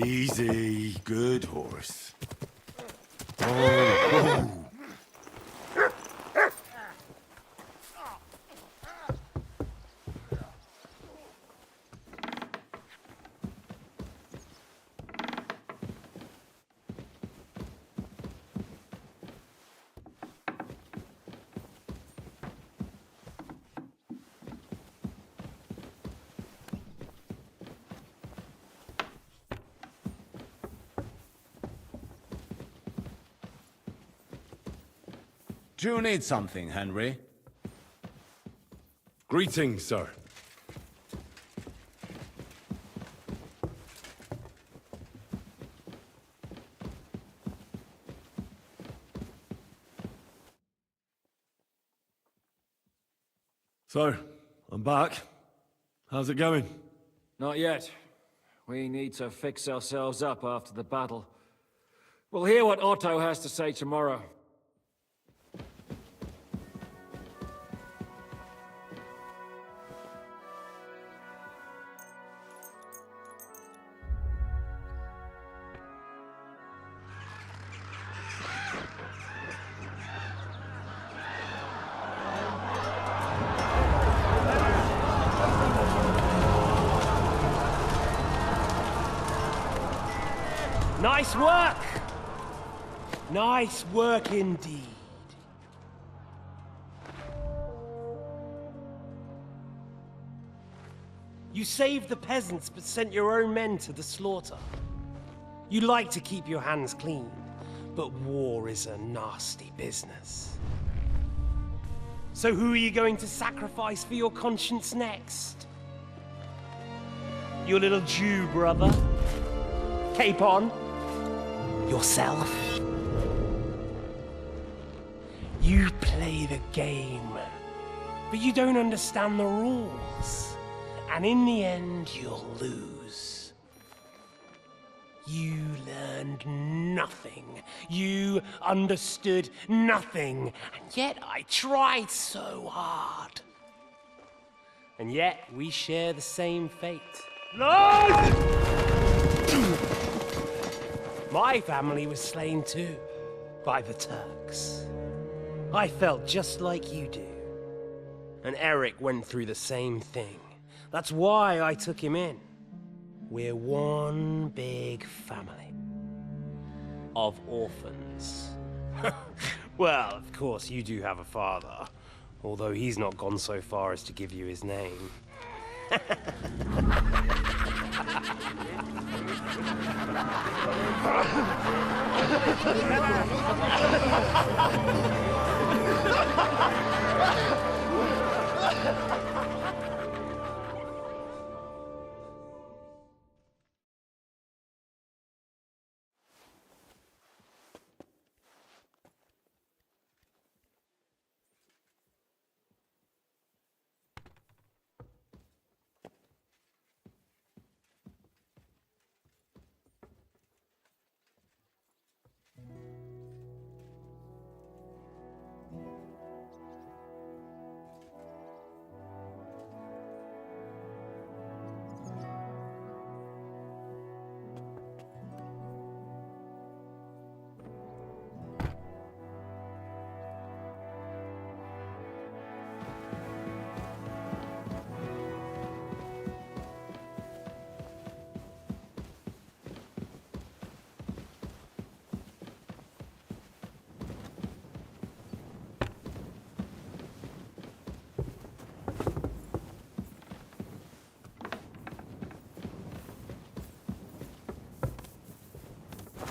Easy, good horse. Oh. Do you need something, Henry? Greetings, sir. So, I'm back. How's it going? Not yet. We need to fix ourselves up after the battle. We'll hear what Otto has to say tomorrow. Nice work! Nice work indeed. You saved the peasants but sent your own men to the slaughter. You like to keep your hands clean, but war is a nasty business. So who are you going to sacrifice for your conscience next? Your little Jew brother? Cape on? Yourself? You play the game, but you don't understand the rules. And in the end, you'll lose. You learned nothing. You understood nothing. And yet I tried so hard. And yet we share the same fate. Lord! My family was slain too, by the Turks. I felt just like you do. And Eric went through the same thing. That's why I took him in. We're one big family. Of orphans. Well, of course, you do have a father. Although he's not gone so far as to give you his name.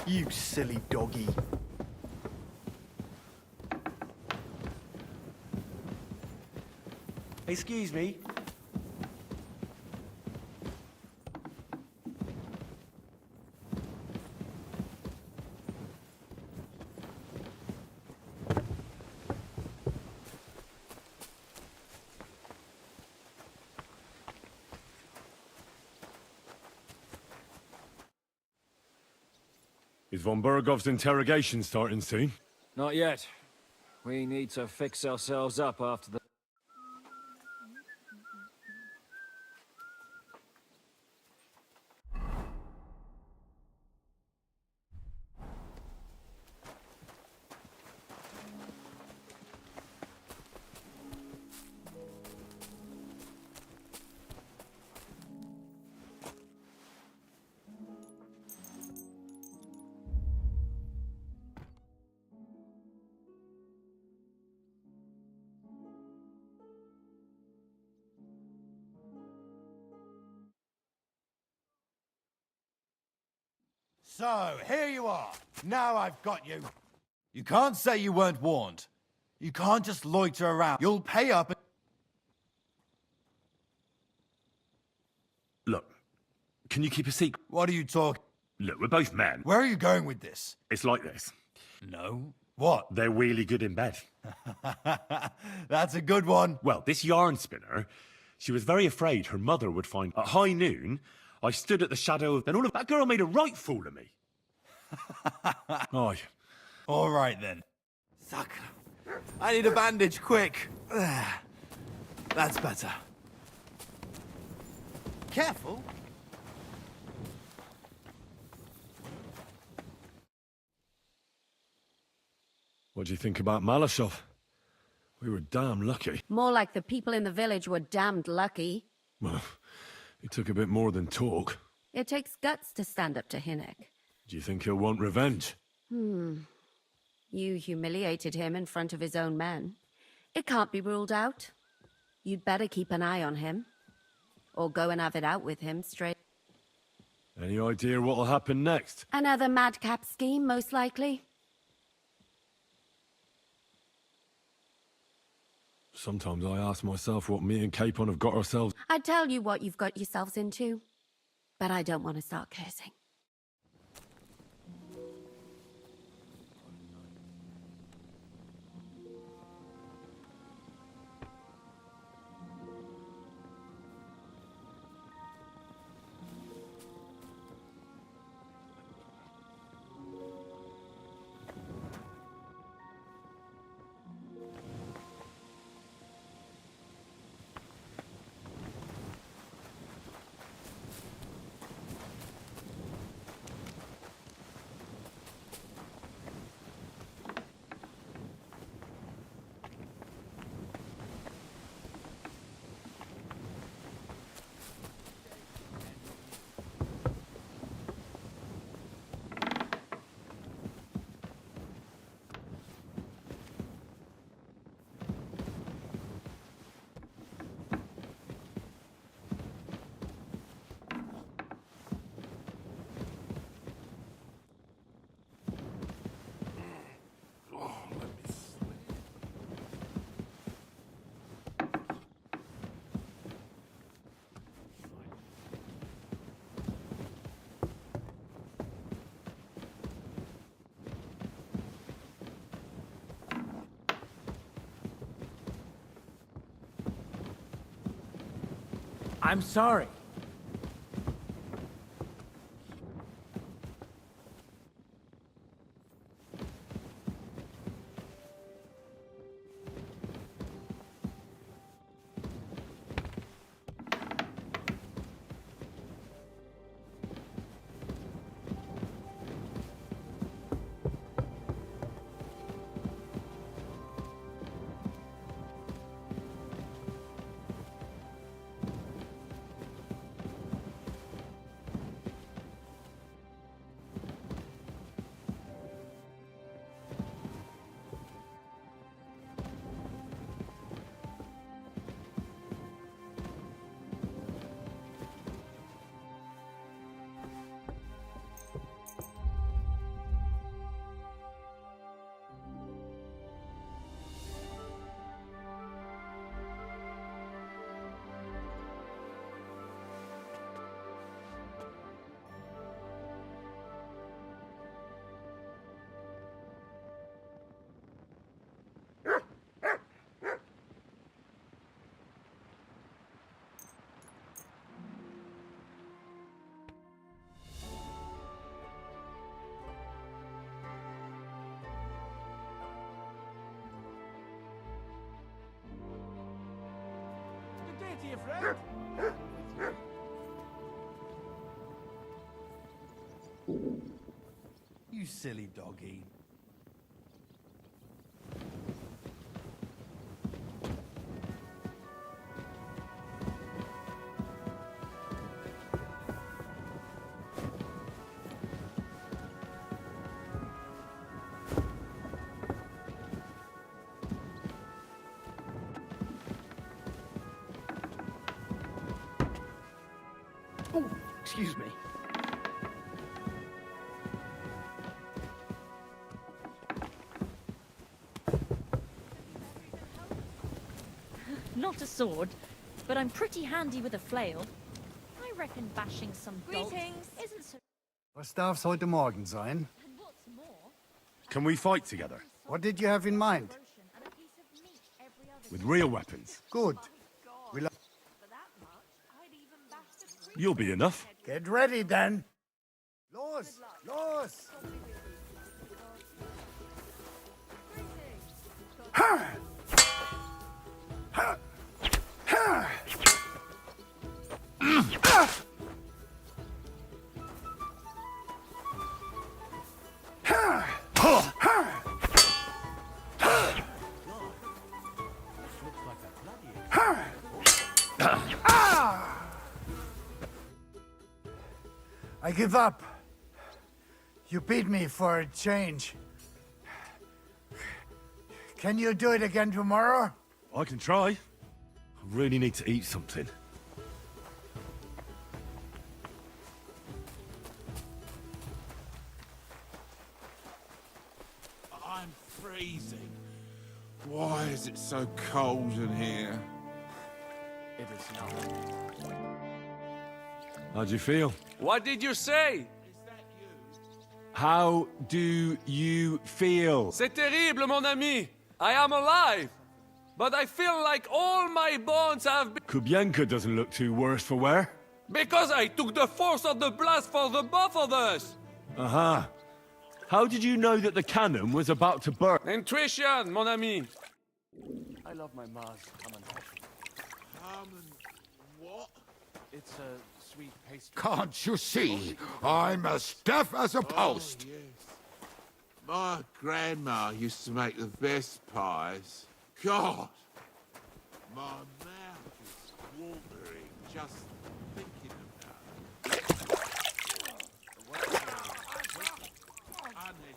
You silly doggy. Excuse me. Is von Bergov's interrogation starting soon? Not yet. We need to fix ourselves up after the... So, here you are. Now I've got you. You can't say you weren't warned. You can't just loiter around. You'll pay up and... Look, can you keep a secret? What are you talking? Look, we're both men. Where are you going with this? It's like this. No. What? They're really good in bed. That's a good one. Well, this yarn spinner, she was very afraid her mother would find... At high noon, I stood at the shadow of... Then all of that girl made a right fool of me. Aye. All right, then. Suck. I need a bandage, quick. That's better. Careful. What do you think about Malashov? We were damn lucky. More like the people in the village were damned lucky. Well, it took a bit more than talk. It takes guts to stand up to Hinnick. Do you think he'll want revenge? You humiliated him in front of his own men. It can't be ruled out. You'd better keep an eye on him. Or go and have it out with him straight. Any idea what'll happen next? Another madcap scheme, most likely. Sometimes I ask myself what me and Capon have got ourselves... I tell you what you've got yourselves into. But I don't want to start cursing. I'm sorry. You silly doggy. Oh, excuse me. not a sword, but I'm pretty handy with a flail. I reckon bashing some dogs isn't so... Was darf's heute Morgen sein? And what's more, Can we fight together? What did you have in mind? and a piece of meat every other With real weapons? Good. for that much, I'd even bash the tree. You'll be enough. Get ready then. Los! Los! I give up. You beat me for a change. Can you do it again tomorrow? I can try. I really need to eat something. I'm freezing. Why is it so cold in here? It is not. How'd you feel? What did you say? How do you feel? C'est terrible, mon ami. I am alive. But I feel like all my bones have been... Kubienka doesn't look too worse for wear. Because I took the force of the blast for the both of us. Uh-huh. How did you know that the cannon was about to burst? Intuition, mon ami. I love my Mars common. What? It's a sweet pastry. Can't you see? I'm as deaf as a post. Oh, yes. My grandma used to make the best pies. God, my mouth is watering just thinking about it. Honey.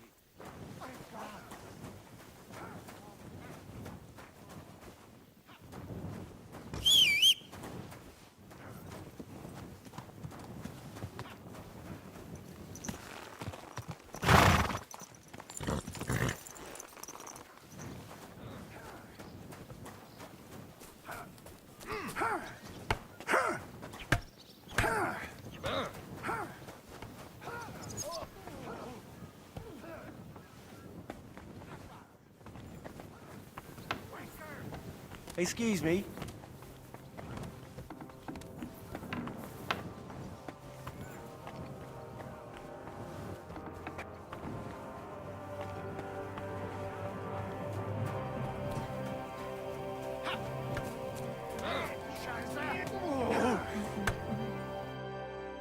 Excuse me.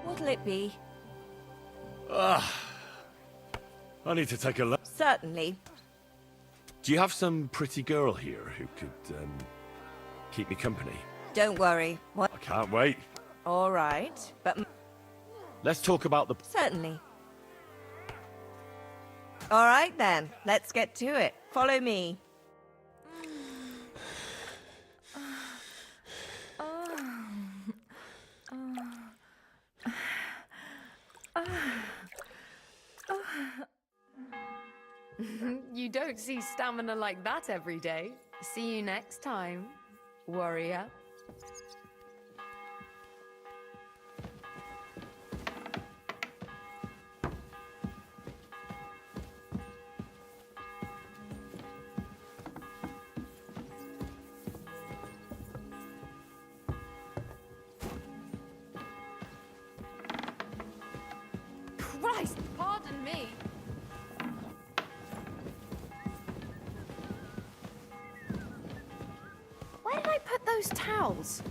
What'll it be? I need to take a look. Certainly. Do you have some pretty girl here who could, keep me company? Don't worry. What? I can't wait. All right, but Let's talk about the... certainly. All right then, let's get to it. Follow me. You don't see stamina like that every day. See you next time, warrior. Christ, pardon me. Where did I put those towels?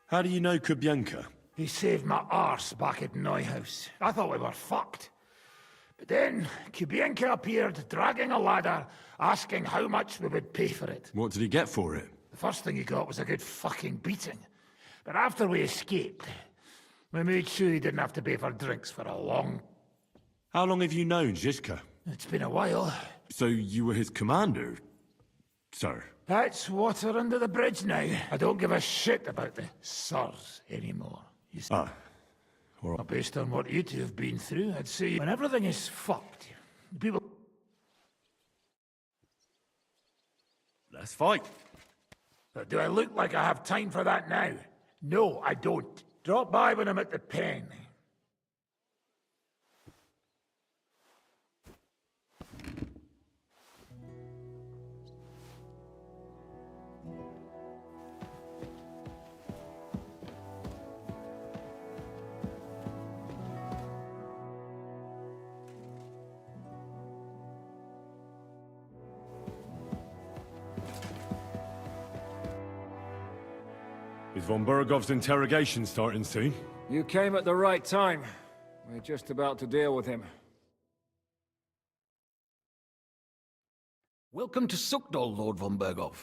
How do you know Kubienka? He saved my arse back at Neuhaus. I thought we were fucked. But then, Kubienka appeared, dragging a ladder, asking how much we would pay for it. What did he get for it? The first thing he got was a good fucking beating. But after we escaped, we made sure he didn't have to pay for drinks for a long... How long have you known Zizka? It's been a while. So you were his commander, sir? That's water under the bridge now. I don't give a shit about the sirs anymore. You see? Well, based on what you two have been through, I'd say when everything is fucked, people... Let's fight. Do I look like I have time for that now? No, I don't. Drop by when I'm at the pen. Is von Bergov's interrogation starting soon? You came at the right time. We're just about to deal with him. Welcome to Sukdol, Lord von Bergov.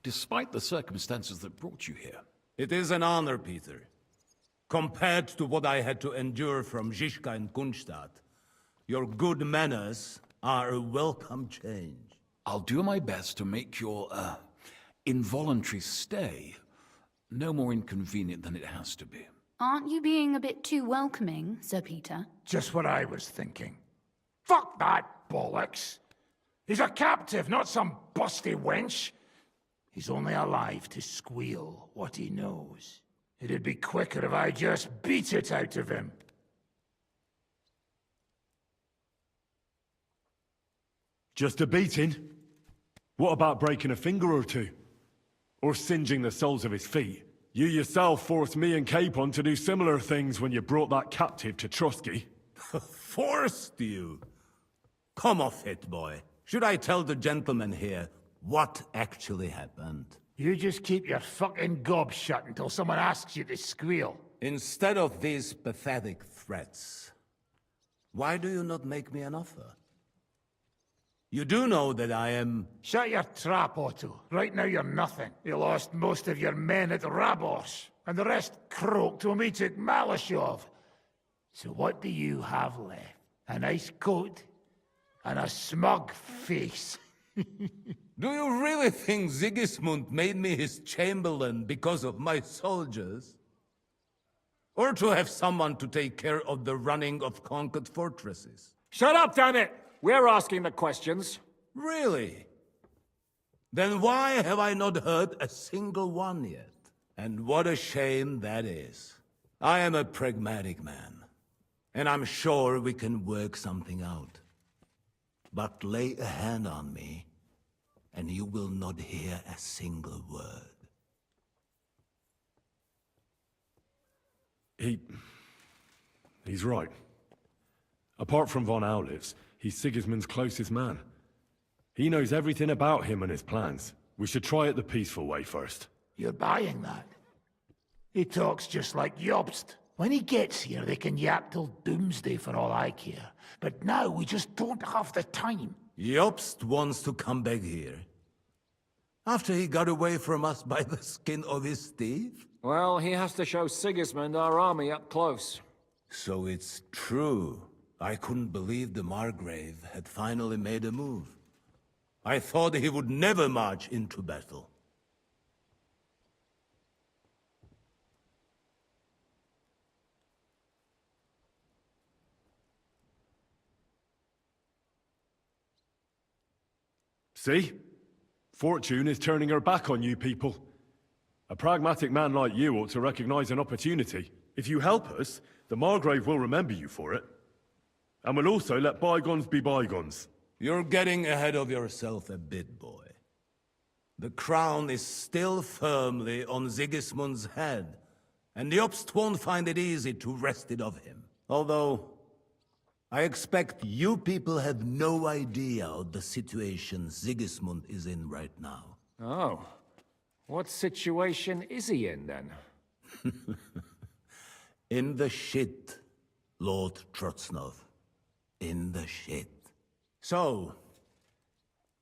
Despite the circumstances that brought you here. It is an honor, Peter. Compared to what I had to endure from Zizka and Kunstadt, your good manners are a welcome change. I'll do my best to make your, involuntary stay no more inconvenient than it has to be. Aren't you being a bit too welcoming, Sir Peter? Just what I was thinking. Fuck that bollocks! He's a captive, not some busty wench. He's only alive to squeal what he knows. It'd be quicker if I just beat it out of him. Just a beating? What about breaking a finger or two? Or singeing the soles of his feet? You yourself forced me and Capon to do similar things when you brought that captive to Trotsky. Forced you? Come off it, boy. Should I tell the gentleman here what actually happened? You just keep your fucking gob shut until someone asks you to squeal. Instead of these pathetic threats, why do you not make me an offer? You do know that I am... Shut your trap, Otto. Right now you're nothing. You lost most of your men at Rabos, and the rest croaked when we took Malashov. So what do you have left? A nice coat? And a smug face? Do you really think Sigismund made me his chamberlain because of my soldiers? Or to have someone to take care of the running of conquered fortresses? Shut up, damn it! We're asking the questions. Really? Then why have I not heard a single one yet? And what a shame that is. I am a pragmatic man, and I'm sure we can work something out. But lay a hand on me, and you will not hear a single word. He's right. Apart from von Aulitz, he's Sigismund's closest man. He knows everything about him and his plans. We should try it the peaceful way first. You're buying that? He talks just like Jobst. When he gets here, they can yap till doomsday for all I care. But now we just don't have the time. Jobst wants to come back here. After he got away from us by the skin of his teeth? Well, he has to show Sigismund our army up close. So it's true. I couldn't believe the Margrave had finally made a move. I thought he would never march into battle. See? Fortune is turning her back on you people. A pragmatic man like you ought to recognize an opportunity. If you help us, the Margrave will remember you for it. And we'll also let bygones be bygones. You're getting ahead of yourself a bit, boy. The crown is still firmly on Sigismund's head, and Jobst won't find it easy to wrest it of him. Although, I expect you people have no idea of the situation Sigismund is in right now. Oh. What situation is he in, then? In the shit, Lord Trotsnov. In the shit. So,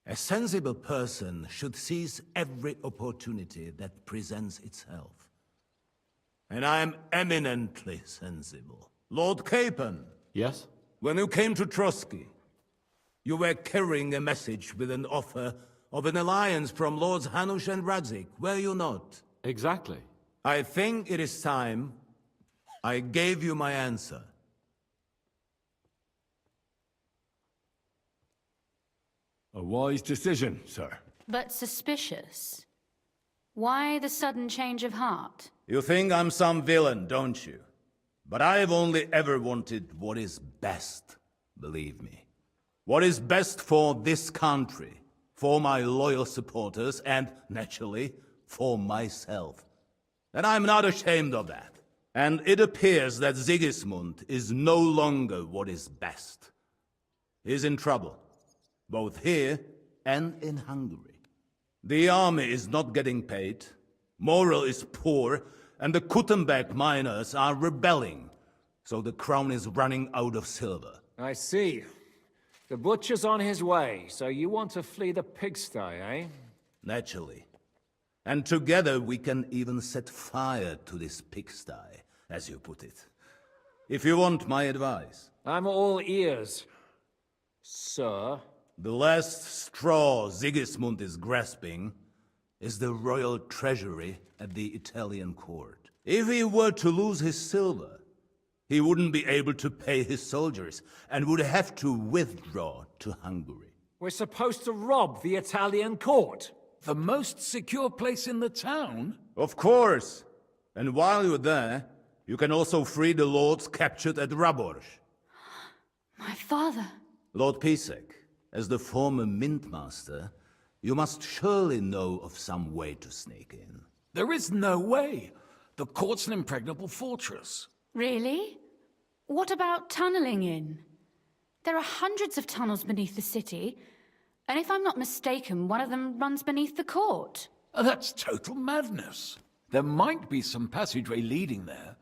a sensible person should seize every opportunity that presents itself. And I am eminently sensible. Lord Capon. Yes? When you came to Trotsky, you were carrying a message with an offer of an alliance from Lords Hanush and Radzik, were you not? Exactly. I think it is time I gave you my answer. A wise decision, sir. But suspicious. Why the sudden change of heart? You think I'm some villain, don't you? But I've only ever wanted what is best, believe me. What is best for this country, for my loyal supporters, and, naturally, for myself. And I'm not ashamed of that. And it appears that Sigismund is no longer what is best. He's in trouble, both here and in Hungary. The army is not getting paid, morale is poor, and the Kuttenberg miners are rebelling, so the crown is running out of silver. I see. The butcher's on his way, so you want to flee the pigsty, eh? Naturally. And together we can even set fire to this pigsty, as you put it. If you want my advice. I'm all ears, sir. The last straw Sigismund is grasping is the royal treasury at the Italian court. If he were to lose his silver, he wouldn't be able to pay his soldiers and would have to withdraw to Hungary. We're supposed to rob the Italian court. The most secure place in the town? Of course. And while you're there, you can also free the lords captured at Raborz. My father. Lord Pisek, as the former Mintmaster, you must surely know of some way to sneak in. There is no way. The court's an impregnable fortress. Really? What about tunneling in? There are hundreds of tunnels beneath the city, and if I'm not mistaken, one of them runs beneath the court. That's total madness. There might be some passageway leading there,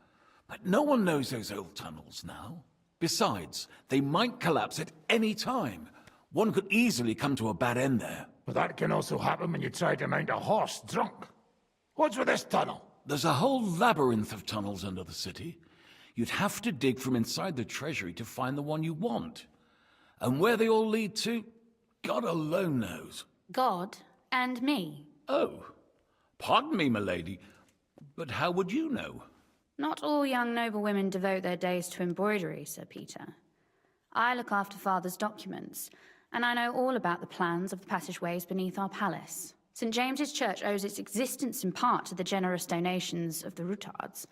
but no one knows those old tunnels now. Besides, they might collapse at any time. One could easily come to a bad end there. But that can also happen when you try to mount a horse drunk. What's with this tunnel? There's a whole labyrinth of tunnels under the city. You'd have to dig from inside the treasury to find the one you want. And where they all lead to, God alone knows. God and me. Oh, pardon me, milady, but how would you know? Not all young noble women devote their days to embroidery, Sir Peter. I look after Father's documents, and I know all about the plans of the passageways beneath our palace. St. James's Church owes its existence in part to the generous donations of the Routards.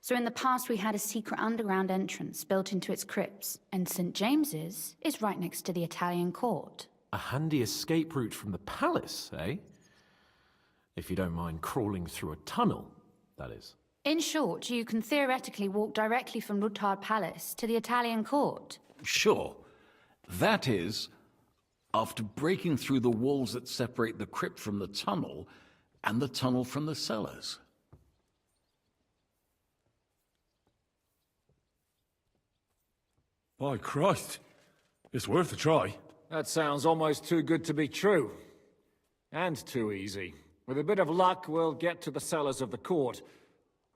So in the past we had a secret underground entrance built into its crypts, and St. James's is right next to the Italian court. A handy escape route from the palace, eh? If you don't mind crawling through a tunnel, that is. In short, you can theoretically walk directly from Routard Palace to the Italian court. Sure. That is, after breaking through the walls that separate the crypt from the tunnel, and the tunnel from the cellars. By Christ, it's worth a try. That sounds almost too good to be true. And too easy. With a bit of luck, we'll get to the cellars of the court.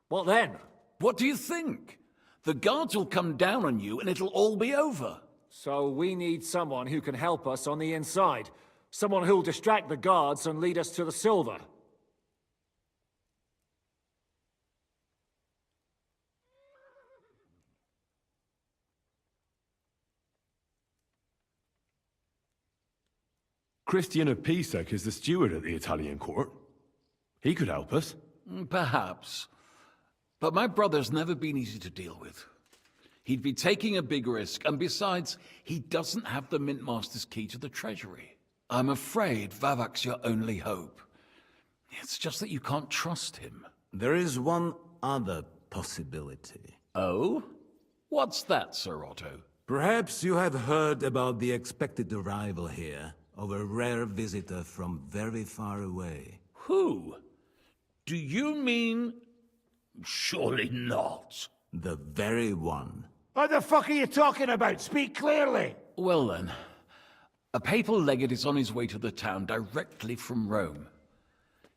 What then? What do you think? The guards will come down on you and it'll all be over. So we need someone who can help us on the inside. Someone who'll distract the guards and lead us to the silver. Christian of Pisek is the steward at the Italian court. He could help us. Perhaps. But my brother's never been easy to deal with. He'd be taking a big risk, and besides, he doesn't have the Mintmaster's key to the treasury. I'm afraid Vavak's your only hope. It's just that you can't trust him. There is one other possibility. Oh? What's that, Sir Otto? Perhaps you have heard about the expected arrival here of a rare visitor from very far away. Who? Do you mean... Surely not. The very one. What the fuck are you talking about? Speak clearly. Well then, a papal legate is on his way to the town directly from Rome.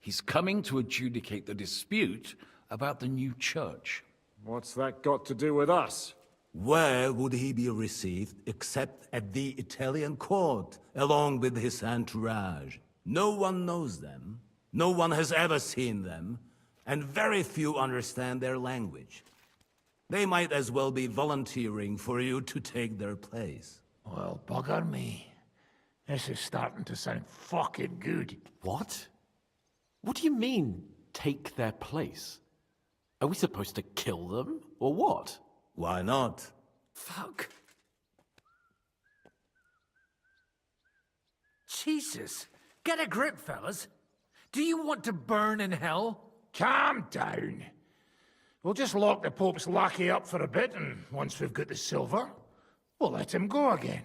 He's coming to adjudicate the dispute about the new church. What's that got to do with us? Where would he be received except at the Italian court, along with his entourage? No one knows them, no one has ever seen them, and very few understand their language. They might as well be volunteering for you to take their place. Well, bugger me. This is starting to sound fucking good. What? What do you mean, take their place? Are we supposed to kill them, or what? Why not? Fuck. Jesus. Get a grip, fellas. Do you want to burn in hell? Calm down. We'll just lock the Pope's lackey up for a bit, and once we've got the silver, we'll let him go again.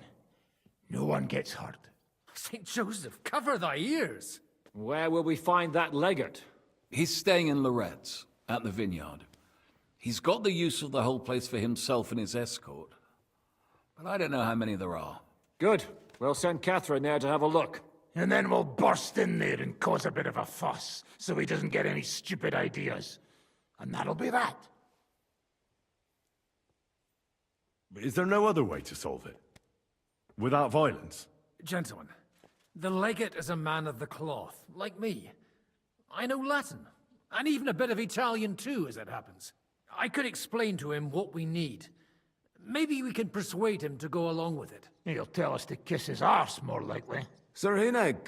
No one gets hurt. St. Joseph, cover thy ears! Where will we find that legate? He's staying in Lorette's, at the vineyard. He's got the use of the whole place for himself and his escort. But I don't know how many there are. Good. We'll send Catherine there to have a look. And then we'll burst in there and cause a bit of a fuss, so he doesn't get any stupid ideas. And that'll be that. But is there no other way to solve it? Without violence? Gentlemen, the legate is a man of the cloth, like me. I know Latin, and even a bit of Italian too, as it happens. I could explain to him what we need. Maybe we can persuade him to go along with it. He'll tell us to kiss his arse, more likely. Sir Hinek,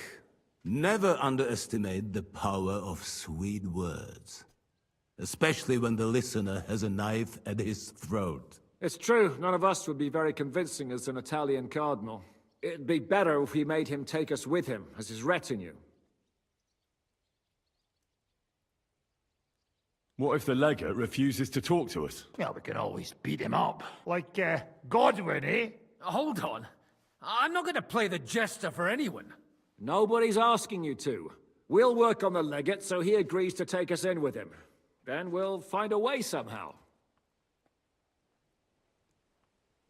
never underestimate the power of sweet words. Especially when the listener has a knife at his throat. It's true, none of us would be very convincing as an Italian cardinal. It'd be better if we made him take us with him, as his retinue. What if the legate refuses to talk to us? Well, we can always beat him up. Like, Godwin, eh? Hold on. I'm not going to play the jester for anyone. Nobody's asking you to. We'll work on the legate so he agrees to take us in with him. Then we'll find a way somehow.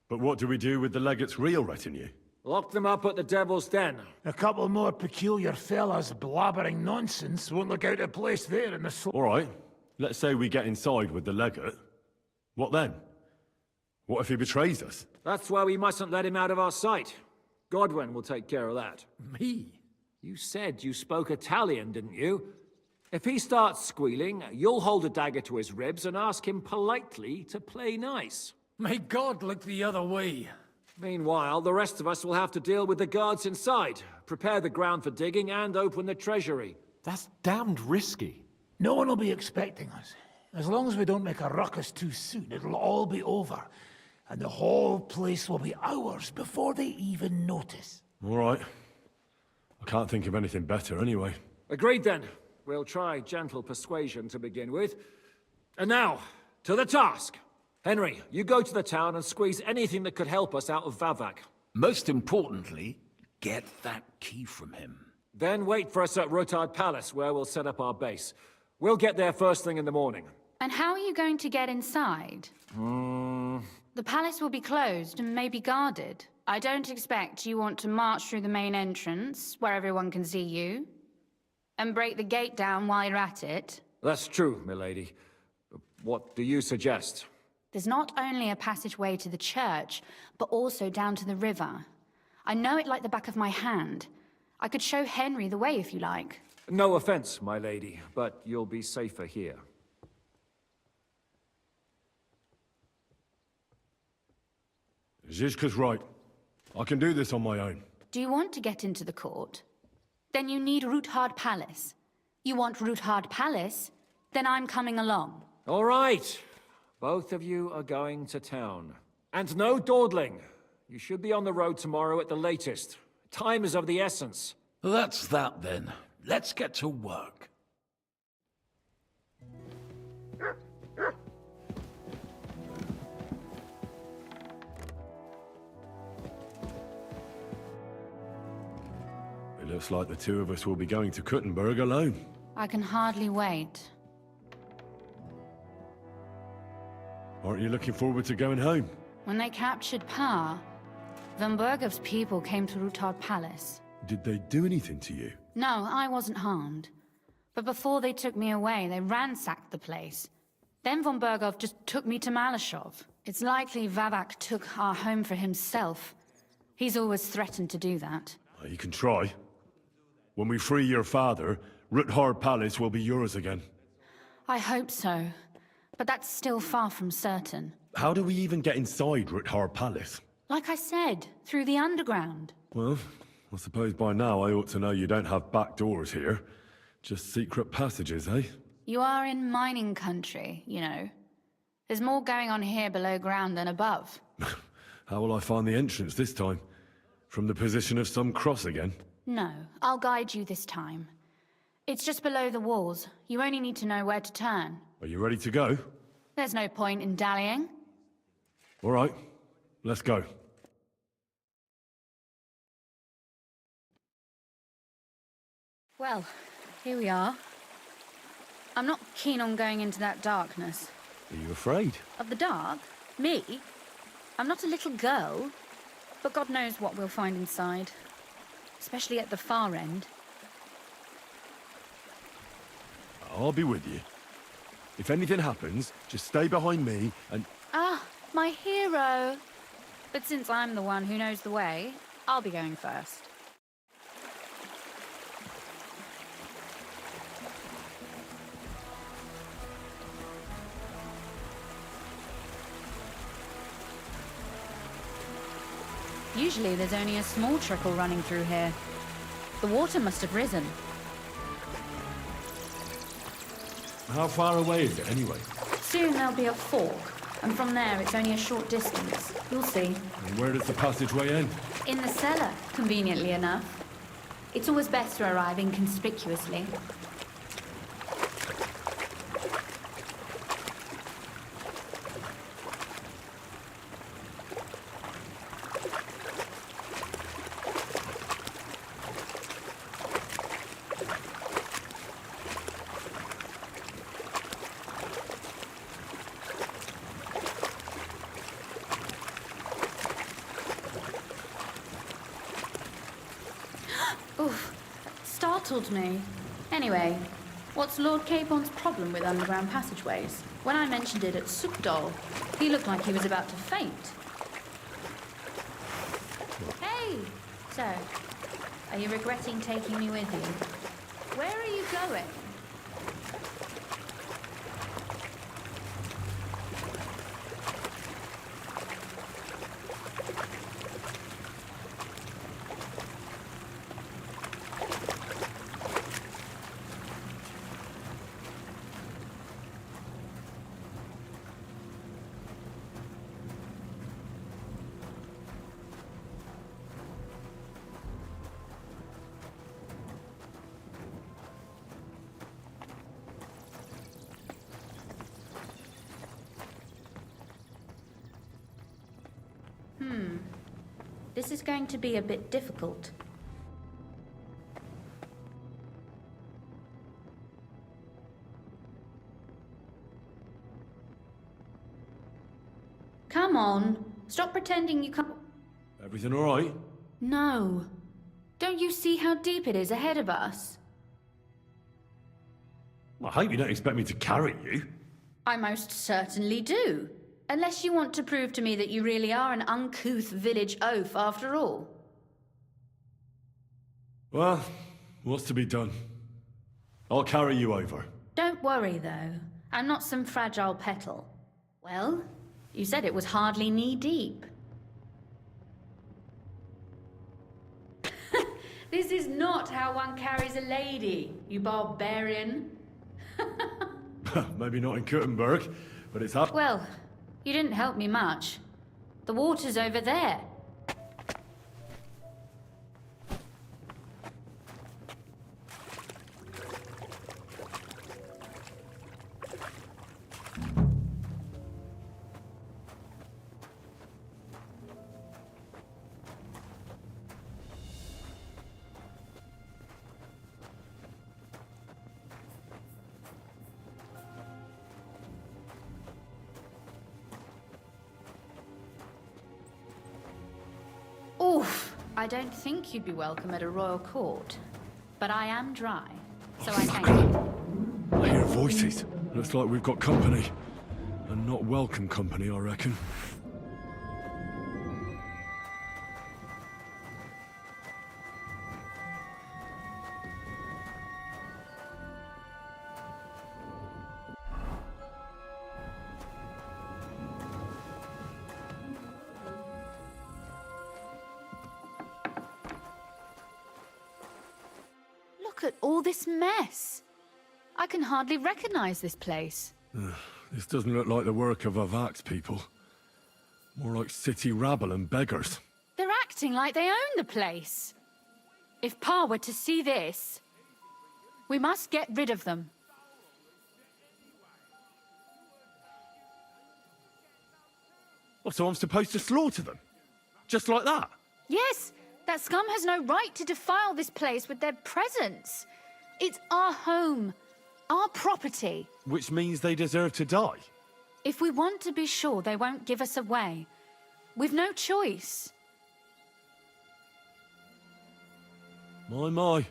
But what do we do with the legate's real retinue? Lock them up at the Devil's Den. A couple more peculiar fellas blabbering nonsense won't look out of place there in the... All right. Let's say we get inside with the legate. What then? What if he betrays us? That's why we mustn't let him out of our sight. Godwin will take care of that. Me? You said you spoke Italian, didn't you? If he starts squealing, you'll hold a dagger to his ribs and ask him politely to play nice. May God look the other way. Meanwhile, the rest of us will have to deal with the guards inside, prepare the ground for digging, and open the treasury. That's damned risky. No one will be expecting us. As long as we don't make a ruckus too soon, it'll all be over. And the whole place will be ours before they even notice. All right. I can't think of anything better anyway. Agreed then. We'll try gentle persuasion to begin with. And now, to the task! Henry, you go to the town and squeeze anything that could help us out of Vavak. Most importantly, get that key from him. Then wait for us at Rotard Palace, where we'll set up our base. We'll get there first thing in the morning. And how are you going to get inside? The palace will be closed and maybe guarded. I don't expect you want to march through the main entrance, where everyone can see you, and break the gate down while you're at it. That's true, milady. What do you suggest? There's not only a passageway to the church, but also down to the river. I know it like the back of my hand. I could show Henry the way if you like. No offense, my lady, but you'll be safer here. Zizka's right. I can do this on my own. Do you want to get into the court? Then you need Roothard Palace. You want Roothard Palace? Then I'm coming along. All right. Both of you are going to town. And no dawdling. You should be on the road tomorrow at the latest. Time is of the essence. Well, that's that then. Let's get to work. It looks like the two of us will be going to Kuttenberg alone. I can hardly wait. Aren't you looking forward to going home? When they captured Pa, Van Bergov's people came to Roothard Palace. Did they do anything to you? No, I wasn't harmed. But before they took me away, they ransacked the place. Then Von Bergov just took me to Malashov. It's likely Vavak took our home for himself. He's always threatened to do that. You can try. When we free your father, Ruthar Palace will be yours again. I hope so. But that's still far from certain. How do we even get inside Ruthar Palace? Like I said, through the underground. Well, I suppose by now I ought to know you don't have back doors here. Just secret passages, eh? You are in mining country, you know. There's more going on here below ground than above. How will I find the entrance this time? From the position of some cross again? No, I'll guide you this time. It's just below the walls. You only need to know where to turn. Are you ready to go? There's no point in dallying. All right, let's go. Well, here we are. I'm not keen on going into that darkness. Are you afraid? Of the dark? Me? I'm not a little girl. But God knows what we'll find inside. Especially at the far end. I'll be with you. If anything happens, just stay behind me and... Ah, my hero! But since I'm the one who knows the way, I'll be going first. Usually there's only a small trickle running through here. The water must have risen. How far away is it, anyway? Soon there'll be a fork, and from there it's only a short distance. You'll see. And where does the passageway end? In the cellar, conveniently enough. It's always best to arrive inconspicuously. Oof, startled me. Anyway, what's Lord Capon's problem with underground passageways? When I mentioned it at Sukdol, he looked like he was about to faint. Hey! So, are you regretting taking me with you? Where are you going? This is going to be a bit difficult. Come on, stop pretending you can't... Everything all right? No. Don't you see how deep it is ahead of us? I hope you don't expect me to carry you. I most certainly do. Unless you want to prove to me that you really are an uncouth village oaf after all. Well, what's to be done? I'll carry you over. Don't worry, though. I'm not some fragile petal. Well, you said it was hardly knee-deep. This is not how one carries a lady, you barbarian. Maybe not in Kuttenberg, but it's up. Well, you didn't help me much. The water's over there. Oof! I don't think you'd be welcome at a royal court. But I am dry, so I thank you. I hear voices. Looks like we've got company. And not welcome company, I reckon. look at all this mess. I can hardly recognize this place. This doesn't look like the work of Vavak's people. More like city rabble and beggars. They're acting like they own the place. If Pa were to see this, we must get rid of them. Oh, so I'm supposed to slaughter them? Just like that? Yes, that scum has no right to defile this place with their presence. It's our home, our property. Which means they deserve to die? If we want to be sure they won't give us away, we've no choice. My.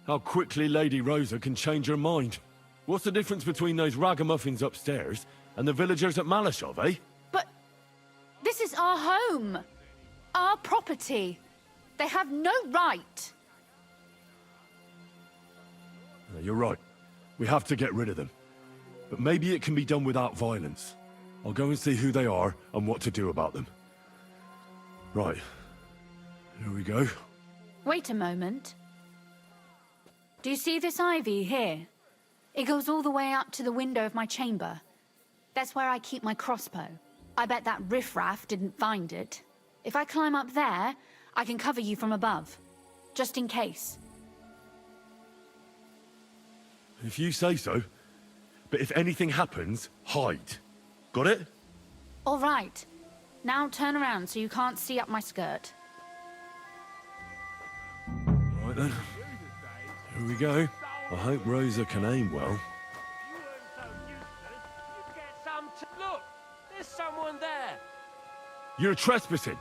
How quickly Lady Rosa can change her mind. What's the difference between those ragamuffins upstairs and the villagers at Malashov, eh? But this is our home, our property. They have no right. You're right. We have to get rid of them. But maybe it can be done without violence. I'll go and see who they are and what to do about them. Right. Here we go. Wait a moment. Do you see this ivy here? It goes all the way up to the window of my chamber. That's where I keep my crossbow. I bet that riffraff didn't find it. If I climb up there, I can cover you from above. Just in case. If you say so. But if anything happens, hide. Got it? All right. Now turn around so you can't see up my skirt. Right then. Here we go. I hope Rosa can aim well. Look, there's someone there. You're trespassing.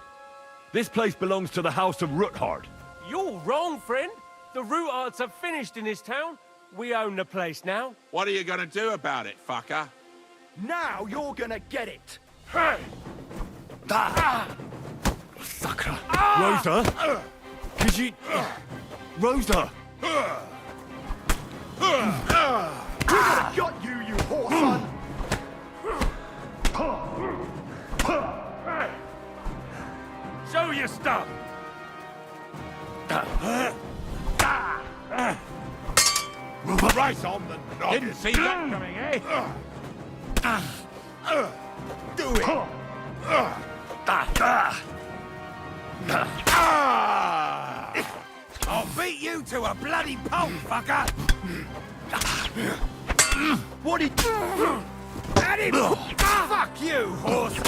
This place belongs to the House of Ruthard. You're wrong, friend. The Ruthards are finished in this town. We own the place now. What are you gonna do about it, fucker? Now you're gonna get it. Hey! Sucker! Rosa? Could you... Rosa! We got you, you horse son! Show your stuff! Right on the noggin. Didn't see that coming, eh? Do it! I'll beat you to a bloody pulp, fucker! What did you... At him! Fuck you, horse!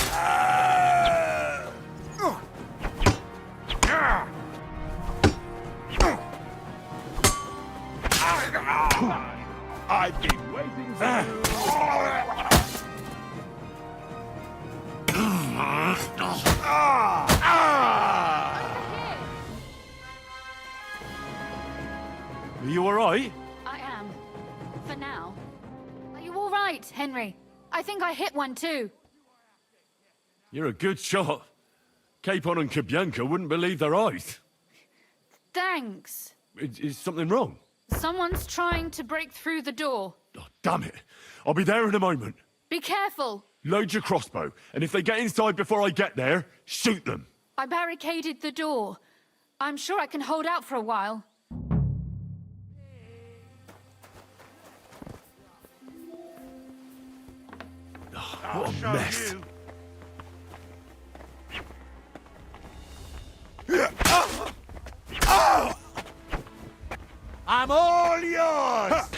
I've been waiting for you. Are you alright? I am. For now. Are you all right, Henry? I think I hit one too. You're a good shot. Capon and Kabianka wouldn't believe their eyes. Thanks. Is something wrong? Someone's trying to break through the door. Oh, damn it. I'll be there in a moment. Be careful. Load your crossbow, and if they get inside before I get there, shoot them. I barricaded the door. I'm sure I can hold out for a while. What a mess. I'm all yours!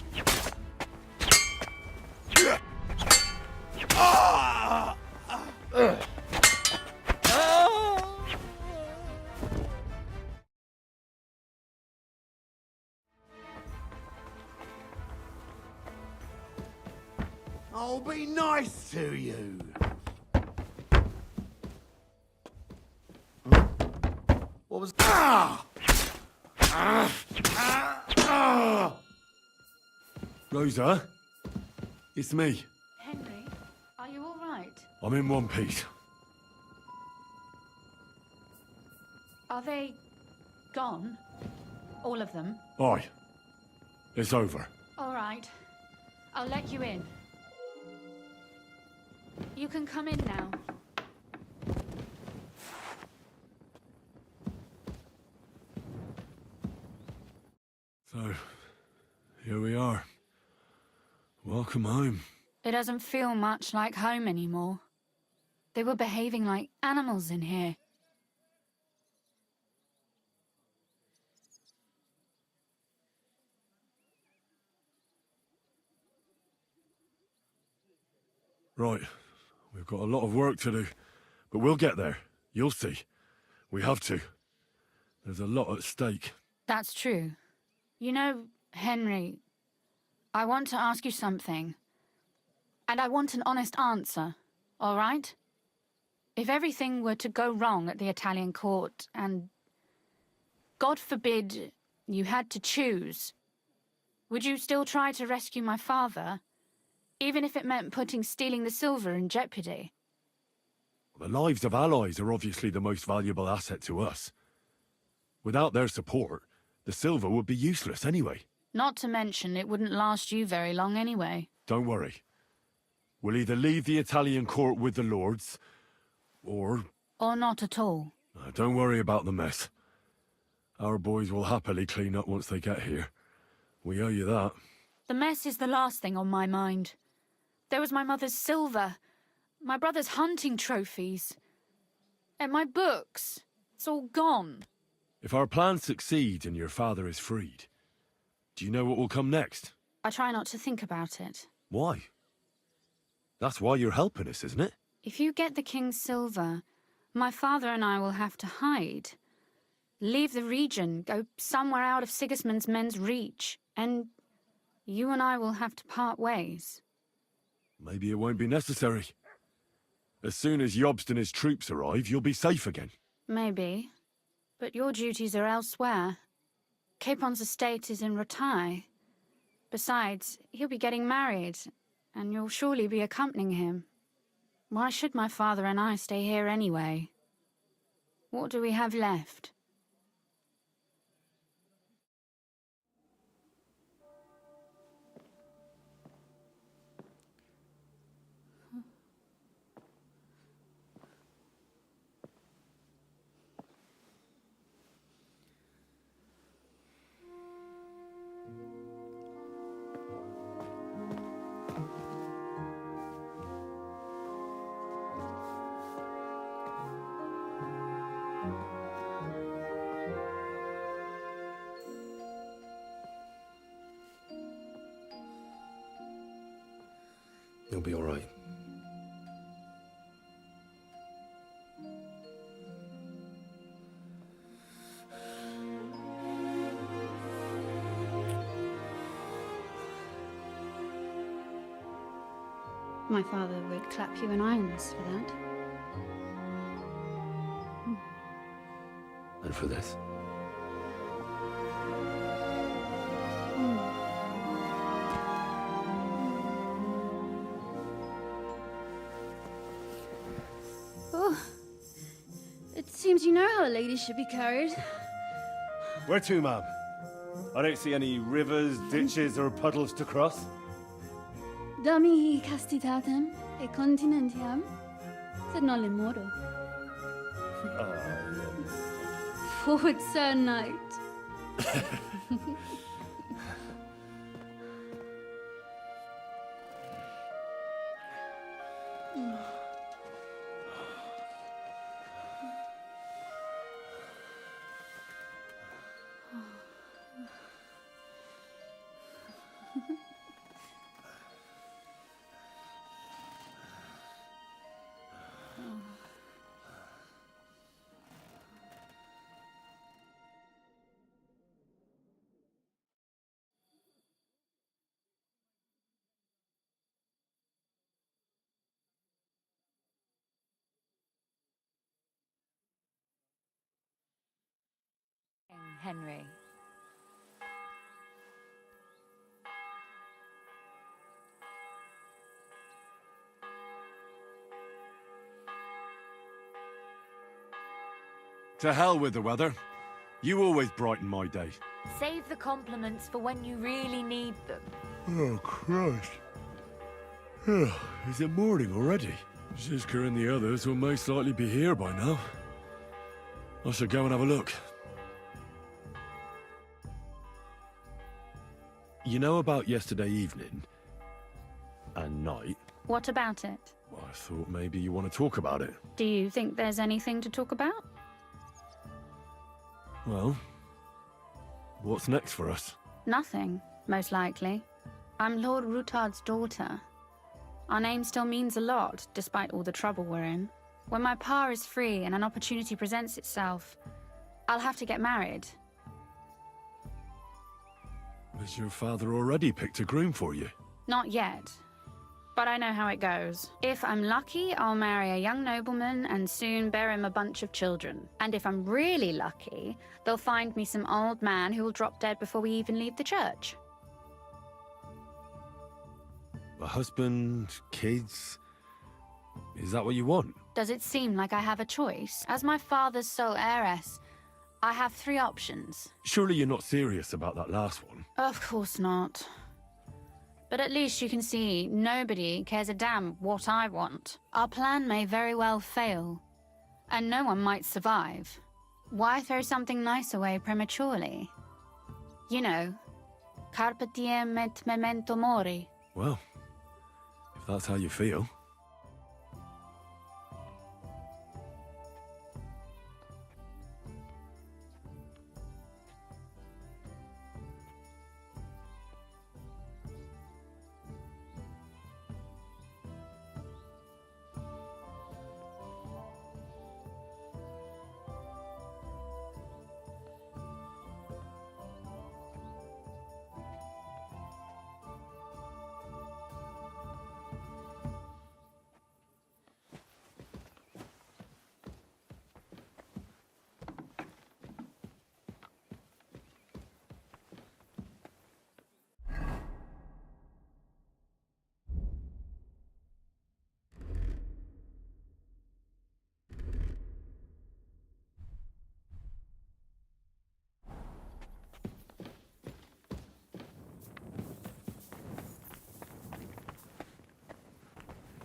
I'll be nice to you. What was... Rosa? It's me. Henry, are you all right? I'm in one piece. Are they gone? All of them? Aye. It's over. All right. I'll let you in. You can come in now. So, Welcome home. It doesn't feel much like home anymore. They were behaving like animals in here. Right. We've got a lot of work to do. But we'll get there. You'll see. We have to. There's a lot at stake. That's true. You know, Henry, I want to ask you something. And I want an honest answer, all right? If everything were to go wrong at the Italian court and, God forbid, you had to choose, would you still try to rescue my father, even if it meant putting stealing the silver in jeopardy? The lives of allies are obviously the most valuable asset to us. Without their support, the silver would be useless anyway. Not to mention it wouldn't last you very long anyway. Don't worry. We'll either leave the Italian court with the lords, or... Or not at all. Don't worry about the mess. Our boys will happily clean up once they get here. We owe you that. The mess is the last thing on my mind. There was my mother's silver, my brother's hunting trophies, and my books. It's all gone. If our plan succeeds and your father is freed, do you know what will come next? I try not to think about it. Why? That's why you're helping us, isn't it? If you get the king's silver, my father and I will have to hide. Leave the region, go somewhere out of Sigismund's men's reach, and you and I will have to part ways. Maybe it won't be necessary. As soon as Jobst and his troops arrive, you'll be safe again. Maybe. But your duties are elsewhere. Capon's estate is in Retaille. Besides, he'll be getting married, and you'll surely be accompanying him. Why should my father and I stay here anyway? What do we have left? You'll be all right. My father would clap you in irons for that. And for this? Oh, it seems you know how a lady should be carried. Where to, ma'am? I don't see any rivers, ditches, or puddles to cross. Dami castitatem e continentiam, sed non le moro. Forward, Sir Knight. Henry. To hell with the weather. You always brighten my day. Save the compliments for when you really need them. Oh, Christ. Is it morning already? Zizka and the others will most likely be here by now. I should go and have a look. You know about yesterday evening? and night. What about it? Well, I thought maybe you want to talk about it. Do you think there's anything to talk about? Well, what's next for us? Nothing, most likely. I'm Lord Rutard's daughter. Our name still means a lot, despite all the trouble we're in. When my pa is free and an opportunity presents itself, I'll have to get married. Has your father already picked a groom for you? Not yet. But I know how it goes. If I'm lucky, I'll marry a young nobleman and soon bear him a bunch of children. And if I'm really lucky, they'll find me some old man who will drop dead before we even leave the church. A husband, kids... Is that what you want? Does it seem like I have a choice? As my father's sole heiress, I have 3 options. Surely you're not serious about that last one? Of course not. But at least you can see nobody cares a damn what I want. Our plan may very well fail, and no one might survive. Why throw something nice away prematurely? You know, carpe diem et memento mori. Well, if that's how you feel.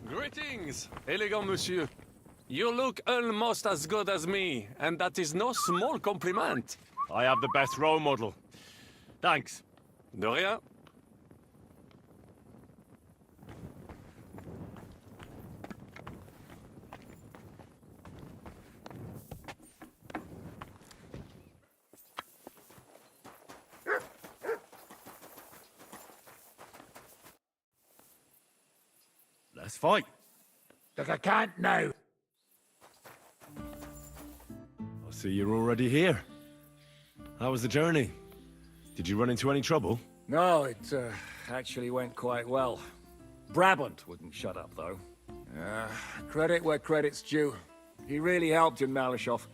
Greetings, elegant monsieur. You look almost as good as me, and that is no small compliment. I have the best role model. Thanks. De rien. Let's fight. Look, I can't now. I see you're already here. How was the journey? Did you run into any trouble? No, it actually went quite well. Brabant wouldn't shut up, though. Credit where credit's due. He really helped in Malishov.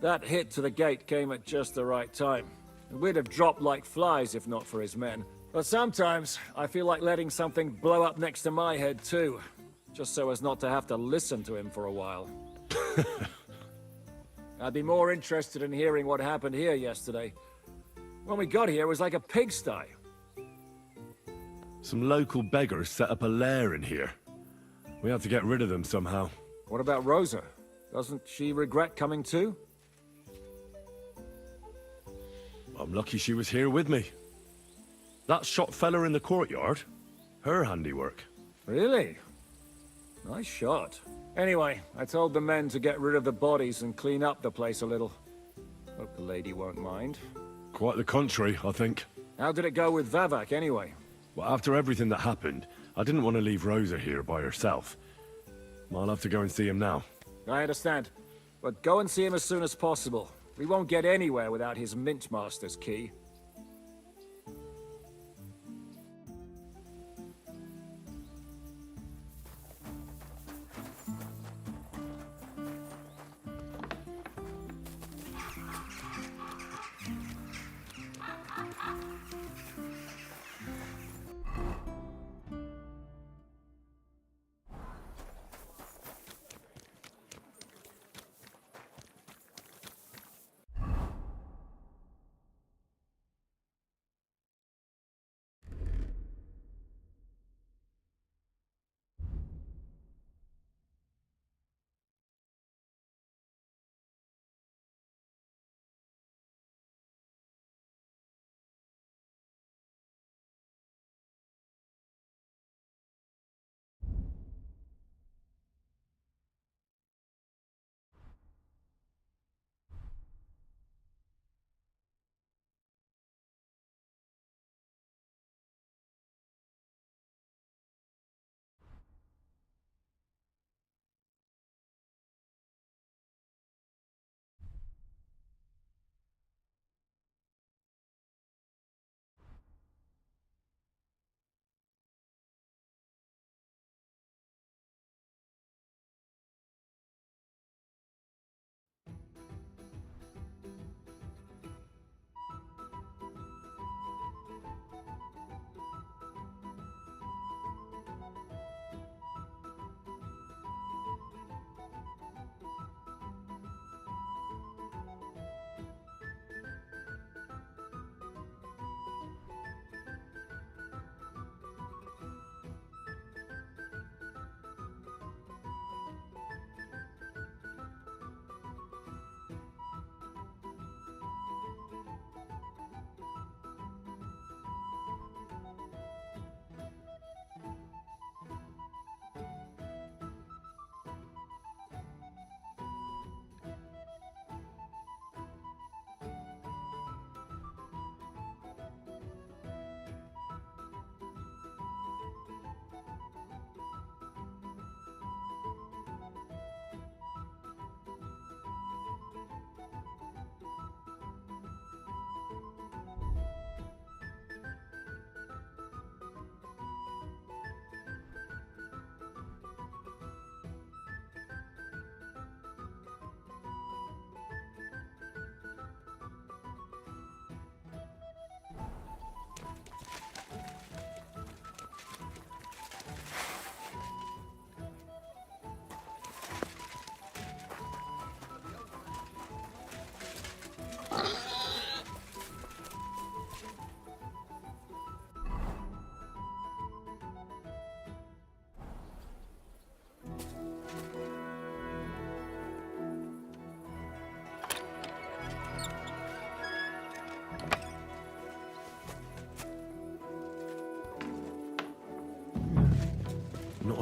That hit to the gate came at just the right time. We'd have dropped like flies if not for his men. But sometimes, I feel like letting something blow up next to my head, too. Just so as not to have to listen to him for a while. I'd be more interested in hearing what happened here yesterday. When we got here, it was like a pigsty. Some local beggars set up a lair in here. We had to get rid of them somehow. What about Rosa? Doesn't she regret coming too? I'm lucky she was here with me. That shot fella in the courtyard, her handiwork. Really? Nice shot. Anyway, I told the men to get rid of the bodies and clean up the place a little. Hope the lady won't mind. Quite the contrary, I think. How did it go with Vavak, anyway? Well, after everything that happened, I didn't want to leave Rosa here by herself. I'll have to go and see him now. I understand. But go and see him as soon as possible. We won't get anywhere without his Mint Master's key.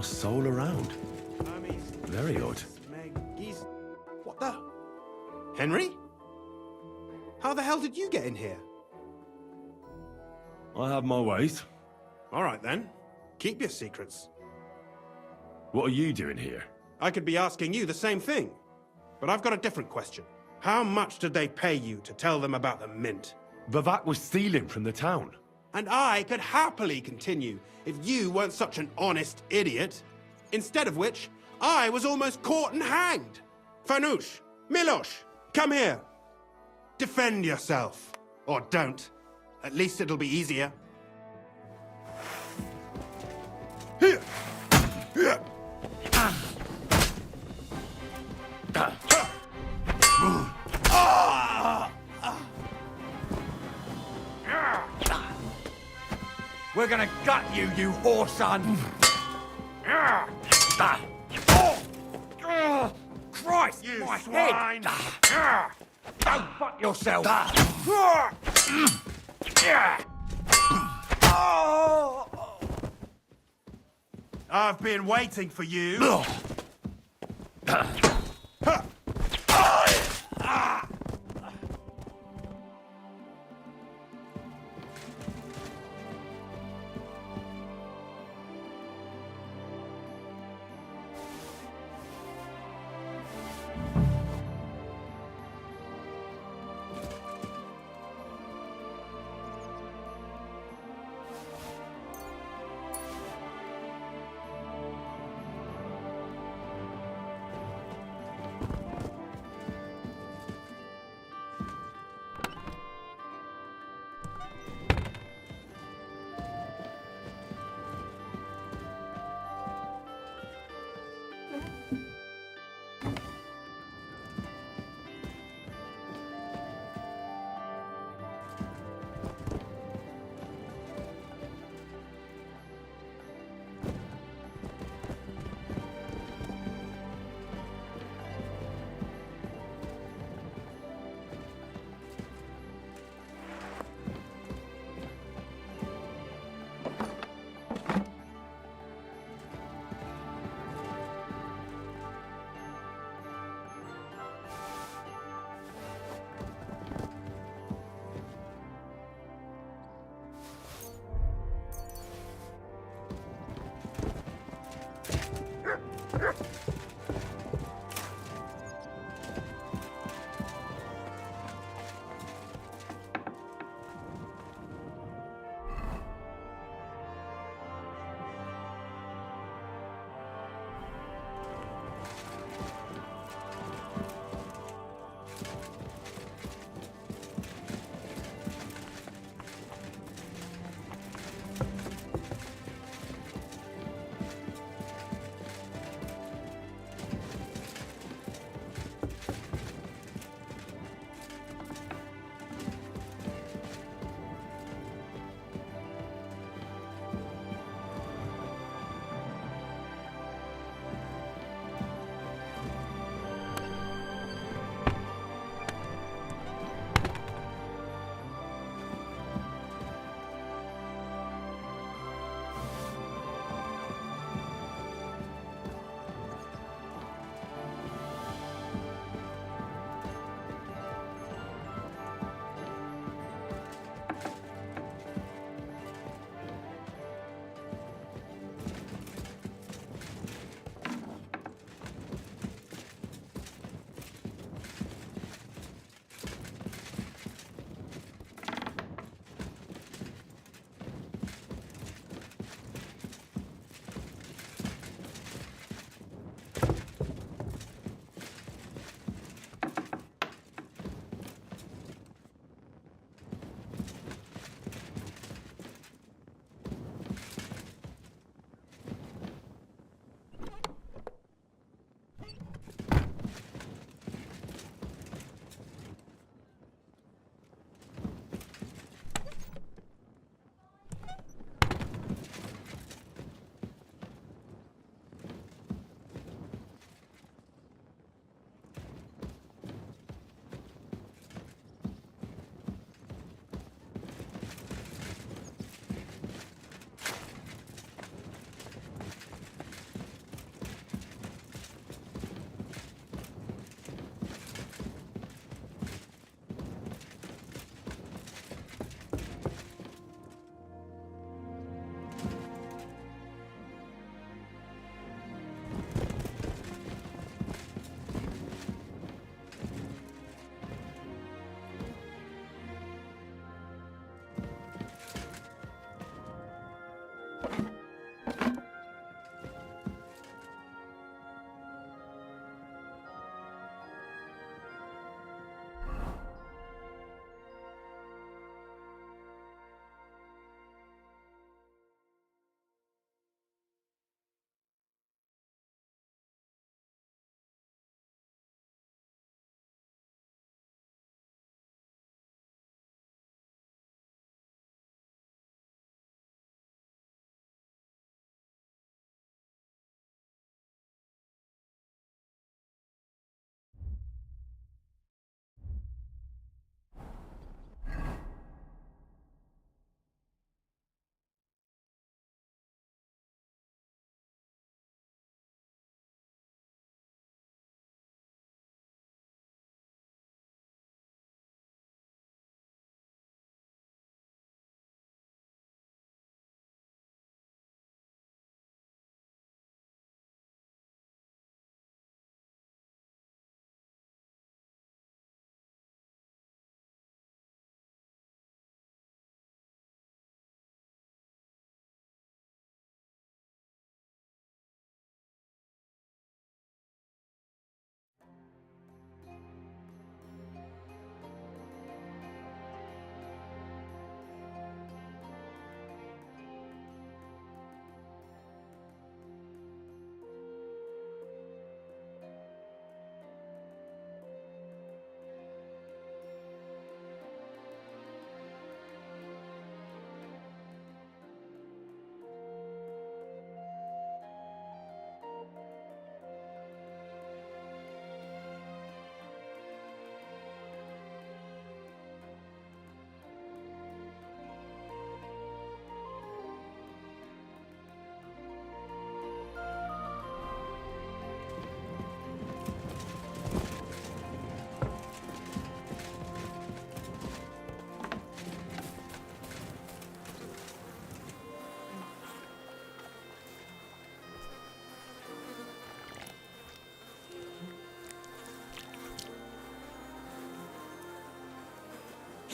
soul around. Very odd. What the? Henry? How the hell did you get in here? I have my ways. All right then. Keep your secrets. What are you doing here? I could be asking you the same thing. But I've got a different question. How much did they pay you to tell them about the mint? Vivek was stealing from the town. And I could happily continue if you weren't such an honest idiot. Instead of which, I was almost caught and hanged. Fanush, Milosh, come here. Defend yourself. Or don't. At least it'll be easier. Here. Here. We're gonna gut you, you whore son! Christ, You my swine! head! Go fuck yourself! I've been waiting for you.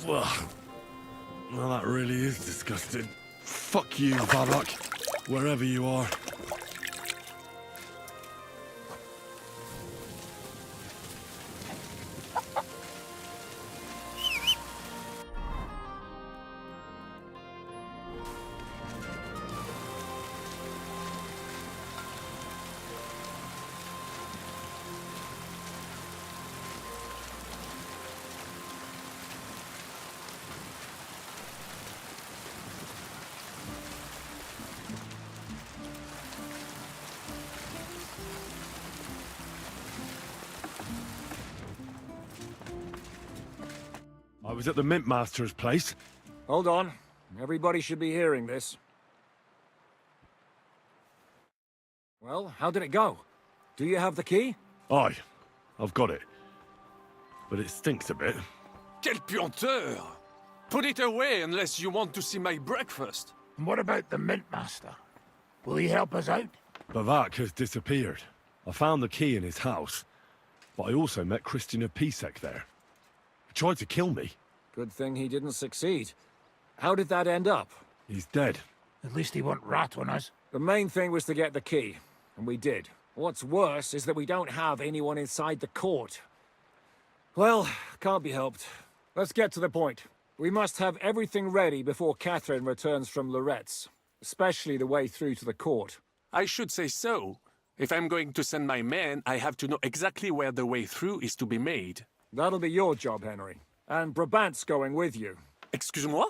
Well, that really is disgusting. Fuck you, Babak, wherever you are. I was at the Mint Master's place. Hold on. Everybody should be hearing this. Well, how did it go? Do you have the key? Aye, I've got it. But it stinks a bit. Quel puanteur! Put it away unless you want to see my breakfast. And what about the Mint Master? Will he help us out? Babak has disappeared. I found the key in his house, but I also met Christian of Pisek there. He tried to kill me. Good thing he didn't succeed. How did that end up? He's dead. At least he won't rat on us. The main thing was to get the key, and we did. What's worse is that we don't have anyone inside the court. Well, can't be helped. Let's get to the point. We must have everything ready before Catherine returns from Loretz, especially the way through to the court. I should say so. If I'm going to send my men, I have to know exactly where the way through is to be made. That'll be your job, Henry. And Brabant's going with you. Excuse-moi?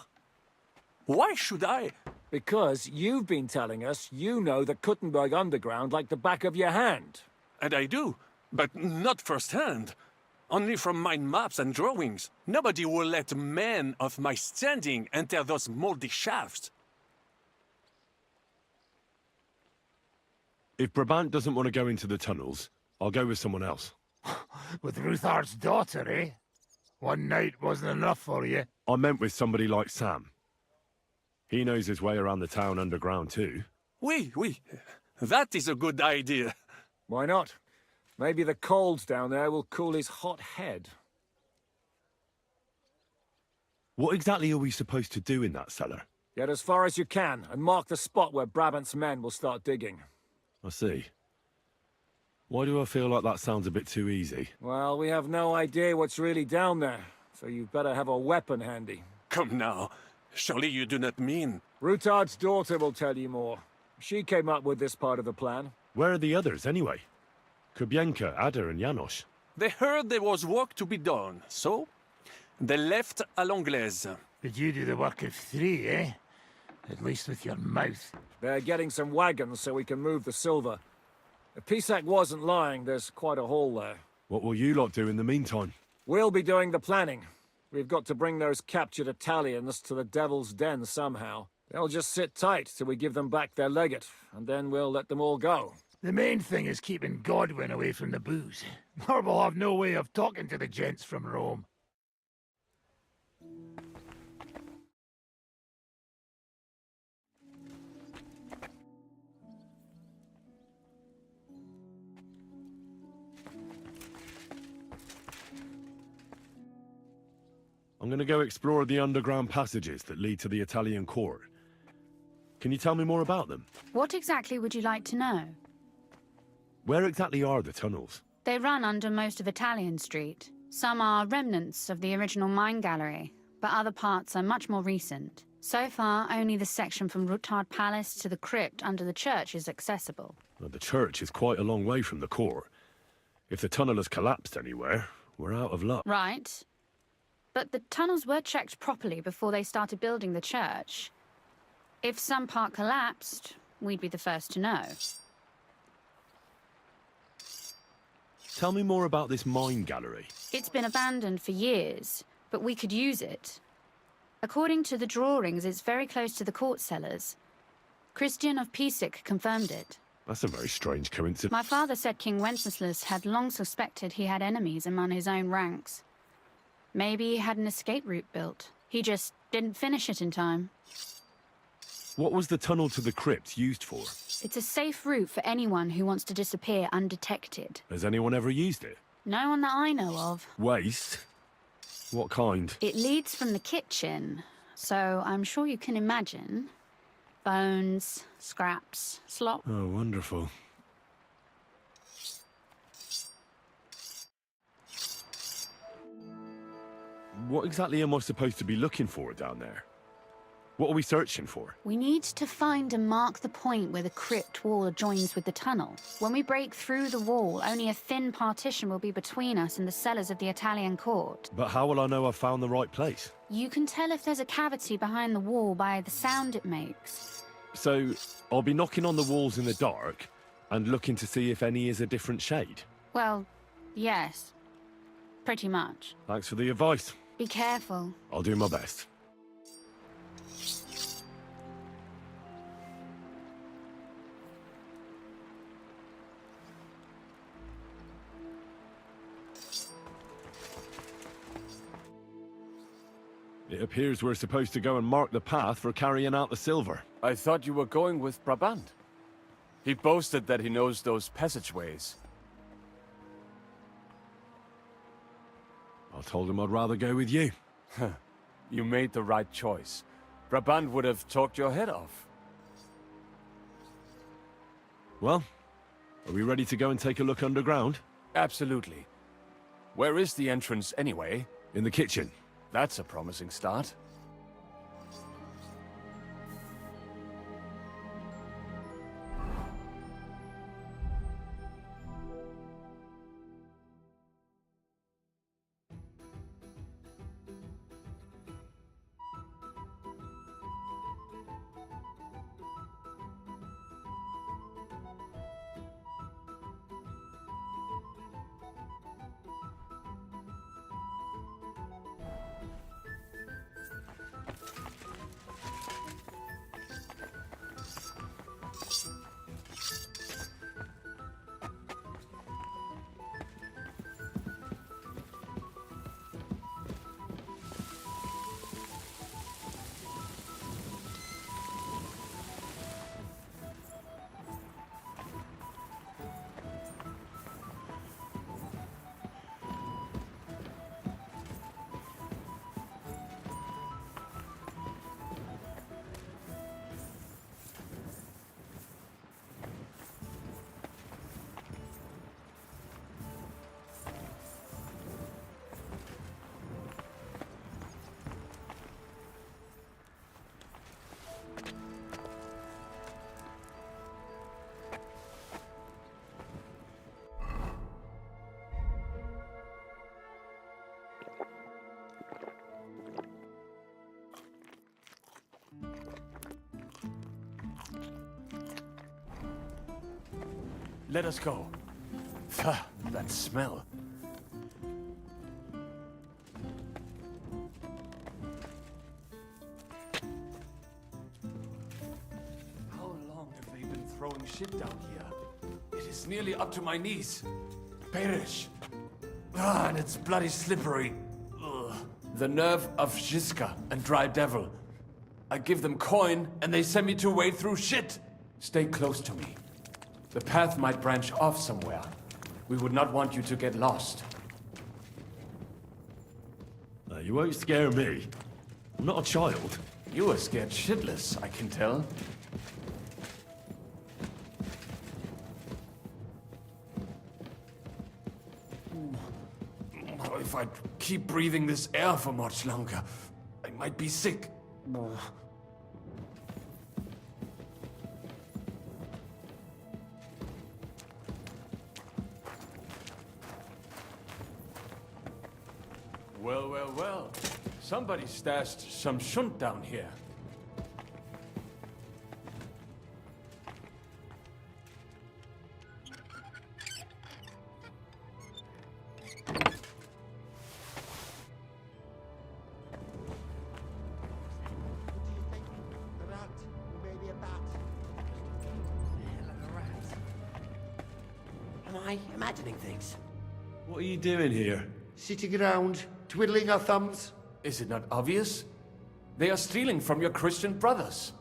Why should I? Because you've been telling us you know the Kuttenberg Underground like the back of your hand. And I do, but not firsthand. Only from mind maps and drawings. Nobody will let men of my standing enter those moldy shafts. If Brabant doesn't want to go into the tunnels, I'll go with someone else. With Ruthar's daughter, eh? One night wasn't enough for you. I meant with somebody like Sam. He knows his way around the town underground too. Oui. That is a good idea. Why not? Maybe the cold down there will cool his hot head. What exactly are we supposed to do in that cellar? Get as far as you can, and mark the spot where Brabant's men will start digging. I see. Why do I feel like that sounds a bit too easy? Well, we have no idea what's really down there, so you've better have a weapon handy. Come now. Surely you do not mean... Rutard's daughter will tell you more. She came up with this part of the plan. Where are the others, anyway? Kubienka, Ada, and Janos. They heard there was work to be done, so... they left à l'anglaise. Did you do the work of 3, eh? At least with your mouth. They're getting some wagons so we can move the silver. If Pisak wasn't lying, there's quite a haul there. What will you lot do in the meantime? We'll be doing the planning. We've got to bring those captured Italians to the Devil's Den somehow. They'll just sit tight till we give them back their legate, and then we'll let them all go. The main thing is keeping Godwin away from the booze. Or we'll have no way of talking to the gents from Rome. I'm gonna go explore the underground passages that lead to the Italian court. Can you tell me more about them? What exactly would you like to know? Where exactly are the tunnels? They run under most of Italian Street. Some are remnants of the original mine gallery, but other parts are much more recent. So far, only the section from Rutard Palace to the crypt under the church is accessible. Well, the church is quite a long way from the court. If the tunnel has collapsed anywhere, we're out of luck. Right. But the tunnels were checked properly before they started building the church. If some part collapsed, we'd be the first to know. Tell me more about this mine gallery. It's been abandoned for years, but we could use it. According to the drawings, it's very close to the court cellars. Christian of Pisek confirmed it. That's a very strange coincidence. My father said King Wenceslas had long suspected he had enemies among his own ranks. Maybe he had an escape route built. He just didn't finish it in time. What was the tunnel to the crypt used for? It's a safe route for anyone who wants to disappear undetected. Has anyone ever used it? No one that I know of. Waste? What kind? It leads from the kitchen, so I'm sure you can imagine. Bones, scraps, slop. Oh, wonderful. What exactly am I supposed to be looking for down there? What are we searching for? We need to find and mark the point where the crypt wall joins with the tunnel. When we break through the wall, only a thin partition will be between us and the cellars of the Italian court. But how will I know I've found the right place? You can tell if there's a cavity behind the wall by the sound it makes. So, I'll be knocking on the walls in the dark and looking to see if any is a different shade. Well, yes. Pretty much. Thanks for the advice. Be careful. I'll do my best. It appears we're supposed to go and mark the path for carrying out the silver. I thought you were going with Brabant. He boasted that he knows those passageways. I told him I'd rather go with you. You made the right choice. Brabant would have talked your head off. Well, are we ready to go and take a look underground? Absolutely. Where is the entrance anyway? In the kitchen. That's a promising start. Let us go. That smell. How long have they been throwing shit down here? It is nearly up to my knees. Perish. And it's bloody slippery. Ugh. The nerve of Jiska and Dry Devil. I give them coin, and they send me to wade through shit. Stay close to me. The path might branch off somewhere. We would not want you to get lost. You won't scare me. I'm not a child. You are scared shitless, I can tell. If I keep breathing this air for much longer, I might be sick. Well. Somebody stashed some shunt down here. Am I imagining things? What are you doing here? Sitting around, twiddling our thumbs? Is it not obvious? They are stealing from your Christian brothers.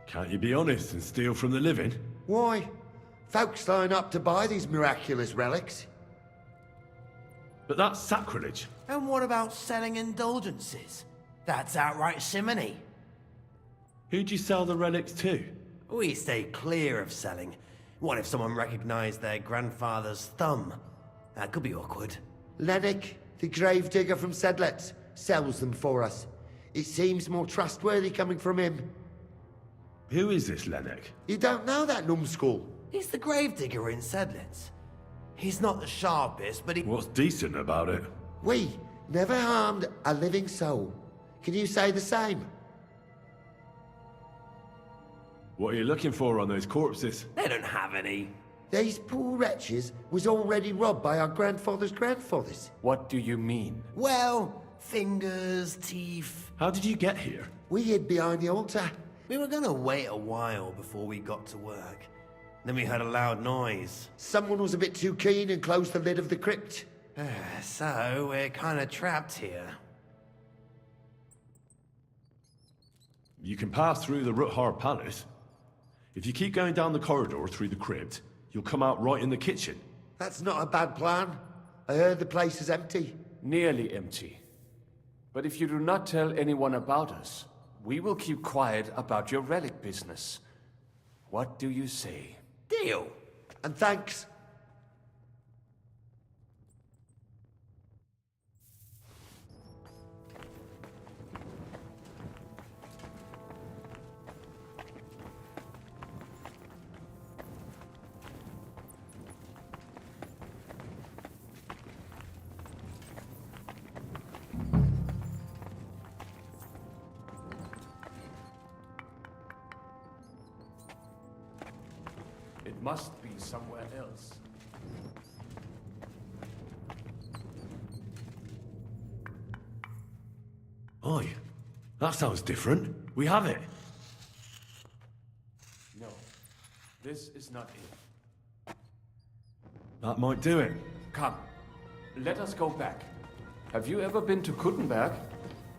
Can't you be honest and steal from the living? Why? Folks line up to buy these miraculous relics. But that's sacrilege. And what about selling indulgences? That's outright simony. Who'd you sell the relics to? We stay clear of selling. What if someone recognized their grandfather's thumb? That could be awkward. Lennox, the gravedigger from Sedlets, sells them for us. It seems more trustworthy coming from him. Who is this Lennox? You don't know that numbskull? He's the gravedigger in Sedlets. He's not the sharpest, but he... What's decent about it? We never harmed a living soul. Can you say the same? What are you looking for on those corpses? They don't have any. These poor wretches was already robbed by our grandfather's grandfathers. What do you mean? Well, fingers, teeth... How did you get here? We hid behind the altar. We were gonna wait a while before we got to work. Then we heard a loud noise. Someone was a bit too keen and closed the lid of the crypt. So, we're kinda trapped here. You can pass through the Ruthar Palace. If you keep going down the corridor through the crypt, you'll come out right in the kitchen. That's not a bad plan. I heard the place is empty. Nearly empty. But if you do not tell anyone about us, we will keep quiet about your relic business. What do you say? Deal. And thanks. It must be somewhere else. Oi, that sounds different. We have it. No, this is not it. That might do it. Come, let us go back. Have you ever been to Kuttenberg?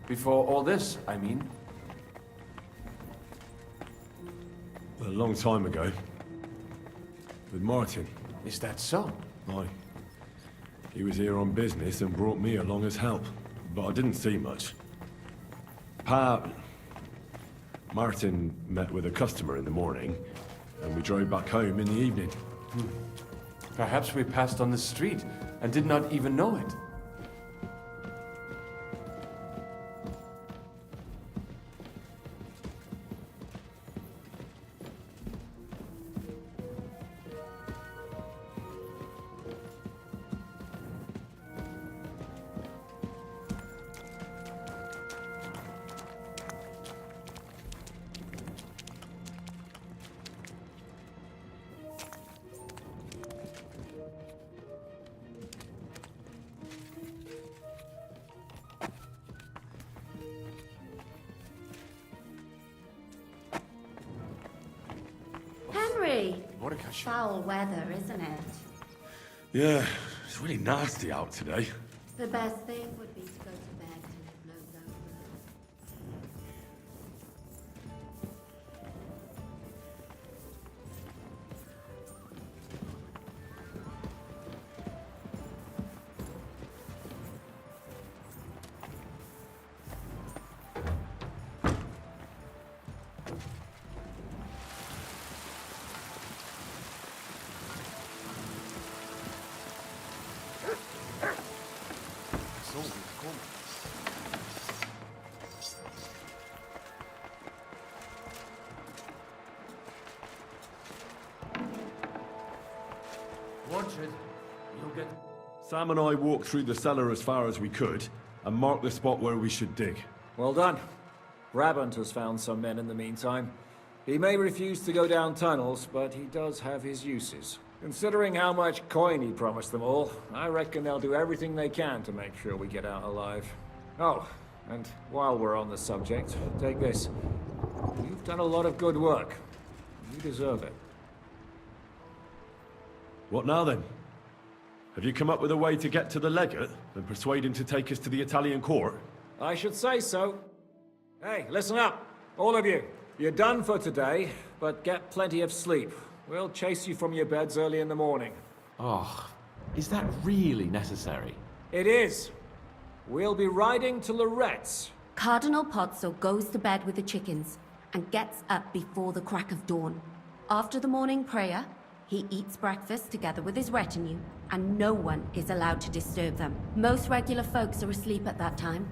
Before all this, I mean. A long time ago. With Martin. Is that so? Aye. He was here on business and brought me along as help, but I didn't see much. Martin met with a customer in the morning, and we drove back home in the evening. Perhaps we passed on the street and did not even know it. Henry! Mordecai. Foul weather, isn't it? Yeah, it's really nasty out today. The best thing would be to go to bed till it blows over. Watch it. You'll get... Sam and I walked through the cellar as far as we could, and marked the spot where we should dig. Well done. Brabant has found some men in the meantime. He may refuse to go down tunnels, but he does have his uses. Considering how much coin he promised them all, I reckon they'll do everything they can to make sure we get out alive. Oh, and while we're on the subject, take this. You've done a lot of good work. You deserve it. What now then? Have you come up with a way to get to the legate and persuade him to take us to the Italian court? I should say so. Hey, listen up, all of you. You're done for today, but get plenty of sleep. We'll chase you from your beds early in the morning. Oh, is that really necessary? It is. We'll be riding to Lorette's. Cardinal Pozzo goes to bed with the chickens and gets up before the crack of dawn. After the morning prayer, he eats breakfast together with his retinue, and no one is allowed to disturb them. Most regular folks are asleep at that time,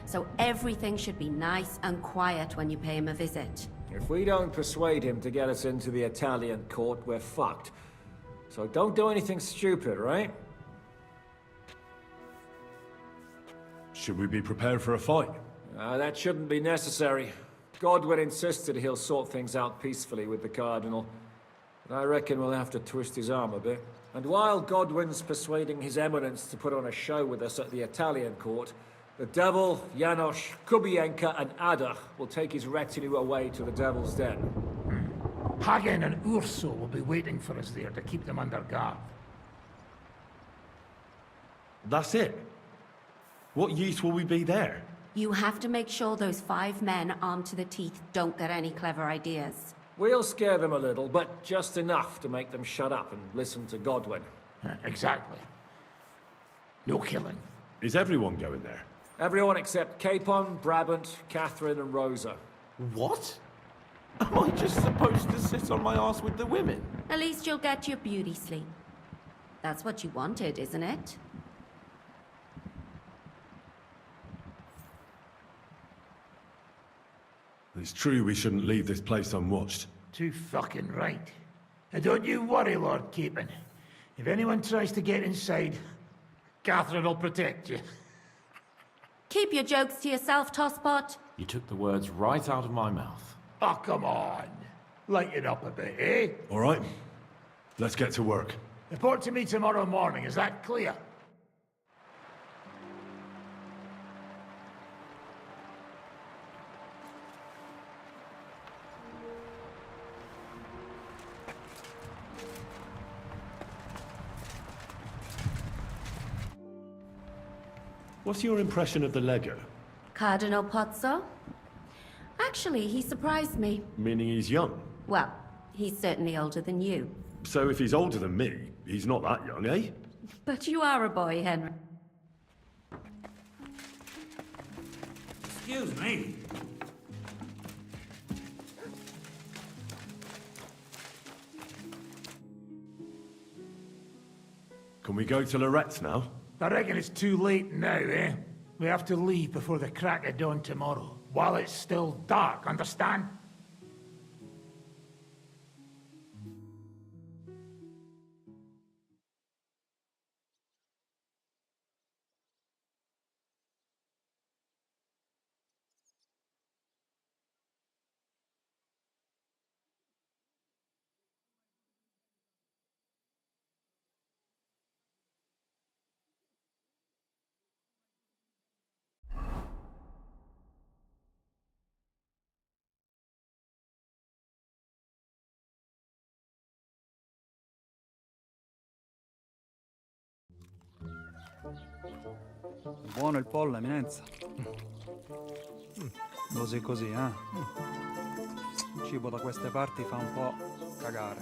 so everything should be nice and quiet when you pay him a visit. If we don't persuade him to get us into the Italian court, we're fucked. So don't do anything stupid, right? Should we be prepared for a fight? That shouldn't be necessary. Godwin insisted he'll sort things out peacefully with the Cardinal. But I reckon we'll have to twist his arm a bit. And while Godwin's persuading His Eminence to put on a show with us at the Italian court, the Devil, Janos, Kubienka, and Ada will take his retinue away to the Devil's Den. Hagen and Urso will be waiting for us there to keep them under guard. That's it? What use will we be there? You have to make sure those 5 men armed to the teeth don't get any clever ideas. We'll scare them a little, but just enough to make them shut up and listen to Godwin. Exactly. No killing. Is everyone going there? Everyone except Capon, Brabant, Catherine, and Rosa. What? Am I just supposed to sit on my ass with the women? At least you'll get your beauty sleep. That's what you wanted, isn't it? It's true we shouldn't leave this place unwatched. Too fucking right. And don't you worry, Lord Capon. If anyone tries to get inside, Catherine will protect you. Keep your jokes to yourself, Tosspot. You took the words right out of my mouth. Oh, come on. Lighten up a bit, eh? All right. Let's get to work. Report to me tomorrow morning, is that clear? What's your impression of the Lego? Cardinal Pozzo? Actually, he surprised me. Meaning he's young? Well, he's certainly older than you. So if he's older than me, he's not that young, eh? But you are a boy, Henry. Excuse me. Can we go to Lorette's now? I reckon it's too late now, eh? We have to leave before the crack of dawn tomorrow, while it's still dark, understand? Buono il pollo, eminenza. Così così, eh? Il cibo da queste parti fa un po' cagare.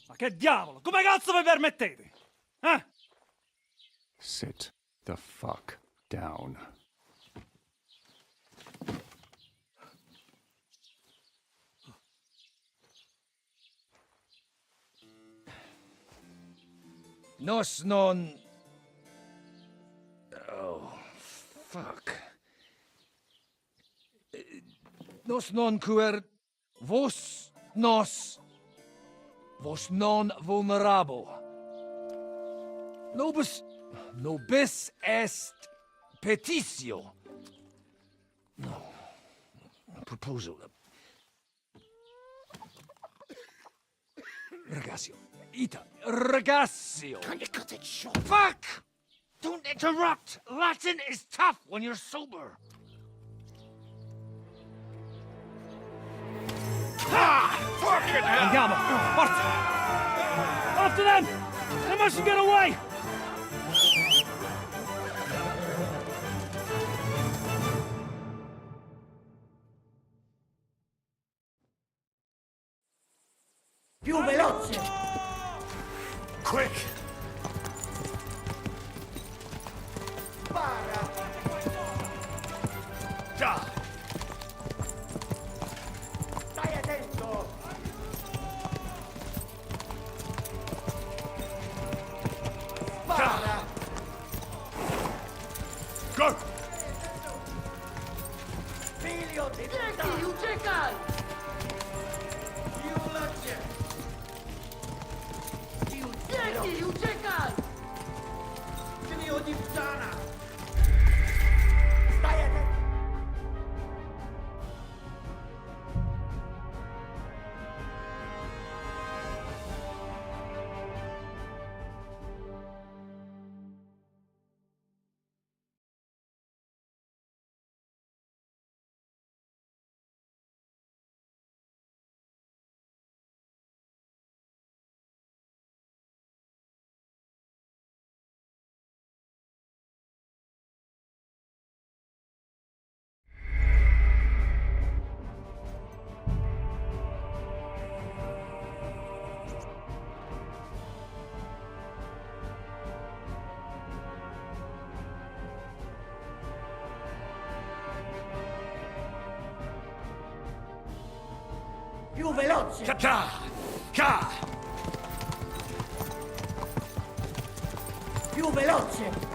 Ma che diavolo? Come cazzo vi permettete? Eh? Sit the fuck down. Nos non... Oh, fuck. Nos non quer... Vos nos... Vos non vulnerabo. Nobis est petitio. No. Proposal. Ragazio. Ita. Ragazio. Can you cut it short? Fuck! Don't interrupt! Latin is tough when you're sober. Ah! Fucking hell! Andiamo! Forza! After them! They mustn't get away! Più veloce! Quick! Para! Già! Stai attento! Para! Go! Figlio di puttana! Uciekaj! Julecie! Uciekaj! Uciekaj! Ty mi odipczana! Staj attento! Più veloce! Ca! Ca! Più veloce!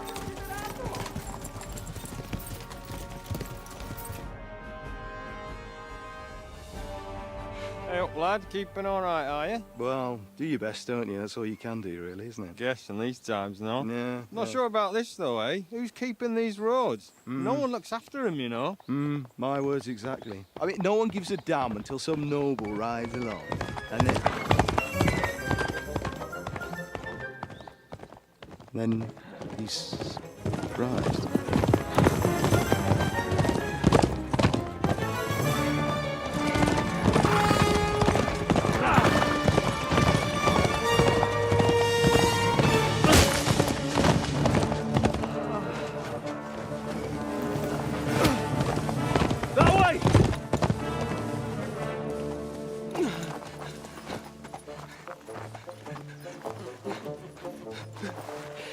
Hey up, lad. Keeping all right, are you? Well, do your best, don't you? That's all you can do, really, isn't it? Guess in these times, no? Yeah. Not sure about this, though, eh? Who's keeping these roads? No one looks after them, you know? My words exactly. I mean, no one gives a damn until some noble rides along. And then he's surprised.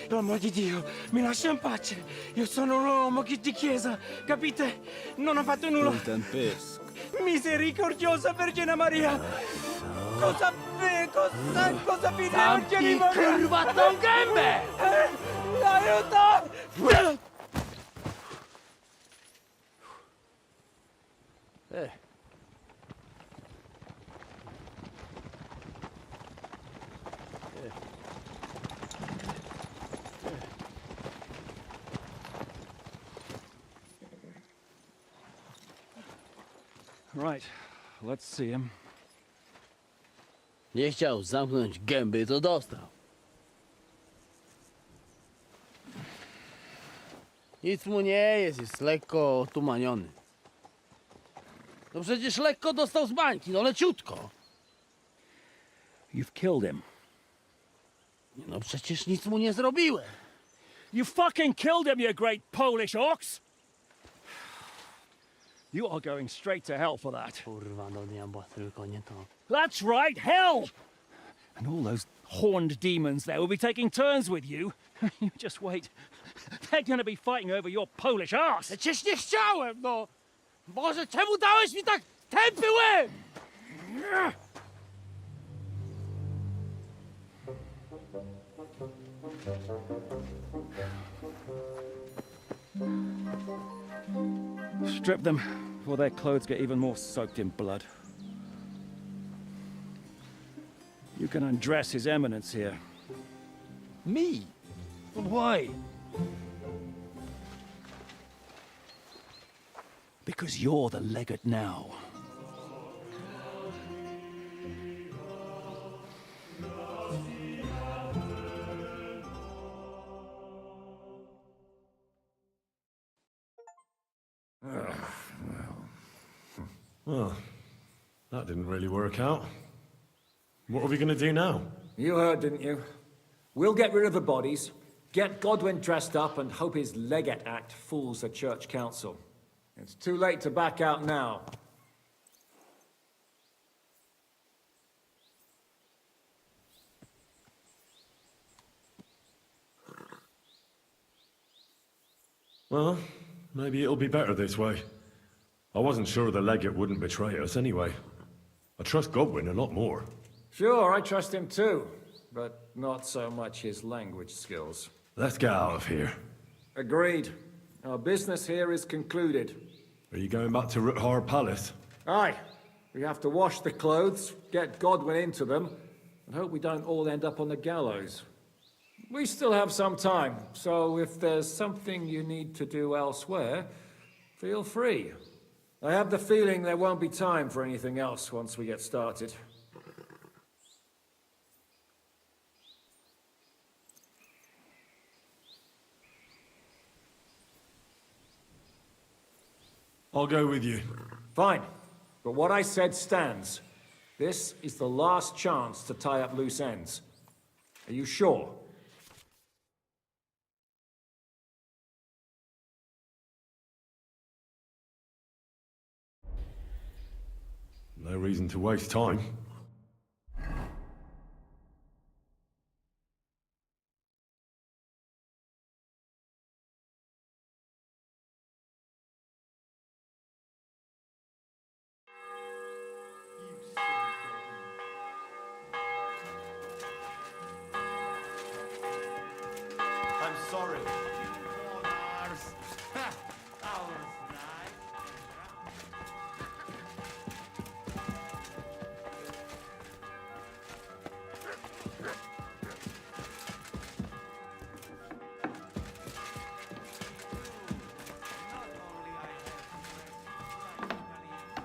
Per amor di Dio, mi lascia in pace. Io sono un uomo di chiesa, capite? Non ho fatto nulla. Non tempesco. Misericordiosa Vergine Maria. Cosa fide Vergine Maria? Curvato un gambe! Aiuto! Right, let's see him. Nie chciał zamknąć gęby, to dostał. Nic mu nie jest lekko otumaniony. No przecież lekko dostał z bańki, no leciutko. You've killed him. No przecież nic mu nie zrobiłem. You fucking killed him, you great Polish ox! You are going straight to hell for that. Kurwa, do diabła, tylko nie to. That's right, hell! And all those horned demons there will be taking turns with you. You just wait. They're gonna be fighting over your Polish ass. Przecież nie chciałem, no! Boże, czemu dałeś mi tak tępy łeb? Strip them before their clothes get even more soaked in blood. You can undress His Eminence here. Me? Why? Because you're the legate now. Well, that didn't really work out. What are we going to do now? You heard, didn't you? We'll get rid of the bodies, get Godwin dressed up, and hope his Legate Act fools the Church Council. It's too late to back out now. Well, maybe it'll be better this way. I wasn't sure the legate wouldn't betray us anyway. I trust Godwin a lot more. Sure, I trust him too, but not so much his language skills. Let's get out of here. Agreed. Our business here is concluded. Are you going back to Ruthar Palace? Aye. We have to wash the clothes, get Godwin into them, and hope we don't all end up on the gallows. We still have some time, so if there's something you need to do elsewhere, feel free. I have the feeling there won't be time for anything else once we get started. I'll go with you. Fine. But what I said stands. This is the last chance to tie up loose ends. Are you sure? No reason to waste time. I'm sorry.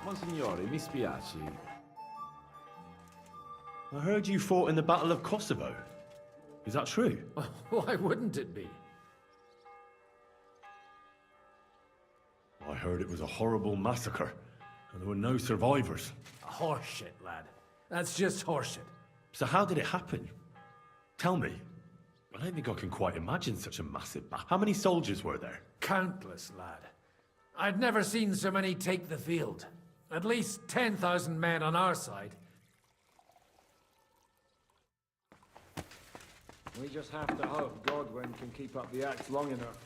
Monsignore, mi spiace. I heard you fought in the Battle of Kosovo. Is that true? Why wouldn't it be? I heard it was a horrible massacre, and there were no survivors. Horseshit, lad. That's just horseshit. So how did it happen? Tell me. I don't think I can quite imagine such a massive battle. How many soldiers were there? Countless, lad. I'd never seen so many take the field. At least 10,000 men on our side. We just have to hope Godwin can keep up the act long enough.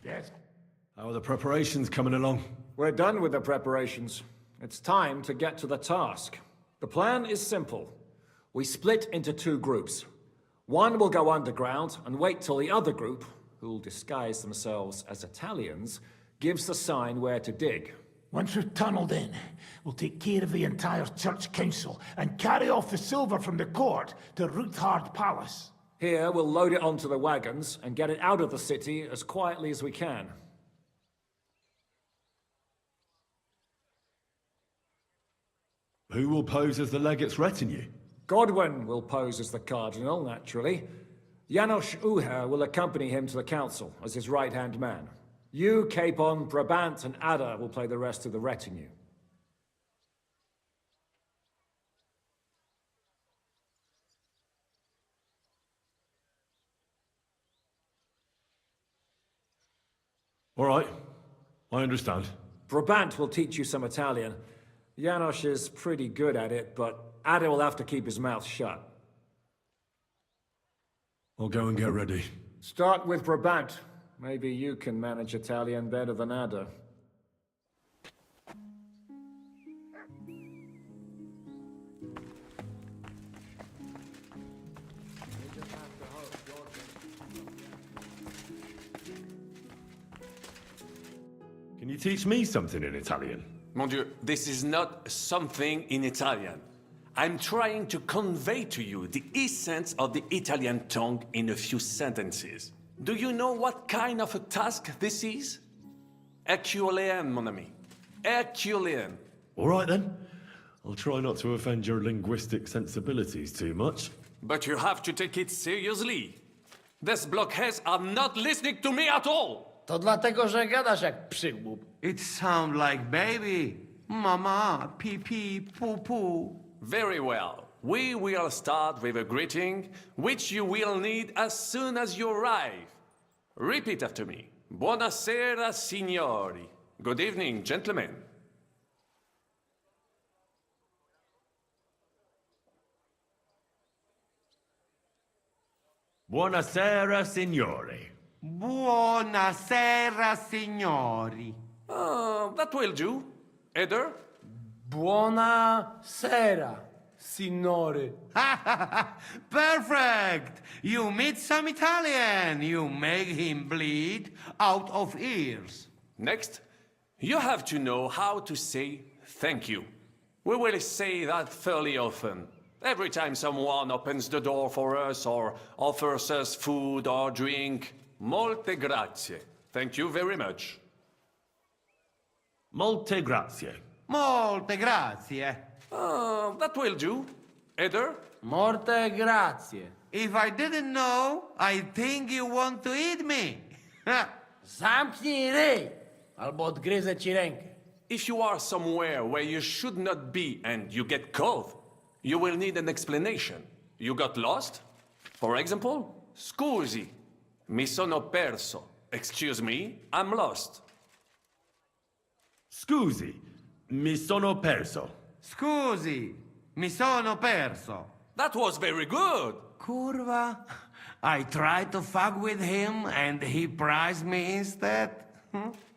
Yes. How are the preparations coming along? We're done with the preparations. It's time to get to the task. The plan is simple. We split into two groups. One will go underground and wait till the other group, who'll disguise themselves as Italians, gives the sign where to dig. Once we've tunneled in, we'll take care of the entire church council and carry off the silver from the court to Ruthard Palace. Here, we'll load it onto the wagons and get it out of the city as quietly as we can. Who will pose as the legate's retinue? Godwin will pose as the cardinal, naturally. Janos Uher will accompany him to the council as his right-hand man. You, Capon, Brabant, and Ada will play the rest of the retinue. All right. I understand. Brabant will teach you some Italian. Janos is pretty good at it, but Ada will have to keep his mouth shut. I'll go and get ready. Start with Brabant. Maybe you can manage Italian better than Ada. Can you teach me something in Italian? Mon Dieu, this is not something in Italian. I'm trying to convey to you the essence of the Italian tongue in a few sentences. Do you know what kind of a task this is? Herculean, mon ami. Herculean. All right then. I'll try not to offend your linguistic sensibilities too much. But you have to take it seriously. These blockheads are not listening to me at all. To dlatego, że gadasz jak przygłup. It sounds like baby. Mama, pee pee, poo poo. Very well. We will start with a greeting, which you will need as soon as you arrive. Repeat after me. Buonasera, signori. Good evening, gentlemen. Buonasera, signori. Buonasera, signori. That will do. Eder? Buona sera, signore. Perfect! You meet some Italian. You make him bleed out of ears. Next, you have to know how to say thank you. We will say that fairly often. Every time someone opens the door for us or offers us food or drink. Molte grazie. Thank you very much. Molte grazie. Molte grazie. That will do. Eder? Morte grazie. If I didn't know, I think you want to eat me. Zamknij ryj, albo odgryzę ci rękę. If you are somewhere where you should not be and you get caught, you will need an explanation. You got lost? For example, scusi, mi sono perso. Excuse me, I'm lost. Scusi, mi sono perso. Scusi, mi sono perso. That was very good. Curva. I tried to fuck with him and he prized me instead.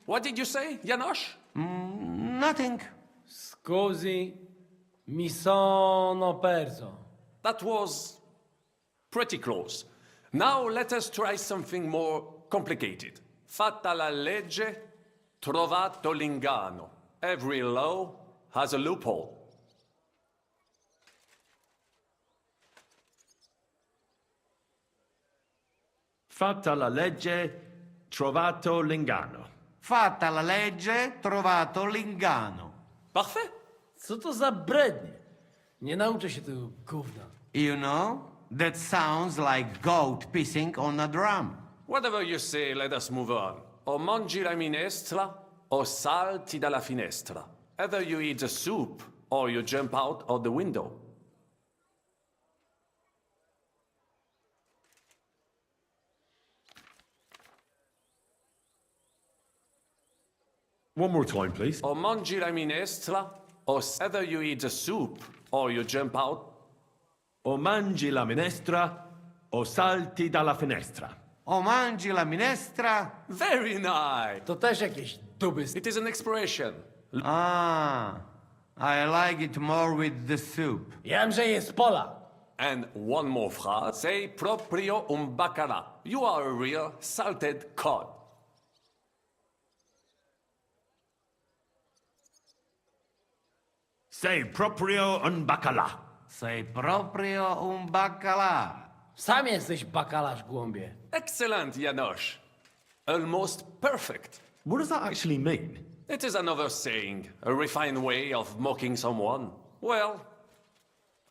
What did you say, Janosch? Nothing. Scusi, mi sono perso. That was pretty close. Now let us try something more complicated. Fatta la legge, trovato l'ingano. Every law has a loophole. Fatta la legge, trovato l'ingano. Fatta la legge, trovato l'ingano. Parfait. Co to za brednie? Nie nauczę się tego gówna. You know, that sounds like goat pissing on a drum. Whatever you say, let us move on. O mangi la minestra, o salti dalla finestra. Either you eat the soup, or you jump out of the window. One more time, please. O mangi la minestra, o either you eat the soup, or you jump out. O mangi la minestra, o salti dalla finestra. O mangi la minestra. Very nice. To też jakieś duby. It is an expression. I like it more with the soup. Jam, że jest pola. And one more phrase. Sei proprio un bacala. You are a real salted cod. Sei proprio un bacala. Sei proprio un baccalà. Sam jesteś bakalarz, głąbie. Excellent, Janosch. Almost perfect. What does that actually mean? It is another saying, a refined way of mocking someone. Well,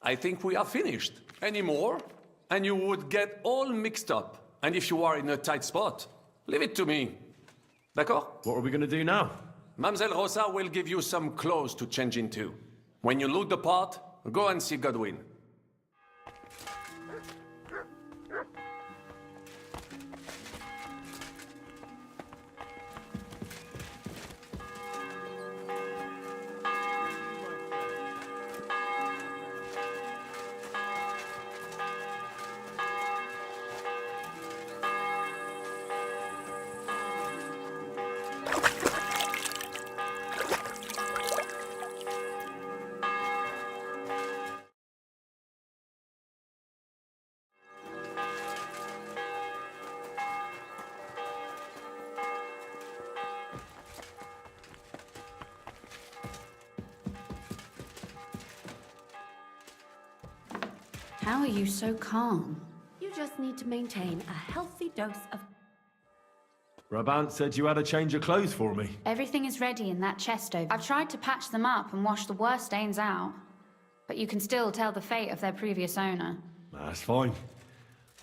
I think we are finished. Any more? And you would get all mixed up. And if you are in a tight spot, leave it to me. D'accord? What are we going to do now? Mamselle Rosa will give you some clothes to change into. When you look the part, go and see Godwin. How are you so calm? You just need to maintain a healthy dose of... Brabant said you had a change of clothes for me. Everything is ready in that chest over. I've tried to patch them up and wash the worst stains out. But you can still tell the fate of their previous owner. That's fine.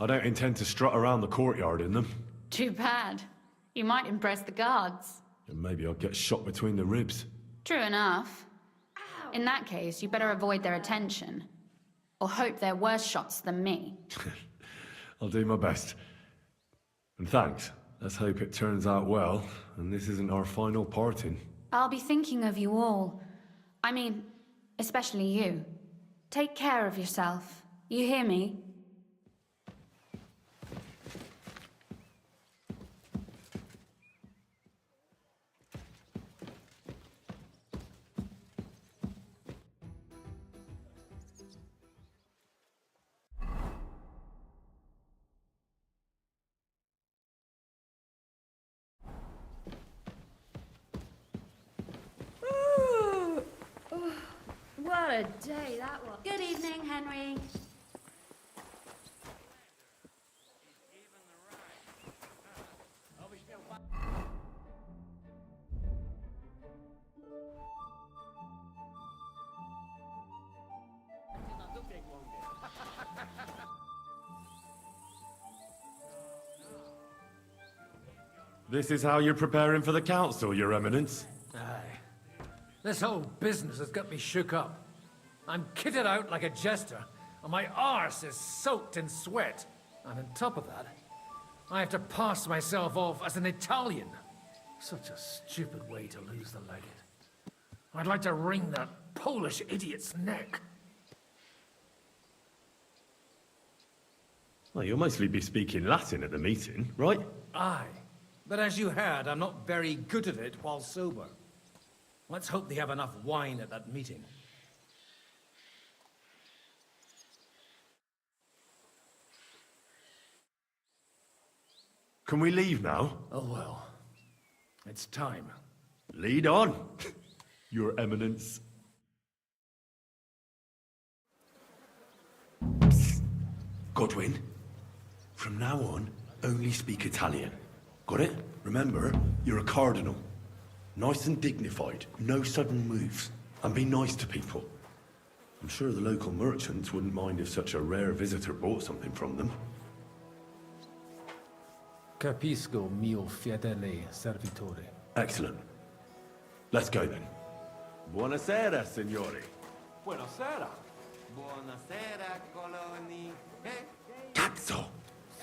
I don't intend to strut around the courtyard in them. Too bad. You might impress the guards. And maybe I'll get shot between the ribs. True enough. In that case, you better avoid their attention. Or hope they're worse shots than me. I'll do my best. And thanks. Let's hope it turns out well, and this isn't our final parting. I'll be thinking of you all. I mean, especially you. Take care of yourself. You hear me? What a day that was. Good evening, Henry. This is how you're preparing for the council, Your Eminence? Aye. This whole business has got me shook up. I'm kitted out like a jester, and my arse is soaked in sweat. And on top of that, I have to pass myself off as an Italian. Such a stupid way to lose the legate. I'd like to wring that Polish idiot's neck. Well, you'll mostly be speaking Latin at the meeting, right? Aye. But as you heard, I'm not very good at it while sober. Let's hope they have enough wine at that meeting. Can we leave now? Oh well. It's time. Lead on, Your Eminence. Psst. Godwin, from now on, only speak Italian. Got it? Remember, you're a cardinal. Nice and dignified, no sudden moves, and be nice to people. I'm sure the local merchants wouldn't mind if such a rare visitor bought something from them. Capisco, mio fedele servitore. Excellent. Let's go then. Buonasera, signori. Buonasera. Buonasera, coloni. Cazzo!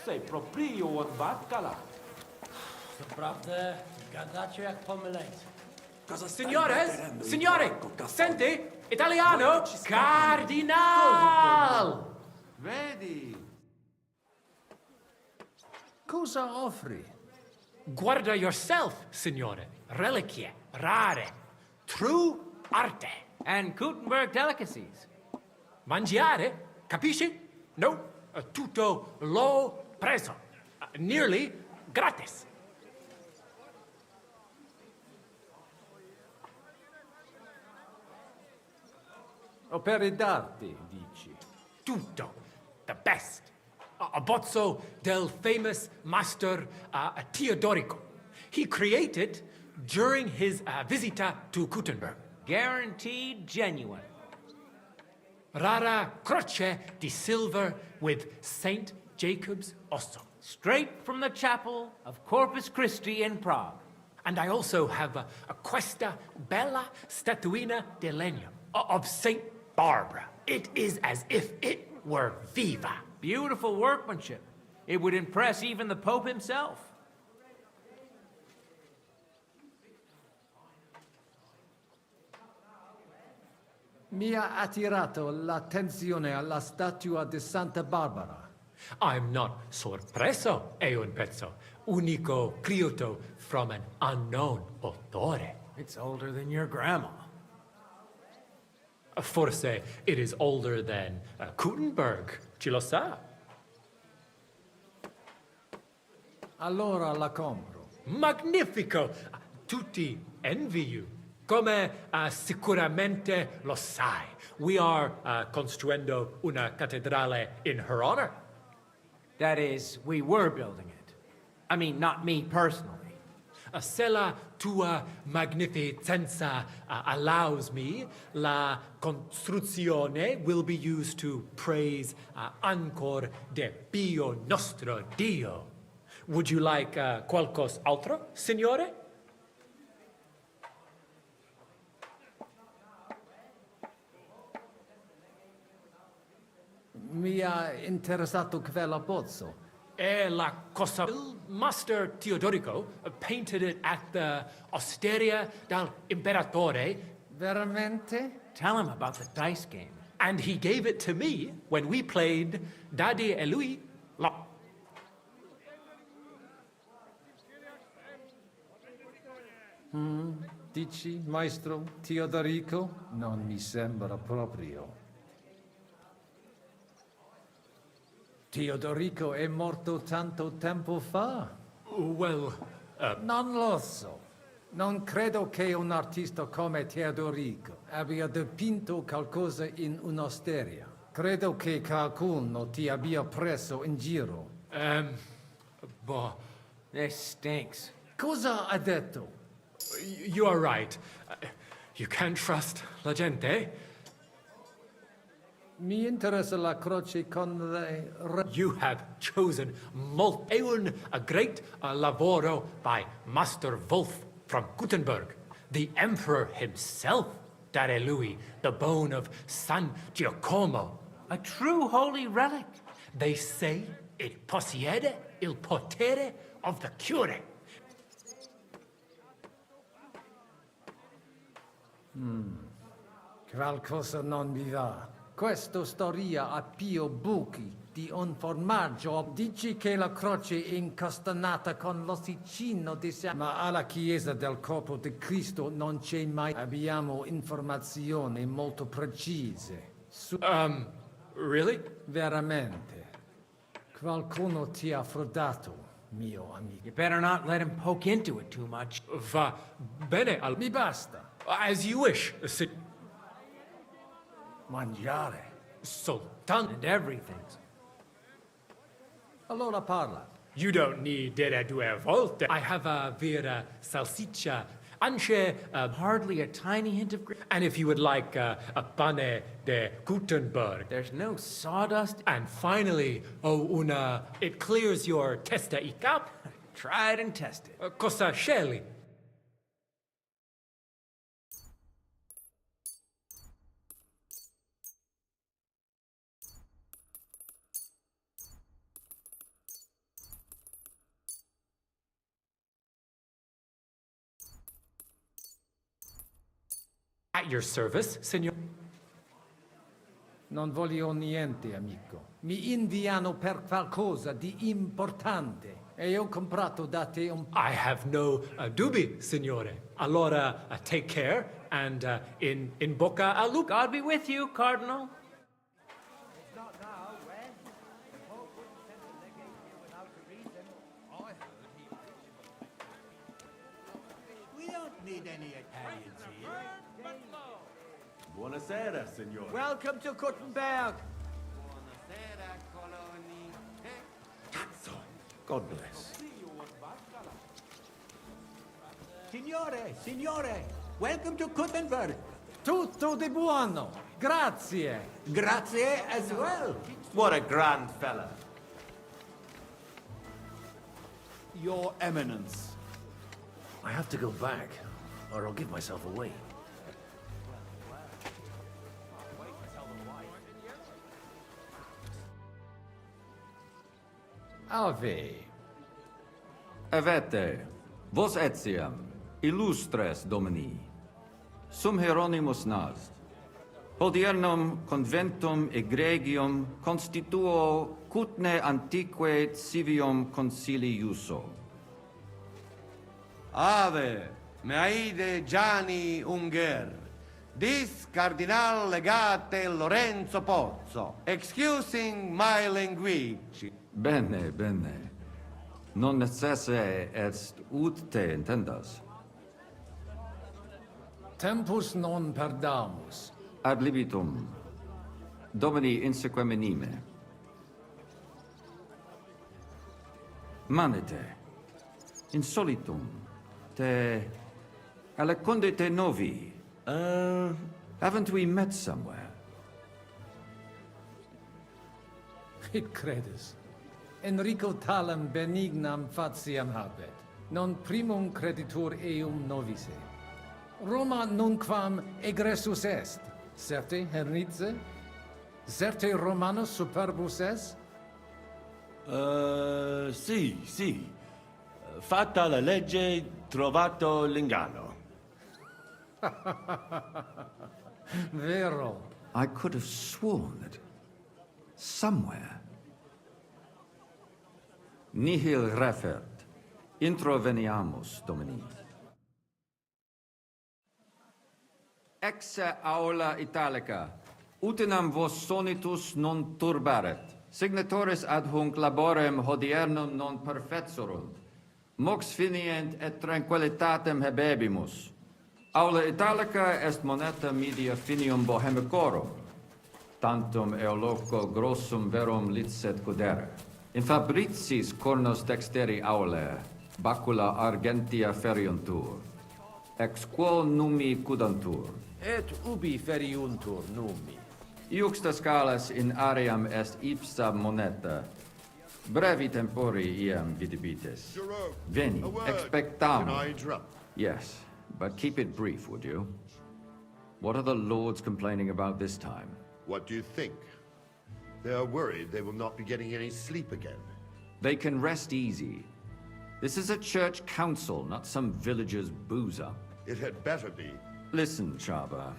Sei proprio un baccala. Naprawdę, gadacie jak pomylejcie. Signores, signore, senti, italiano, cardinal! Vedi? Cosa offri? Guarda yourself, signore. Reliquie, rare, true arte. And Gutenberg delicacies. Mangiare, capisci? No, tutto l'ho preso. Nearly gratis. Opere d'arte, dici? Tutto. The best. A bozzo del famous master Teodorico. He created during his visita to Gutenberg. Guaranteed genuine. Rara croce di silver with Saint Jacob's osso. Straight from the chapel of Corpus Christi in Prague. And I also have a questa bella statuina di legno of Saint Barbara. It is as if it were viva. Beautiful workmanship. It would impress even the Pope himself. Mi ha attirato l'attenzione alla statua di Santa Barbara. I'm not sorpreso, è un pezzo unico creato from an unknown autore. It's older than your grandma. Forse it is older than Gutenberg, ci lo sa. Allora la compro. Magnifico! Tutti envy you. Come sicuramente lo sai, we are costruendo una cattedrale in her honor. That is, we were building it. I mean, not me personally. Se la tua magnificenza allows me, la costruzione will be used to praise ancor de Pio nostro Dio. Would you like qualcos altro, signore? Mi ha interessato quella pozzo. E la cosa... Master Teodorico painted it at the Osteria dell'Imperatore. Veramente? Tell him about the dice game. And he gave it to me when we played Daddy e lui. Dici, maestro Teodorico? Non mi sembra proprio. Teodorico è morto tanto tempo fa. Well, non lo so. Non credo che un artista come Teodorico abbia dipinto qualcosa in un'osteria. Credo che qualcuno ti abbia preso in giro. Boh. This stinks. Cosa ha detto? You are right. You can't trust la gente. Mi interessa la croce con le... You have chosen a great lavoro by Master Wolf from Gutenberg, the Emperor himself, Dare Louis, the bone of San Giacomo. A true holy relic. They say it possiede il potere of the cure. Qualcosa non mi va. Questa storia ha più buchi di un formaggio. Dici che la croce è incastonata con l'ossicino di ma alla chiesa del corpo di Cristo non c'è mai. Abbiamo informazioni molto precise. Really? Veramente. Qualcuno ti ha frodato, mio amico. You better not let him poke into it too much. Va bene, Mi basta. as you wish. Mangiare. Soltanto. And everything. Allora parla. You don't need due volte. I have a vera salsiccia, anche hardly a tiny hint of and if you would like a pane de Gutenberg. There's no sawdust. And finally, it clears your testa e cap. Try it and test it. Cosa scegli? At your service, signor. Non voglio niente, amico. Mi inviano per qualcosa di importante. E ho comprato da te un... I have no dubbi, signore. Allora, take care, and in bocca al lupo. God be with you, Cardinal. We don't need any Italians here. Buonasera, signore. Welcome to Gutenberg. God bless. Signore, welcome to Gutenberg. Tutto di buono. Grazie. Grazie as well. What a grand fella. Your Eminence. I have to go back, or I'll give myself away. Ave. Avete, vos etiam, illustres domini, sum Hieronymus nas, hodiernum conventum egregium constituo cutne antique civium concili iuso. Ave, meaide Gianni Unger, dis Cardinal Legate Lorenzo Pozzo, excusing my language. Bene, bene. Non necesse est ut te intendas. Tempus non perdamus. Ad libitum. Domini insequem inime. Manete. Insolitum. Te alecundite novi. Haven't we met somewhere? It credes. Enrico talam benignam fatiam habet, non primum creditur eum novice. Roma nunquam egressus est, certe hernice? Certe Romanus superbus est? Sì. Fatta la legge, trovato l'inganno. Vero. I could have sworn that somewhere. Nihil refert. Introveniamus, Domini. Exe aula italica. Utinam vos sonitus non turbaret. Signatores ad hunc laborem hodiernum non perfetsurunt. Mox finient et tranquillitatem habebimus. Aula italica est moneta media finium bohemicorum. Tantum eoloco grossum verum licet cudere. In fabricis cornos dexteri aule, bacula argentia feriuntur. Ex quo numi cudantur. Et ubi feriuntur numi. Iuxta scalas in aream est ipsa moneta. Brevi tempori iam vidibites. Veni, expectamus. Can I interrupt? Yes, but keep it brief, would you? What are the lords complaining about this time? What do you think? They are worried they will not be getting any sleep again. They can rest easy. This is a church council, not some villager's boozer. It had better be. Listen, Chaba.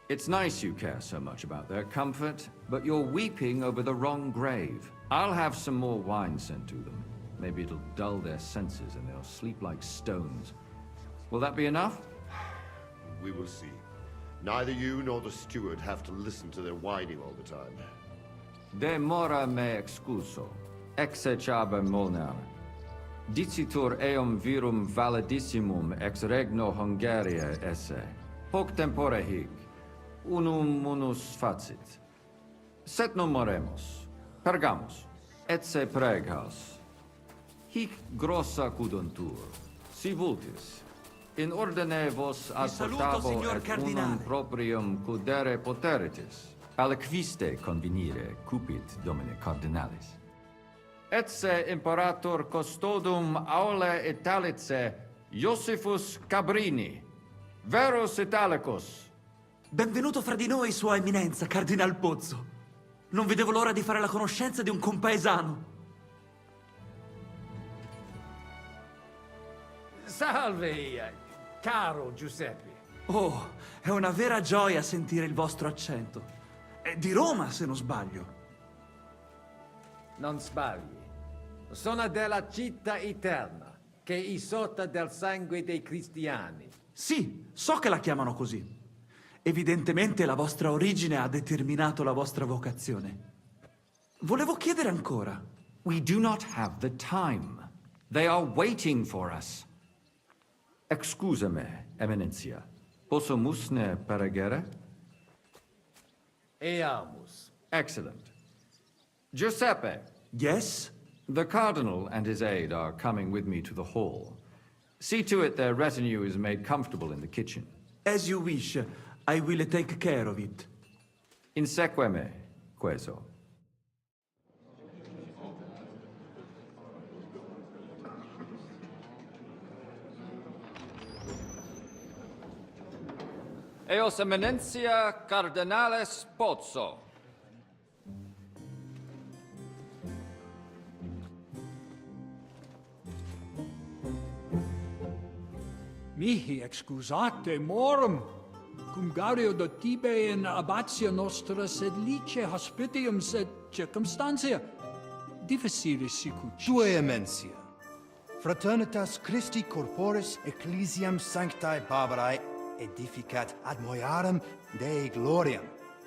It's nice you care so much about their comfort, but you're weeping over the wrong grave. I'll have some more wine sent to them. Maybe it'll dull their senses and they'll sleep like stones. Will that be enough? We will see. Neither you nor the steward have to listen to their whining all the time. De mora me excuso. Exe Chaba molnar. Dicitur eum virum validissimum ex regno Hungaria esse. Hoc tempore hic. Unum munus facit. Set non moremus. Pergamus. Etse preghaus. Hic grossa cuduntur. Si vultis. In ordine vos ad portabo et unum proprium cudere poteritis. Aliquiste convenire cupit domine cardinalis. Etse imperator custodum aule Italice Iosifus Cabrini. Verus Italicus. Benvenuto fra di noi, Sua Eminenza, Cardinal Pozzo. Non vedevo l'ora di fare la conoscenza di un compaesano. Salve, caro Giuseppe. Oh, è una vera gioia sentire il vostro accento. È di Roma, se non sbaglio. Non sbagli. Sono della città eterna, che è isotta del sangue dei cristiani. Sì, so che la chiamano così. Evidentemente la vostra origine ha determinato la vostra vocazione. Volevo chiedere ancora. We do not have the time. They are waiting for us. Excusame, Eminentia. Possumusne peregere? Eamus. Excellent. Giuseppe. Yes? The Cardinal and his aide are coming with me to the hall. See to it their retinue is made comfortable in the kitchen. As you wish. I will take care of it. Inseque me, queso. Eos Eminentia Cardinales Pozzo. Mihi excusate morum. Cum gaudio do tibe in abatia nostra sed lice hospitium sed circumstantia difficilis sicut. Tue emensia. Fraternitas Christi corporis ecclesiam sanctae Barbarae edificat ad moiarem Dei gloriam.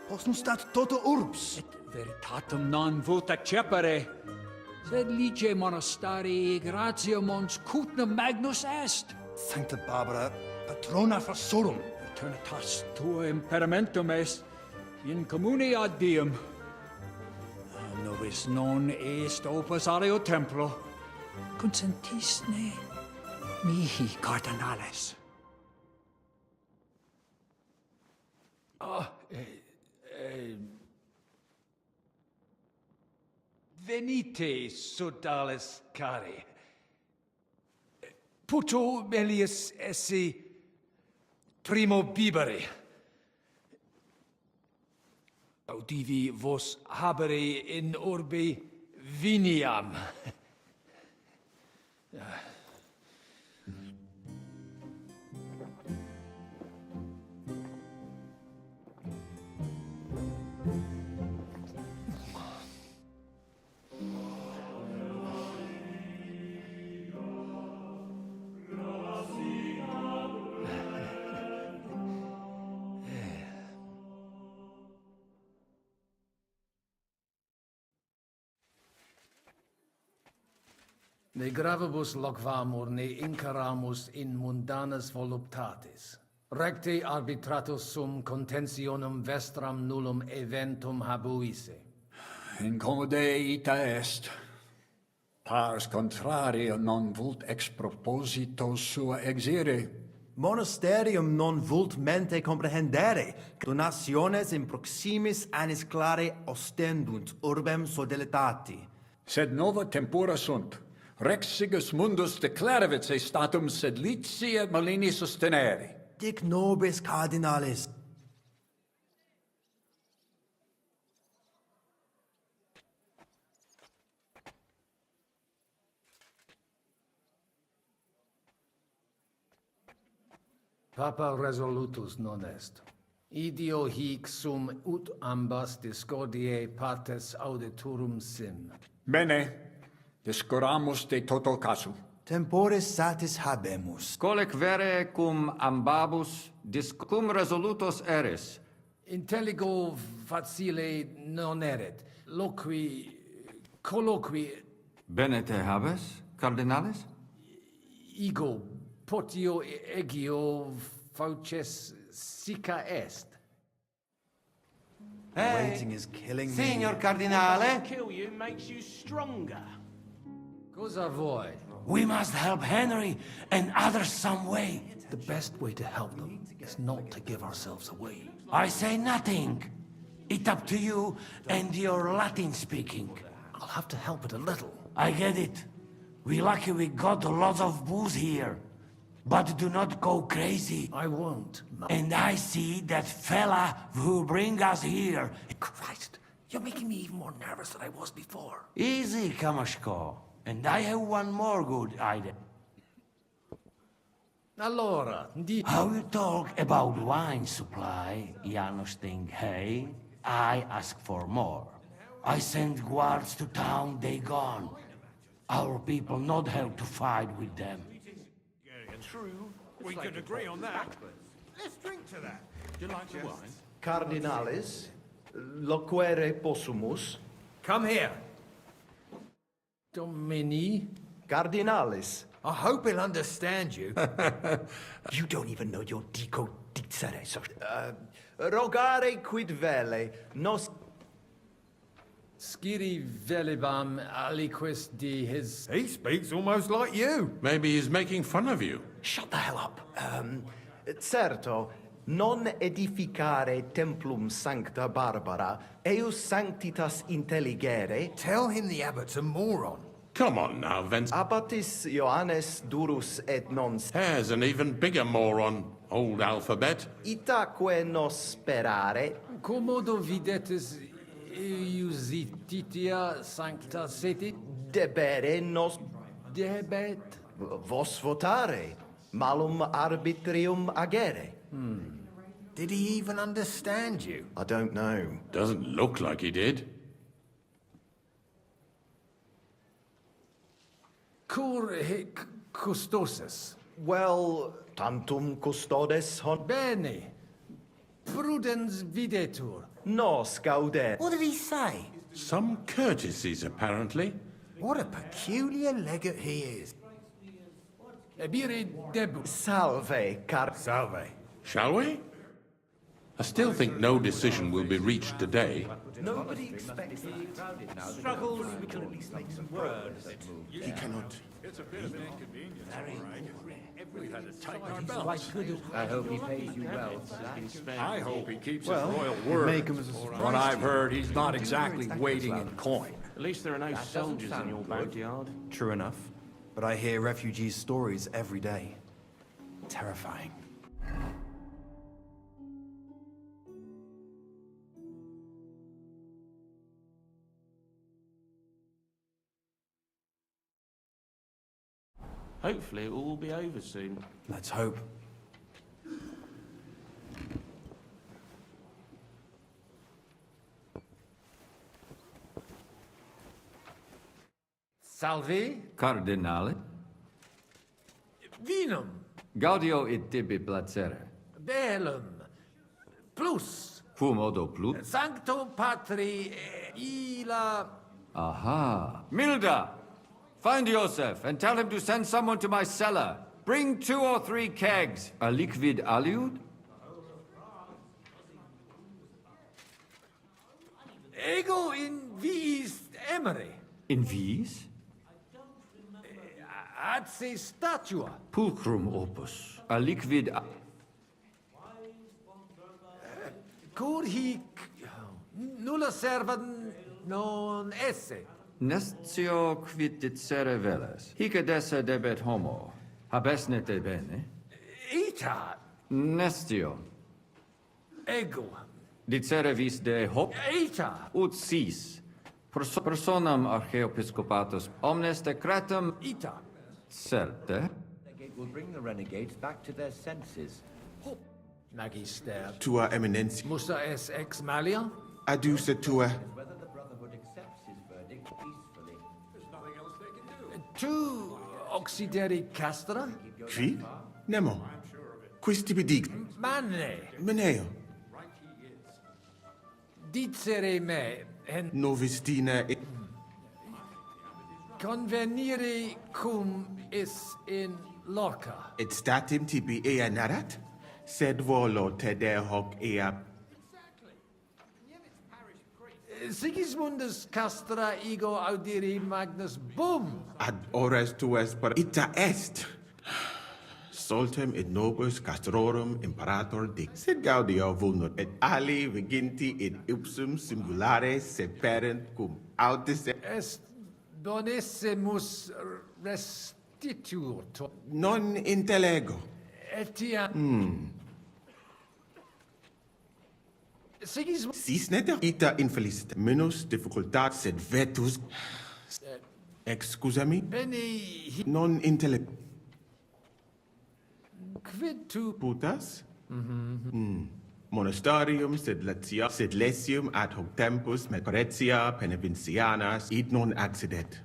Posnustat toto urbs. Et veritatem non vult accepere. Sed lice monastarii gratia mons cutnum magnus est. Sancta Barbara, patrona frassorum. Eternitas tua imperamentum est in communi ad diem. Nobis non est opus aleo templo. Consentisne mihi cardinales. Venite, sodales cari. Puto melius esse primo bibere. Audivi vos habere in orbe viniam. Ne gravibus loquamur ne incaramus in mundanas voluptatis. Recte arbitratus sum contentionum vestram nullum eventum habuisse. Incommode ita est. Pars contrario non vult ex proposito sua exire. Monasterium non vult mente comprehendere. Donationes in proximis annis clare ostendunt urbem sodelitati. Sed nova tempora sunt. Rex sigus mundus declaravit se statum sed lici et malini sostenere. Dic nobis cardinalis. Papa resolutus non est. Idio hic sum ut ambas discordiae partes auditorum sim. Bene, discuramus de toto casu. Temporis satis habemus. Colec vere cum ambabus cum resolutos eris. Intelligo facile non erit. Colloqui... Bene te habes, cardinalis? Ego potio egio fauces sica est. Waiting is killing me. Signor Cardinale? Kill you makes you stronger. Cosa vuoi? We must help Henry and others some way. The best way to help them is not to give ourselves away. I say nothing. It's up to you and your Latin speaking. I'll have to help it a little. I get it. We lucky we got a lot of booze here. But do not go crazy. I won't. And I see that fella who bring us here. Christ, you're making me even more nervous than I was before. Easy, Kamashko. And I have one more good idea. Allora, How you talk about wine supply, Janos think, hey, I ask for more. I send guards to town, they gone. Our people not have to fight with them. True, we can agree on that. Let's drink to that. Do you like the wine? Cardinalis, loquere possumus. Come here. Domini? Cardinalis. I hope he'll understand you. You don't even know your dico dicere, so... Rogare quid vele, nos... Sciri velibam aliquis de his... He speaks almost like you. Maybe he's making fun of you. Shut the hell up. Certo, non edificare templum sancta Barbara, eus sanctitas intelligere... Tell him the abbot's a moron. Come on now, Vince. Abbatis Ioannes durus et non... There's an even bigger moron, old alphabet. Itaque nos sperare... Commodo videtis iusititia sancta seti? Debere nos... Debet? Vos votare. Malum arbitrium agere. Did he even understand you? I don't know. Doesn't look like he did. Cur hic custosus? Well, tantum custodes hon... Bene. Prudens videtur. Nos gaudet. What did he say? Some courtesies, apparently. What a peculiar legate he is. Ebire debut. Salve, car... Salve. Shall we? I still think no decision will be reached today. Nobody expects that. Struggles, we can at least make some progress. He cannot. It's a bit of an inconvenience. We've had to tighten our belts. I hope he pays you well for that. I hope he keeps Well, his royal word. make him as a surprise What I've to you. heard, he's not exactly waiting in coin. At least there are no soldiers in your backyard. True enough. But I hear refugees' stories every day. Terrifying. Hopefully it will all be over soon. Let's hope. Salve? Cardinale? Vinum. Gaudio et tibi placere. Bellum. Plus. Fumodo plus? Sancto Patri ila... Aha. Milda! Find Joseph and tell him to send someone to my cellar. Bring 2 or 3 kegs. A liquid aliud? Ego in viis Emery. In vies? Ad se statua. Pulchrum opus. A liquid... Cur hic nulla servat non esse. Nestio quid dicere veles. Hic ad esse debet homo. Habesnete bene? Ita. Nestio. Ego. Dicere vis de hoc? Ita. Ut sis. Personam archeepiscopatus omnes decretum... Ita. Certe. Will bring the renegades back to their senses. Magister. Tua Eminentia. Musa es ex malia? Aduce tua. Whether the Brotherhood accepts his verdict peacefully. There's nothing else they can do. Tu occideri castra? Qui? Nemo. Quisti dig. Manne. Meneo. Dicere me, en Novistina e... convenire cum is in loca. Et statim tibi ea narat? Sed volo te de hoc ea... Sigismundus castra ego audiri magnus bum. Ad ores tuas per ita est. Soltem et nobis castrorum imperator dic. Sed gaudio vulnut et ali viginti et ipsum singulare seperent cum autis Est bonissemus restitutor. non intellego. Etiam. Sigismund. Sis neter ita infelicit. Minus difficultat sed vetus. Excusami? Bene. Non intellego. Quid tu putas? Monastarium sed lesium ad hoc tempus Mecoretia Penevincianas id non accidet.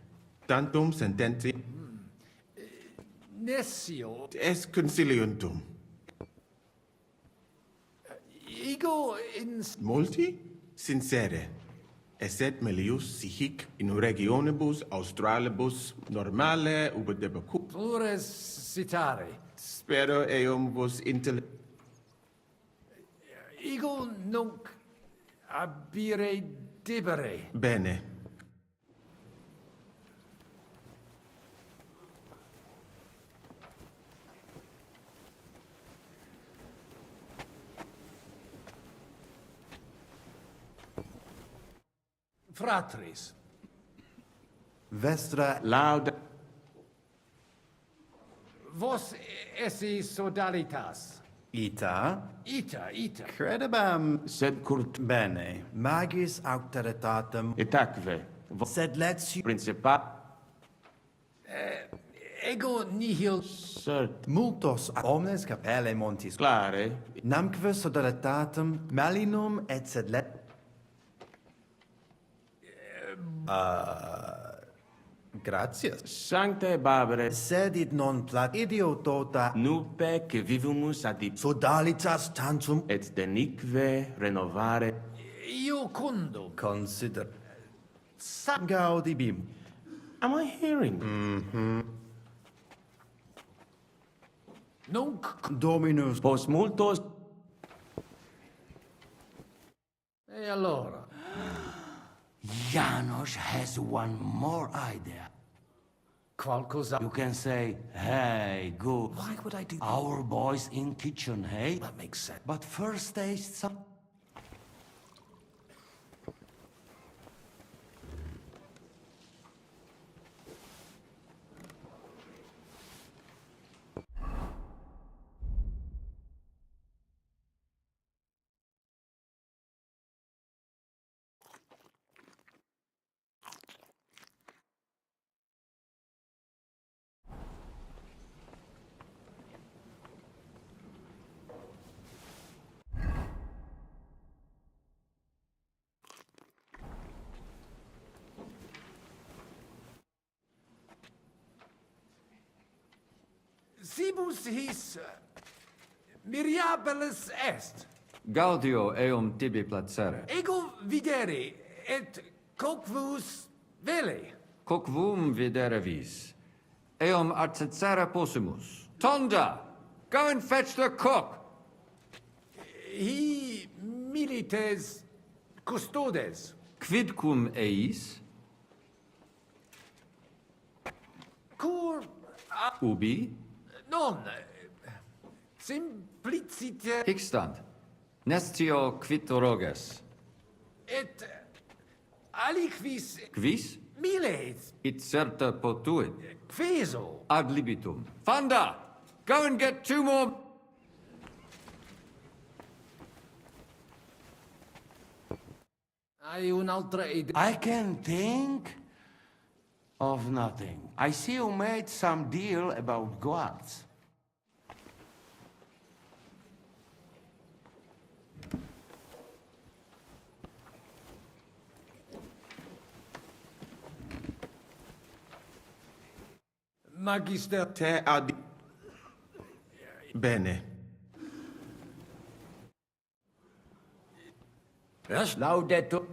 Tantum sententi nescio est conciliuntum. Ego in Multi? Sincere. Esset melius sihic in regionibus australibus normale ubi debecut. plures citare. Spero eum vos Ego nunc abire debere. Bene. Fratris. Vestra lauda. Vos esse sodalitas. Ita. Ita. Credebam. Sed curt. Bene. Magis auctoritatem. Etaque. Sed let's Principat. Ego nihil. Cert. Multos omnes capelle montis. Clare. Namque sodalitatem malinum et sed let. Gratias. Sancte Barbare. Sed id non plat idiotota. Nupe que vivumus adip. Sodalitas tantum. Et denique renovare. Io condum. Consider. Gaudibim. Am I hearing? Nunc Dominus. Post multos. E allora? Janos has one more idea. Qualcosa. You can say, hey, good. Why would I do that? Our boys in kitchen, hey? That makes sense. But first taste some... Sibus his miriabilis est. Gaudio eum tibi placere. Ego videre et coquvus vele. Coquum videre vis. Eum articere possimus. Tonda! Go and fetch the cook! He milites custodes. Quidcum eis? Cur... Ubi? Non... Simplicite... Hic stand. Nestio quid roges. Et... aliquis... Quis? Miles... It certa potuit. Feso... Ad libitum. Fanda! Go and get 2 more... Hai un'altra idea? I can think of nothing. I see you made some deal about guards. Magister... Te ad... Bene. Yes? Laudetur...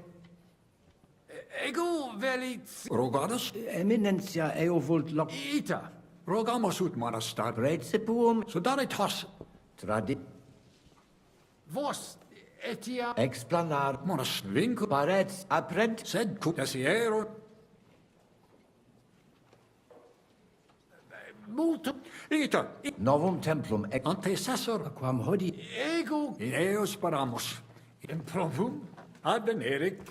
Ego velit... Rogadas? Eminentia eo vult loc... Ita... Rogamus ut manastar. Precepuum... Sodaritas. Tradi... Vos... Etia... Explanar... Monas vincu. Parets... Apprent... Sed cum desiero. Multum... Ita. Novum templum... Antecessor. Quam hodie... Ego... In eos paramus. Improvum... Adveneric.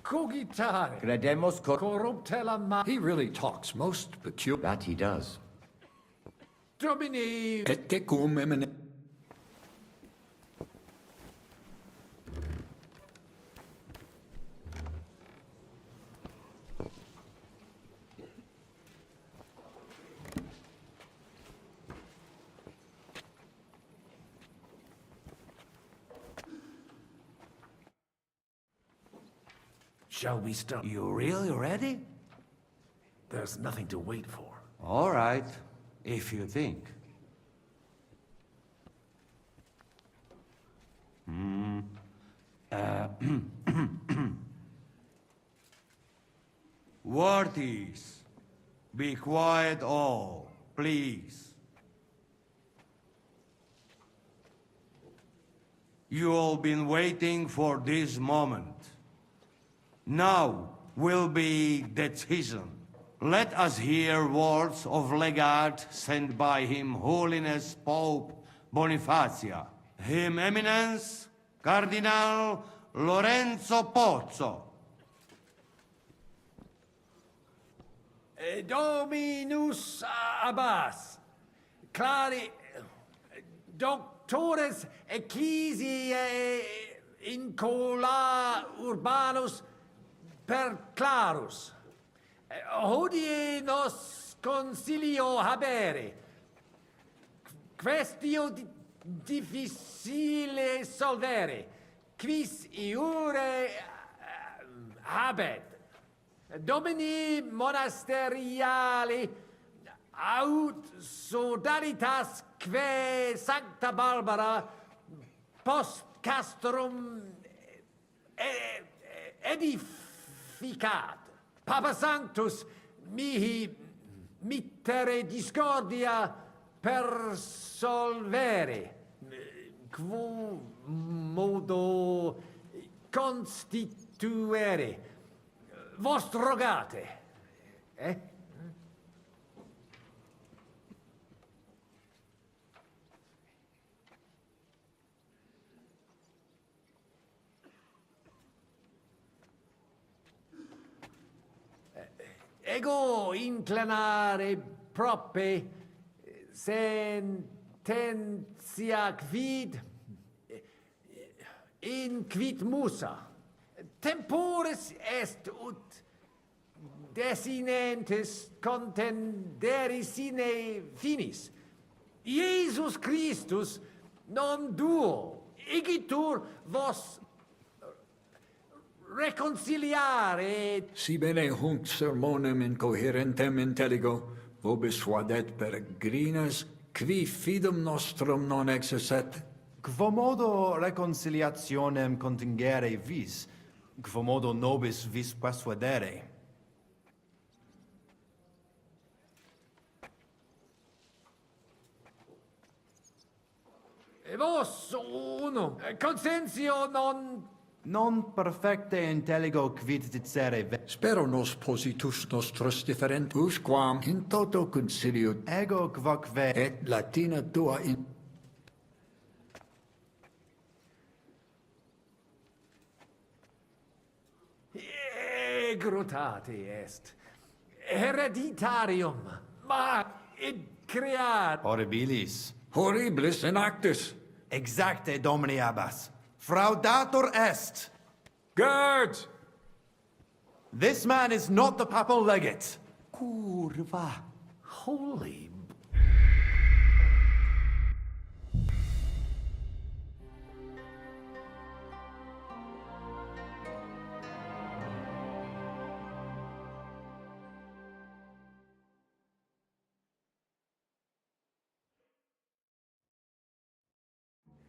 Cogitare... Credemus co... Corruptella ma... He really talks most peculiar. That he does. Domini... Et tecum emine. Shall we start? You really ready? There's nothing to wait for. All right, if you think. Worthies, be quiet all, please. You all been waiting for this moment. Now will be decision. Let us hear words of legate sent by Him Holiness Pope Bonifacia, Him Eminence Cardinal Lorenzo Pozzo. Dominus Abbas, clari doctores ecclesiae incola urbanus per clarus. Hodie nos consilio habere. Questio difficile solvere. Quis iure habet. Domini monasteriali aut sodalitas que Sancta Barbara post castrum edificat. Papa Sanctus mihi mittere discordia per solvere. Quo modo constituere. Vos rogate. Ego inclinare prope sententia quid in quid musa. Temporis est ut desinentes contendere sine finis. Iesus Christus non duo igitur vos reconciliare. Si bene hunc sermonem incoherentem intelligo, vobis suadet peregrinas, qui fidum nostrum non exercet. Quomodo reconciliationem contingere vis, quomodo nobis vis persuadere. Vos unum consensio Non perfecte intelligo quid dicere Spero nos positus nostros differentus quam in toto conciliut ego quoque et latina tua in... Grutati est hereditarium, ma id creat horribilis. Horribilis in actis. Exacte, Domini Abbas. Fraudator est. Guard! This man is not the papal legate. Curva. Holy.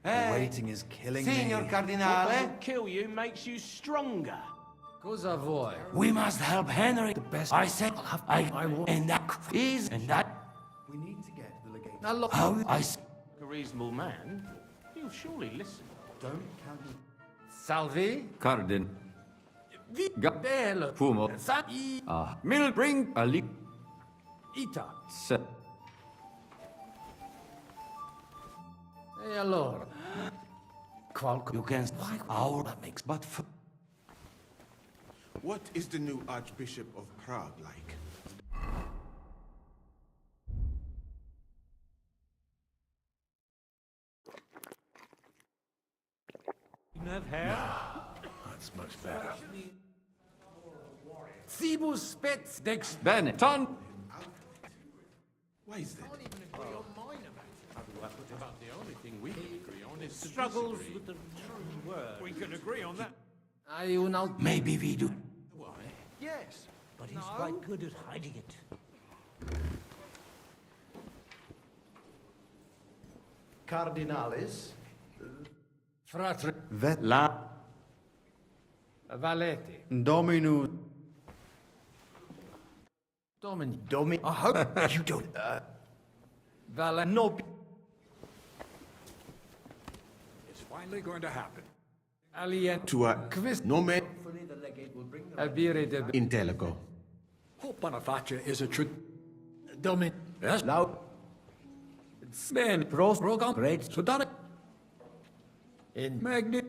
Waiting is killing Signor me. Cardinale? Kill you makes you stronger. Cosa vuoi? We must help Henry the best. I said, I will. And that is, and that. We need to get the legate. How I A reasonable man, he'll surely listen. Don't count me. Salvi? Cardin. Bello. Fumo. Sai. Milbring. Ali. Ita. Se. E allora? You can our that makes but What is the new Archbishop of Prague like? You have hair? That's much better. Cibus spets dex. Benetton. Why is that? About the only thing we can agree on is Struggles with the true word. We can agree on that. Hai un alt... maybe we do. Yes, but he's quite good at hiding it. Cardinalis. Fratre. Vet. La. Valeti. Dominu. Domini. I hope you don't. Vale. No. It's finally going to happen. Alien. Tua Quis. nome Abire de... intelligo. Bonifacia is a true... Domin. Yes, Now. Ben, Pros, Rogan, Great, Sudanic, In... Magni,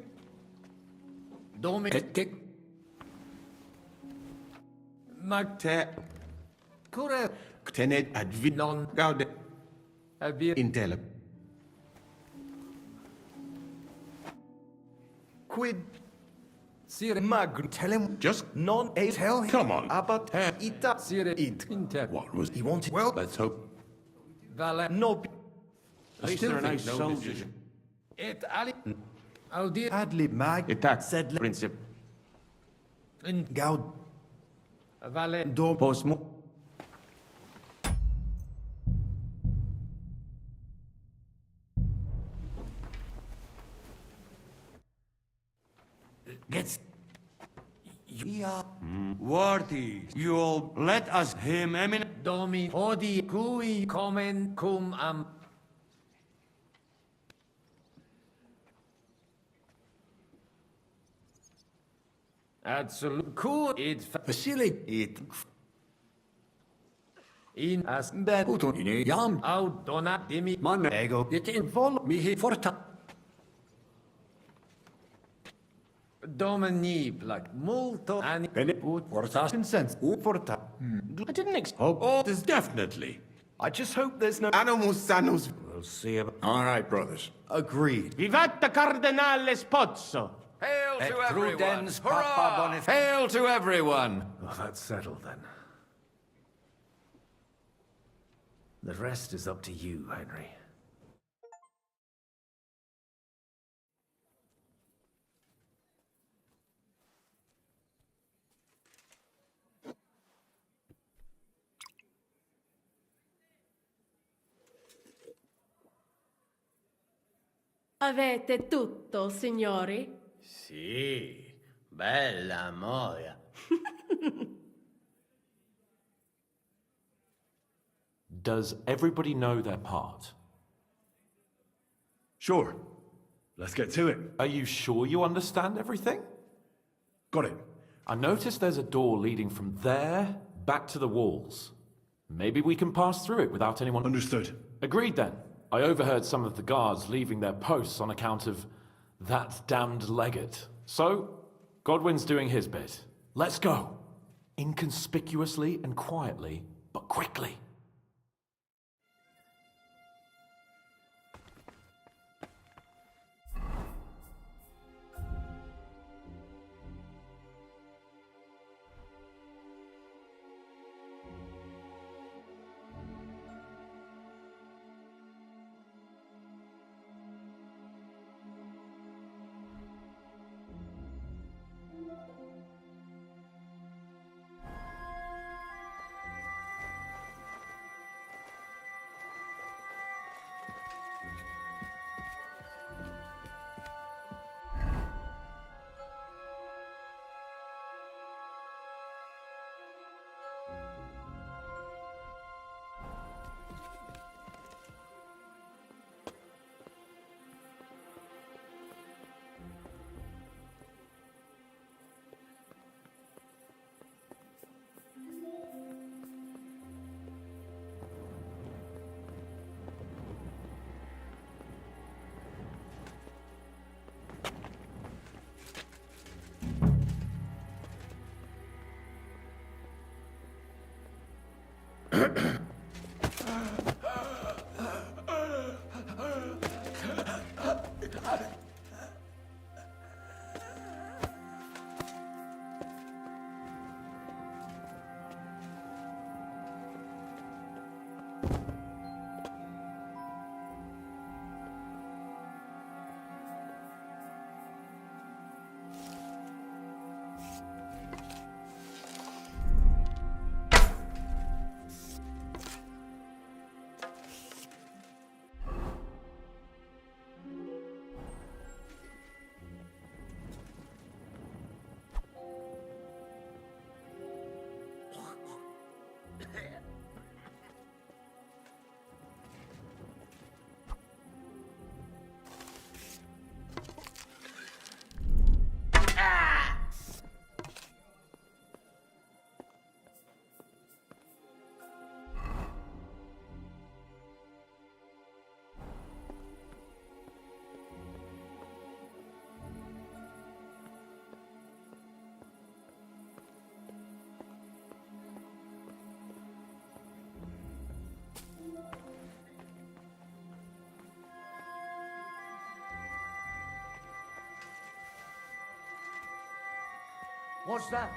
Domin. Etic, Mag... Te Cure. tenet advit Non. gaude Abire... intelligo. Quid. Sire. Mag. Tell him. Just Non. Tell him. come on. Abat. Ita. Sire. Inter. What was He wanted. Well. Let's hope. Vale. No. At least there are no soldiers. Et ali... Audi... Adli. Mag. Etat Said. princip. In... Gaud. Vale. Do. Posmo. Gets. Yeah. Worthy, you'll let us him eminent. Domi. Odi. Cui. Comen. Cum am... Absolute. Cur. It... Vasily, It. In... As... Ben. Puto, in Yam, Aut dona dimi... Man, Ego. it invol mihi forta. Domini plac multo ani... Beneput, fortas, Consent. Forta. I didn't expect... Oh, there's definitely. I just hope there's no. Animus sanus. We'll see about. All right, brothers. Agreed. Vivatta Cardinale Spozzo! Hail Et to everyone. prudens Hurrah! papa bonif- Hail to everyone. Well, that's settled then. The rest is up to you, Henry. Avete tutto, signori? Sì, bella moia. Does everybody know their part? Sure. Let's get to it. Are you sure you understand everything? Got it. I noticed there's a door leading from there back to the walls. Maybe we can pass through it without anyone... Understood. Agreed then. I overheard some of the guards leaving their posts on account of that damned legate. So, Godwin's doing his bit. Let's go. Inconspicuously and quietly, but quickly. What's that?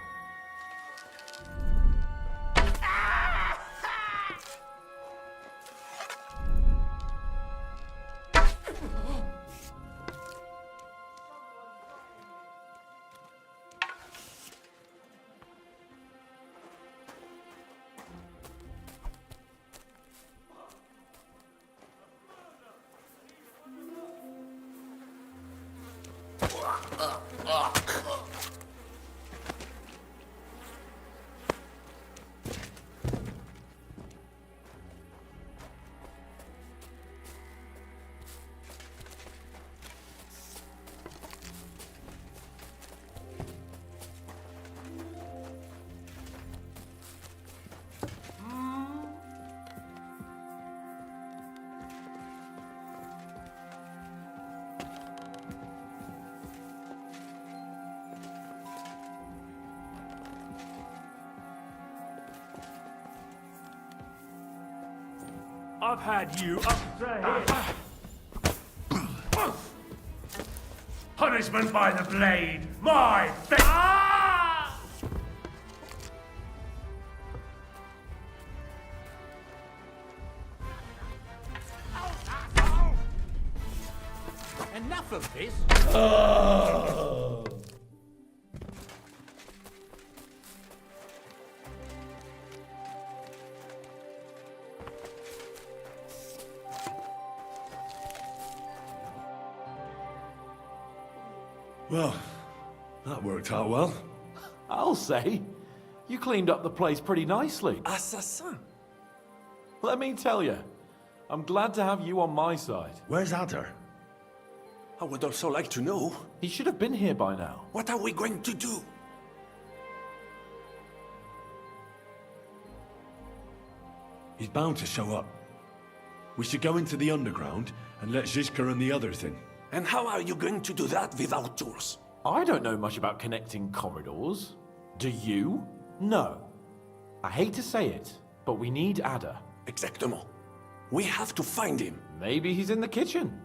I've had you up to here. Punishment by the blade. My thing. Enough of this. Well, that worked out well. I'll say. You cleaned up the place pretty nicely. Assassin. Let me tell you, I'm glad to have you on my side. Where's Adder? I would also like to know. He should have been here by now. What are we going to do? He's bound to show up. We should go into the underground and let Zizka and the others in. And how are you going to do that without tools? I don't know much about connecting corridors. Do you? No. I hate to say it, but we need Ada. Exactement. We have to find him. Maybe he's in the kitchen.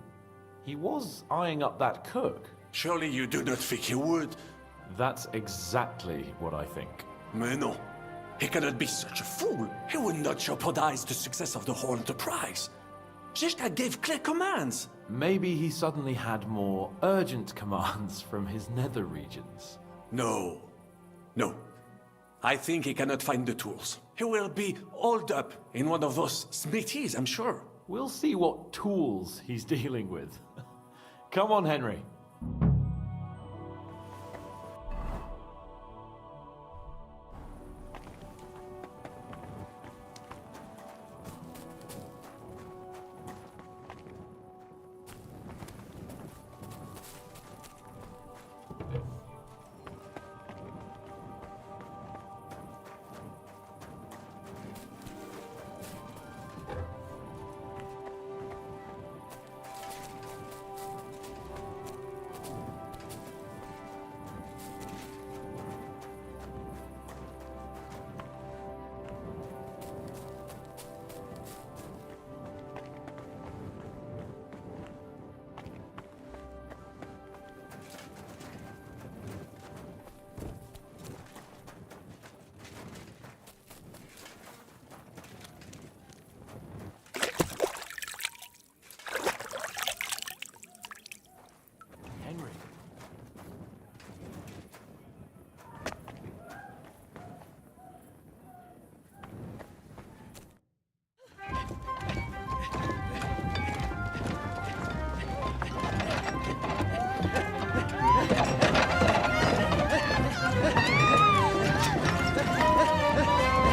He was eyeing up that cook. Surely you do not think he would? That's exactly what I think. Mais non. He cannot be such a fool. He will not jeopardize the success of the whole enterprise. Zizka gave clear commands. Maybe he suddenly had more urgent commands from his nether regions. No. No. I think he cannot find the tools. He will be holed up in one of those smithies, I'm sure. We'll see what tools he's dealing with. Come on, Henry.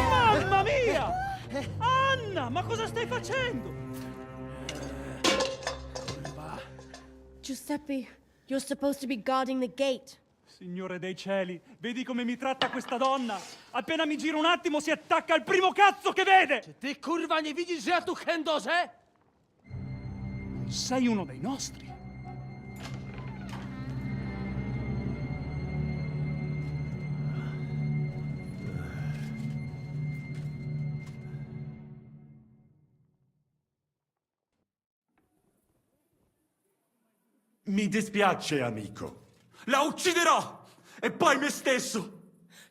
Mamma mia! Anna, ma cosa stai facendo? Giuseppe, you're supposed to be guarding the gate. Signore dei cieli, vedi come mi tratta questa donna? Appena mi giro un attimo si attacca al primo cazzo che vede! Ty kurwa nie widzisz, że ja tu chędożę? Sei uno dei nostri. Mi dispiace, amico. La ucciderò! E poi me stesso!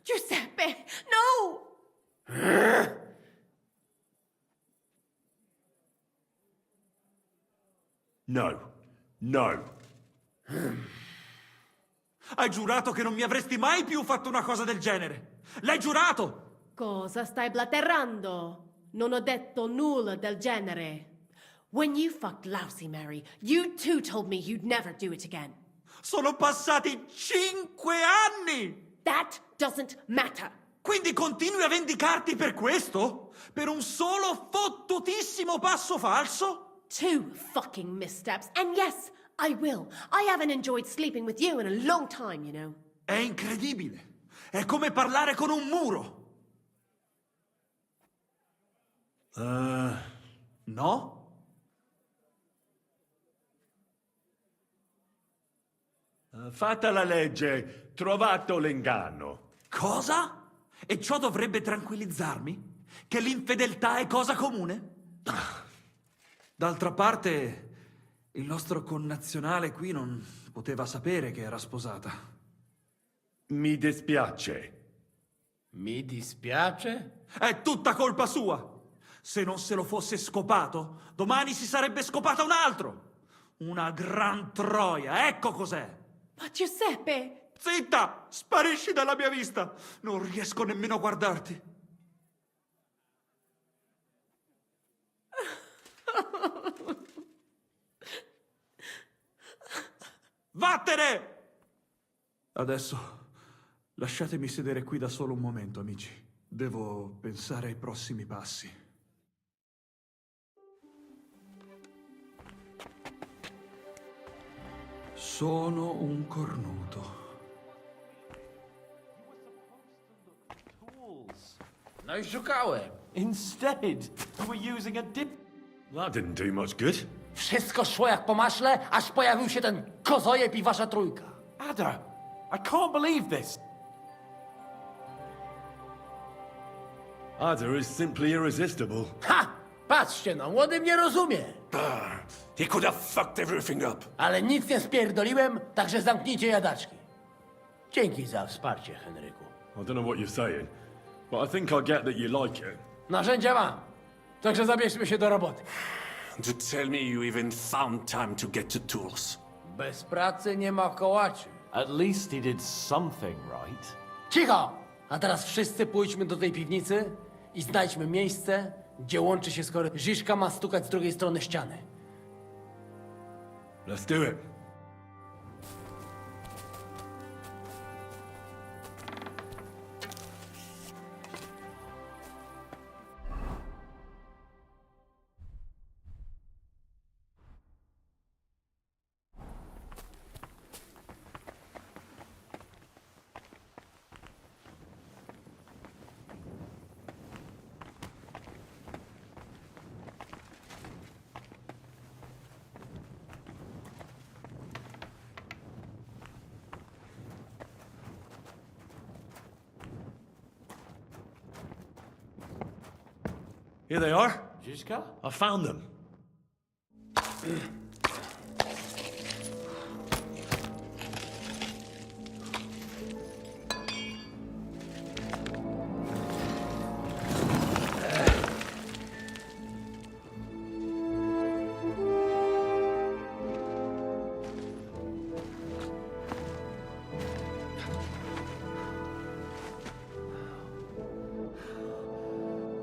Giuseppe, no! No. No. Hai giurato che non mi avresti mai più fatto una cosa del genere! L'hai giurato! Cosa stai blaterando? Non ho detto nulla del genere. When you fucked Lousy Mary, you too told me you'd never do it again. Sono passati 5 anni! That doesn't matter. Quindi continui a vendicarti per questo? Per un solo fottutissimo passo falso? 2 fucking missteps, and yes, I will. I haven't enjoyed sleeping with you in a long time, you know. È incredibile. È come parlare con un muro. No? Fatta la legge, trovato l'inganno. Cosa? E ciò dovrebbe tranquillizzarmi? Che l'infedeltà è cosa comune? D'altra parte, il nostro connazionale qui non poteva sapere che era sposata. Mi dispiace. Mi dispiace? È tutta colpa sua! Se non se lo fosse scopato, domani si sarebbe scopata un altro! Una gran troia, ecco cos'è! Ma Giuseppe! Zitta! Sparisci dalla mia vista! Non riesco nemmeno a guardarti. Vattene! Adesso lasciatemi sedere qui da solo un momento, amici. Devo pensare ai prossimi passi. Sono un cornuto. No i szukałem. Instead, you were using a dip... That didn't do much good. Wszystko szło jak po maśle, aż pojawił się ten kozojeb i wasza trójka. Ada, I can't believe this. Ada is simply irresistible. Ha! Patrzcie no, młody mnie rozumie. He could have fucked everything up. Ale nic nie spierdoliłem, także zamknijcie jadaczki. Dzięki za wsparcie, Henryku. I don't know what you're saying, but I think I get that you like it. Narzędzia mam. Także zabierzmy się do roboty. To tell me you even found time to get to tools. Bez pracy nie ma kołaczy. At least he did something right. Cicho! A teraz wszyscy pójdźmy do tej piwnicy i znajdźmy miejsce, gdzie łączy się, skoro Žižka ma stukać z drugiej strony ściany. Let's do it. Here they are. Žižka? I found them.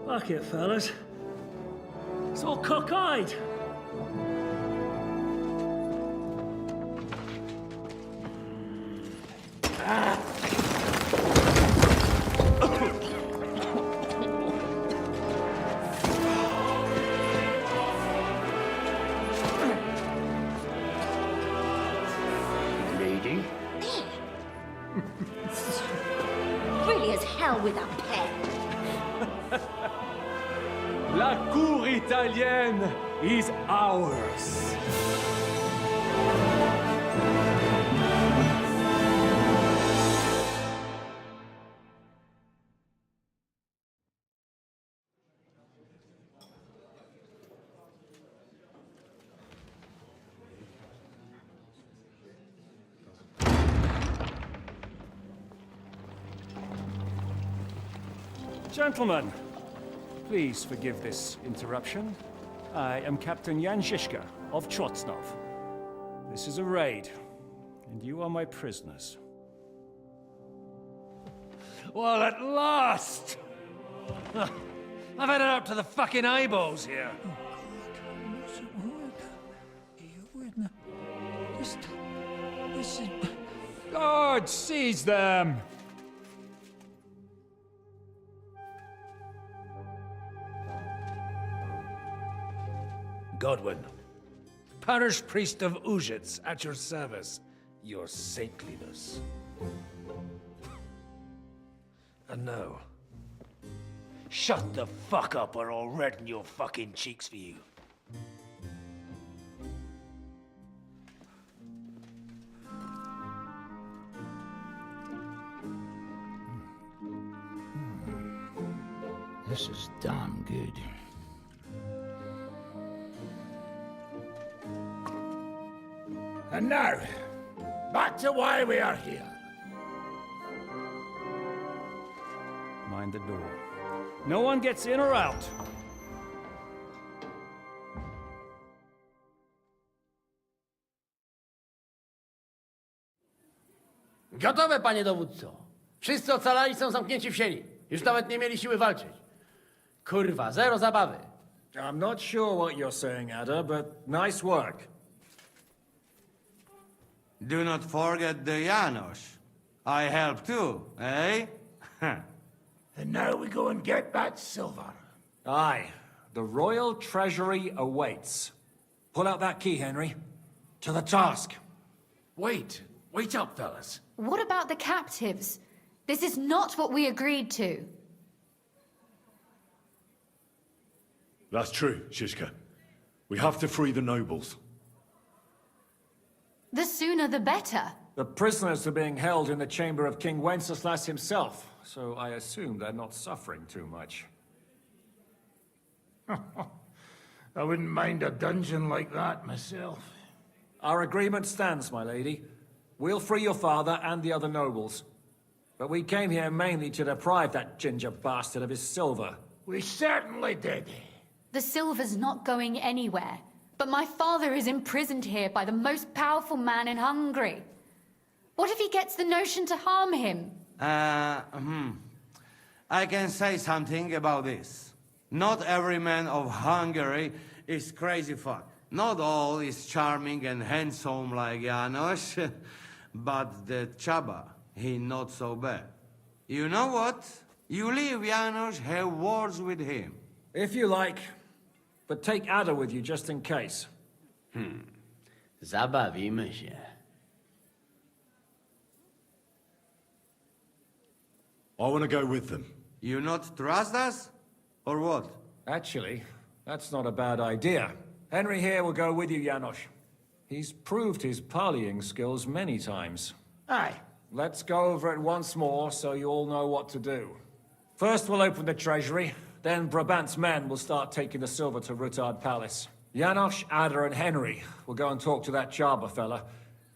Fuck it, fellas. It's all cockeyed. Lady? Really as hell with a pen. La cour italienne is ours. Gentlemen, please forgive this interruption. I am Captain Jan Žižka of Trotznov. This is a raid, and you are my prisoners. Well, at last! I've had it up to the fucking eyeballs here. Guard, seize them! Godwin, parish priest of Ujits, at your service, your saintliness. And now, shut the fuck up or I'll redden your fucking cheeks for you. This is damn good. And now, back to why we are here. Mind the door. No one gets in or out. Gotowe, panie dowódco. Wszyscy ocalali są zamknięci w sieni. Już nawet nie mieli siły walczyć. Kurwa, zero zabawy. I'm not sure what you're saying, Ada, but nice work. Do not forget the Janos. I help too, eh? And now we go and get that silver. Aye. The royal treasury awaits. Pull out that key, Henry. To the task. Wait up, fellas. What about the captives? This is not what we agreed to. That's true, Shishka. We have to free the nobles. The sooner the better. The prisoners are being held in the chamber of King Wenceslas himself, so I assume they're not suffering too much. I wouldn't mind a dungeon like that myself. Our agreement stands, my lady. We'll free your father and the other nobles. But we came here mainly to deprive that ginger bastard of his silver. We certainly did. The silver's not going anywhere. But my father is imprisoned here by the most powerful man in Hungary. What if he gets the notion to harm him? I can say something about this. Not every man of Hungary is crazy fuck. Not all is charming and handsome like Janos, but the Chaba, he not so bad. You know what? You leave Janos, have words with him. If you like, but take Ada with you just in case. Zabawimy się. I want to go with them. You not trust us? Or what? Actually, that's not a bad idea. Henry here will go with you, Janos. He's proved his parleying skills many times. Aye. Let's go over it once more so you all know what to do. First we'll open the treasury, then Brabant's men will start taking the silver to Rutard Palace. Janos, Ada and Henry will go and talk to that Chaba fella.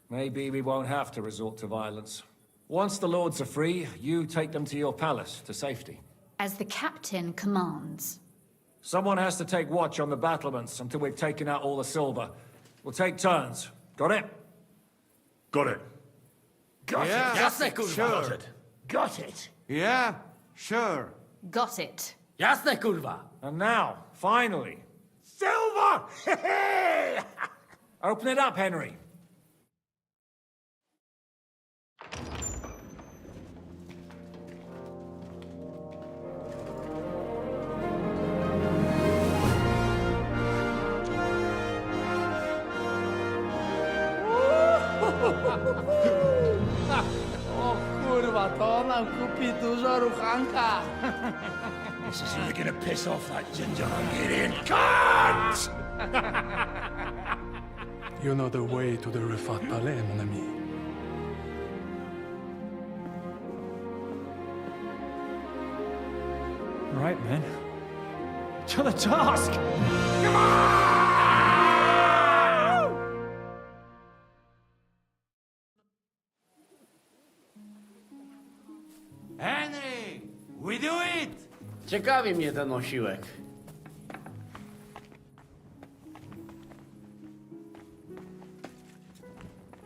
Maybe we won't have to resort to violence. Once the lords are free, you take them to your palace, to safety. As the captain commands. Someone has to take watch on the battlements until we've taken out all the silver. We'll take turns. Got it? Got it. Got Yeah, it. jasne, kurwa. Sure. Got it. Yeah, sure. Got it. Jasne, kurwa. And now, finally, Silver! open it up, Henry. O kurwa, to nam kupi dużo ruchanka. This is really gonna piss off that ginger Hungarian cunt! You know the way to the Rufat Palais, mon ami. Right, men. To the task! Come on! Henry! We do it! Ciekawi mnie ten osiłek.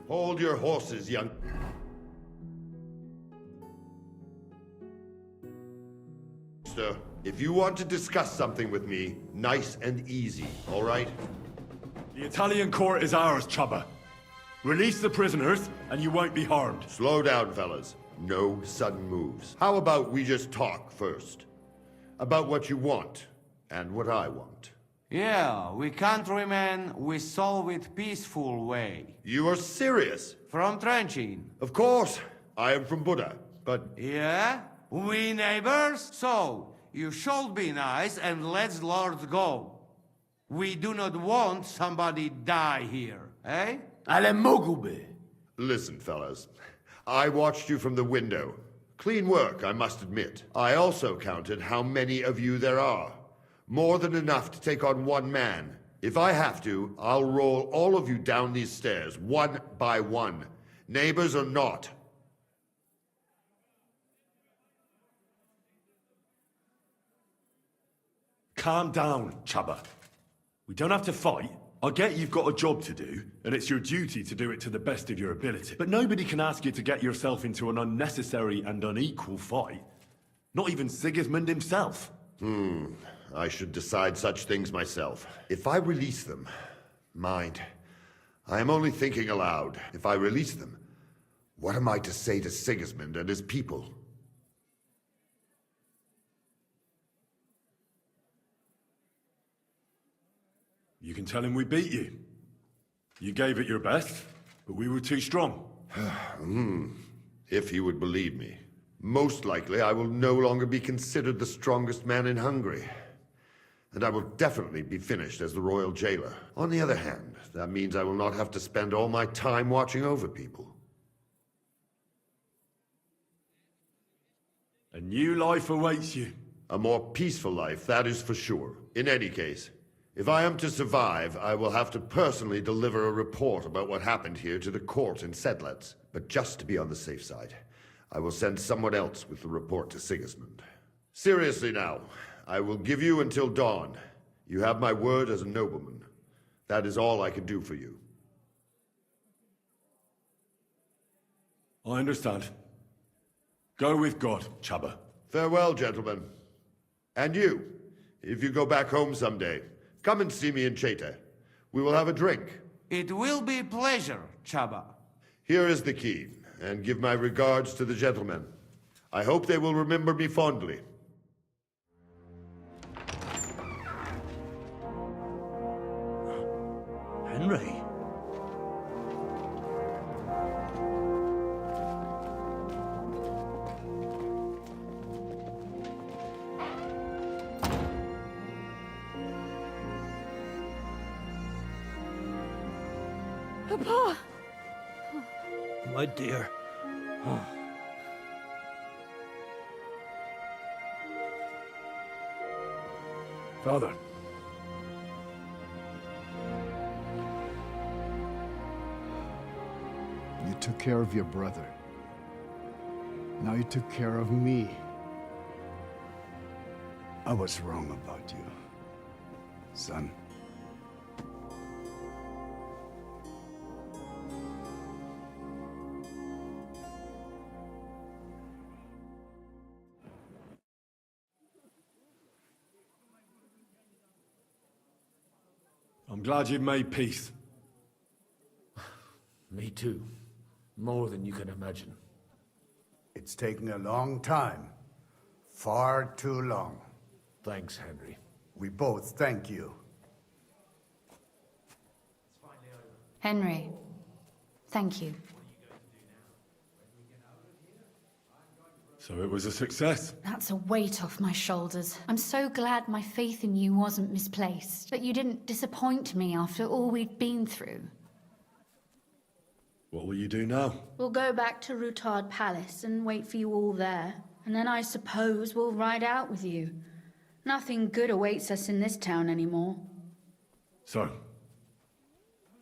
Hold your horses, young... Sir, if you want to discuss something with me, nice and easy, all right? The Italian court is ours, Chaba. Release the prisoners, and you won't be harmed. Slow down, fellas. No sudden moves. How about we just talk first? About what you want, and what I want. Yeah, we countrymen, we solve it peaceful way. You are serious? From trenching. Of course. I am from Buddha, but... Yeah? We neighbors? So, you should be nice and let lords go. We do not want somebody die here, eh? Ale mógłby. Listen, fellas. I watched you from the window. Clean work, I must admit. I also counted how many of you there are. More than enough to take on one man. If I have to, I'll roll all of you down these stairs, one by one. Neighbors or not. Calm down, Chaba. We don't have to fight. I get you've got a job to do, and it's your duty to do it to the best of your ability. But nobody can ask you to get yourself into an unnecessary and unequal fight. Not even Sigismund himself. I should decide such things myself. If I release them, mind, I am only thinking aloud. If I release them, what am I to say to Sigismund and his people? You can tell him we beat you. You gave it your best, But we were too strong. If he would believe me. Most likely, I will no longer be considered the strongest man in Hungary. And I will definitely be finished as the royal jailer. On the other hand, that means I will not have to spend all my time watching over people. A new life awaits you. A more peaceful life, that is for sure. In any case, if I am to survive, I will have to personally deliver a report about what happened here to the court in Sedlec. But just to be on the safe side, I will send someone else with the report to Sigismund. Seriously now, I will give you until dawn. You have my word as a nobleman. That is all I can do for you. I understand. Go with God, Chaba. Farewell, gentlemen. And you, if you go back home someday, come and see me in Cheta. We will have a drink. It will be a pleasure, Chaba. Here is the key, and give my regards to the gentlemen. I hope they will remember me fondly. Henry? Papa! My dear. Father. You took care of your brother. Now you took care of me. I was wrong about you, son. I'm glad you've made peace. Me too. More than you can imagine. It's taking a long time. Far too long. Thanks, Henry. We both thank you. Henry, thank you. So it was a success. That's a weight off my shoulders. I'm so glad my faith in you wasn't misplaced. But you didn't disappoint me after all we'd been through. What will you do now? We'll go back to Rutard Palace and wait for you all there. And then I suppose we'll ride out with you. Nothing good awaits us in this town anymore. So,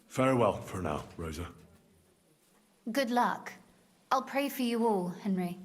farewell for now, Rosa. Good luck. I'll pray for you all, Henry.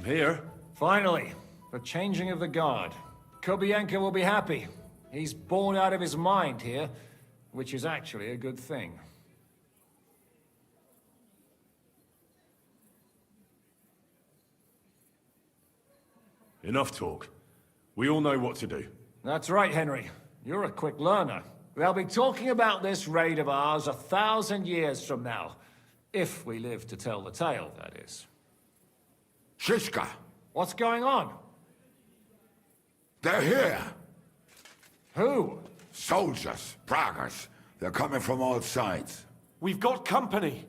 Here. Finally, the changing of the guard. Kobienko will be happy. He's bored out of his mind here, which is actually a good thing. Enough talk. We all know what to do. That's right, Henry. You're a quick learner. They'll be talking about this raid of ours 1,000 years from now. If we live to tell the tale, that is. Shishka! What's going on? They're here! Who? Soldiers, Pragas. They're coming from all sides. We've got company!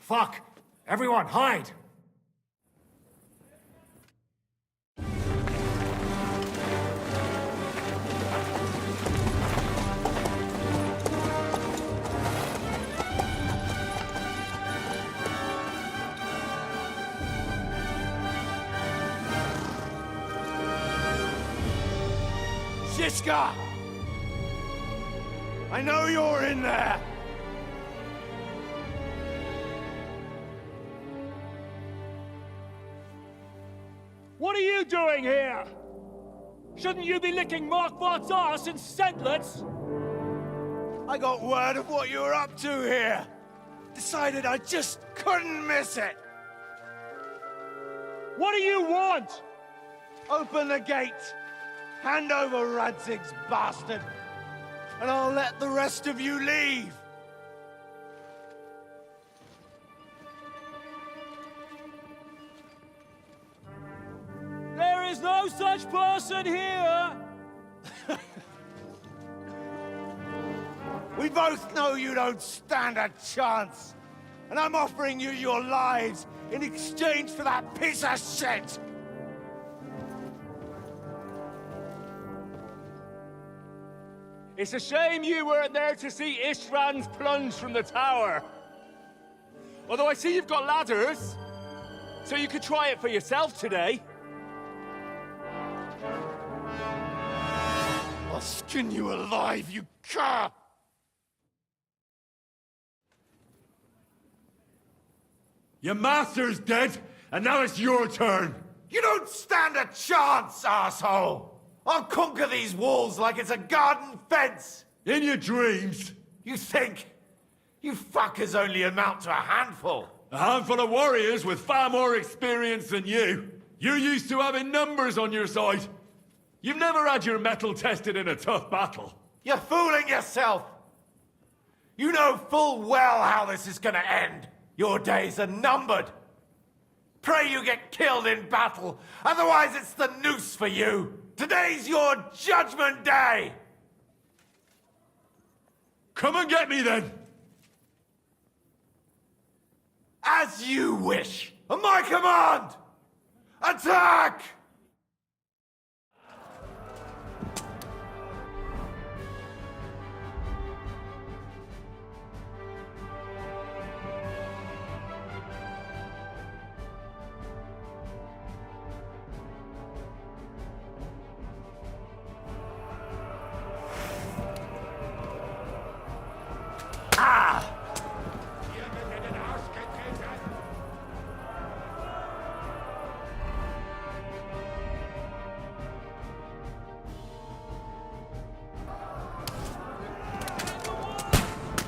Fuck! Everyone, hide! Shishka! I know you're in there! What are you doing here? Shouldn't you be licking Markvart's arse in Sedlets? I got word of what you were up to here. Decided I just couldn't miss it. What do you want? Open the gate. Hand over Radzig's bastard. And I'll let the rest of you leave. There is no such person here! We both know you don't stand a chance. And I'm offering you your lives in exchange for that piece of shit! It's a shame you weren't there to see Ishrand's plunge from the tower. Although I see you've got ladders, so you could try it for yourself today. I'll skin you alive, you cur! Your master's dead, and now it's your turn. You don't stand a chance, asshole! I'll conquer these walls like it's a garden fence! In your dreams? You think? You fuckers only amount to a handful. A handful of warriors with far more experience than you. You're used to having numbers on your side. You've never had your mettle tested in a tough battle. You're fooling yourself! You know full well how this is gonna end. Your days are numbered. Pray you get killed in battle, otherwise it's the noose for you. Today's your judgment day! Come and get me then! As you wish! On my command! Attack!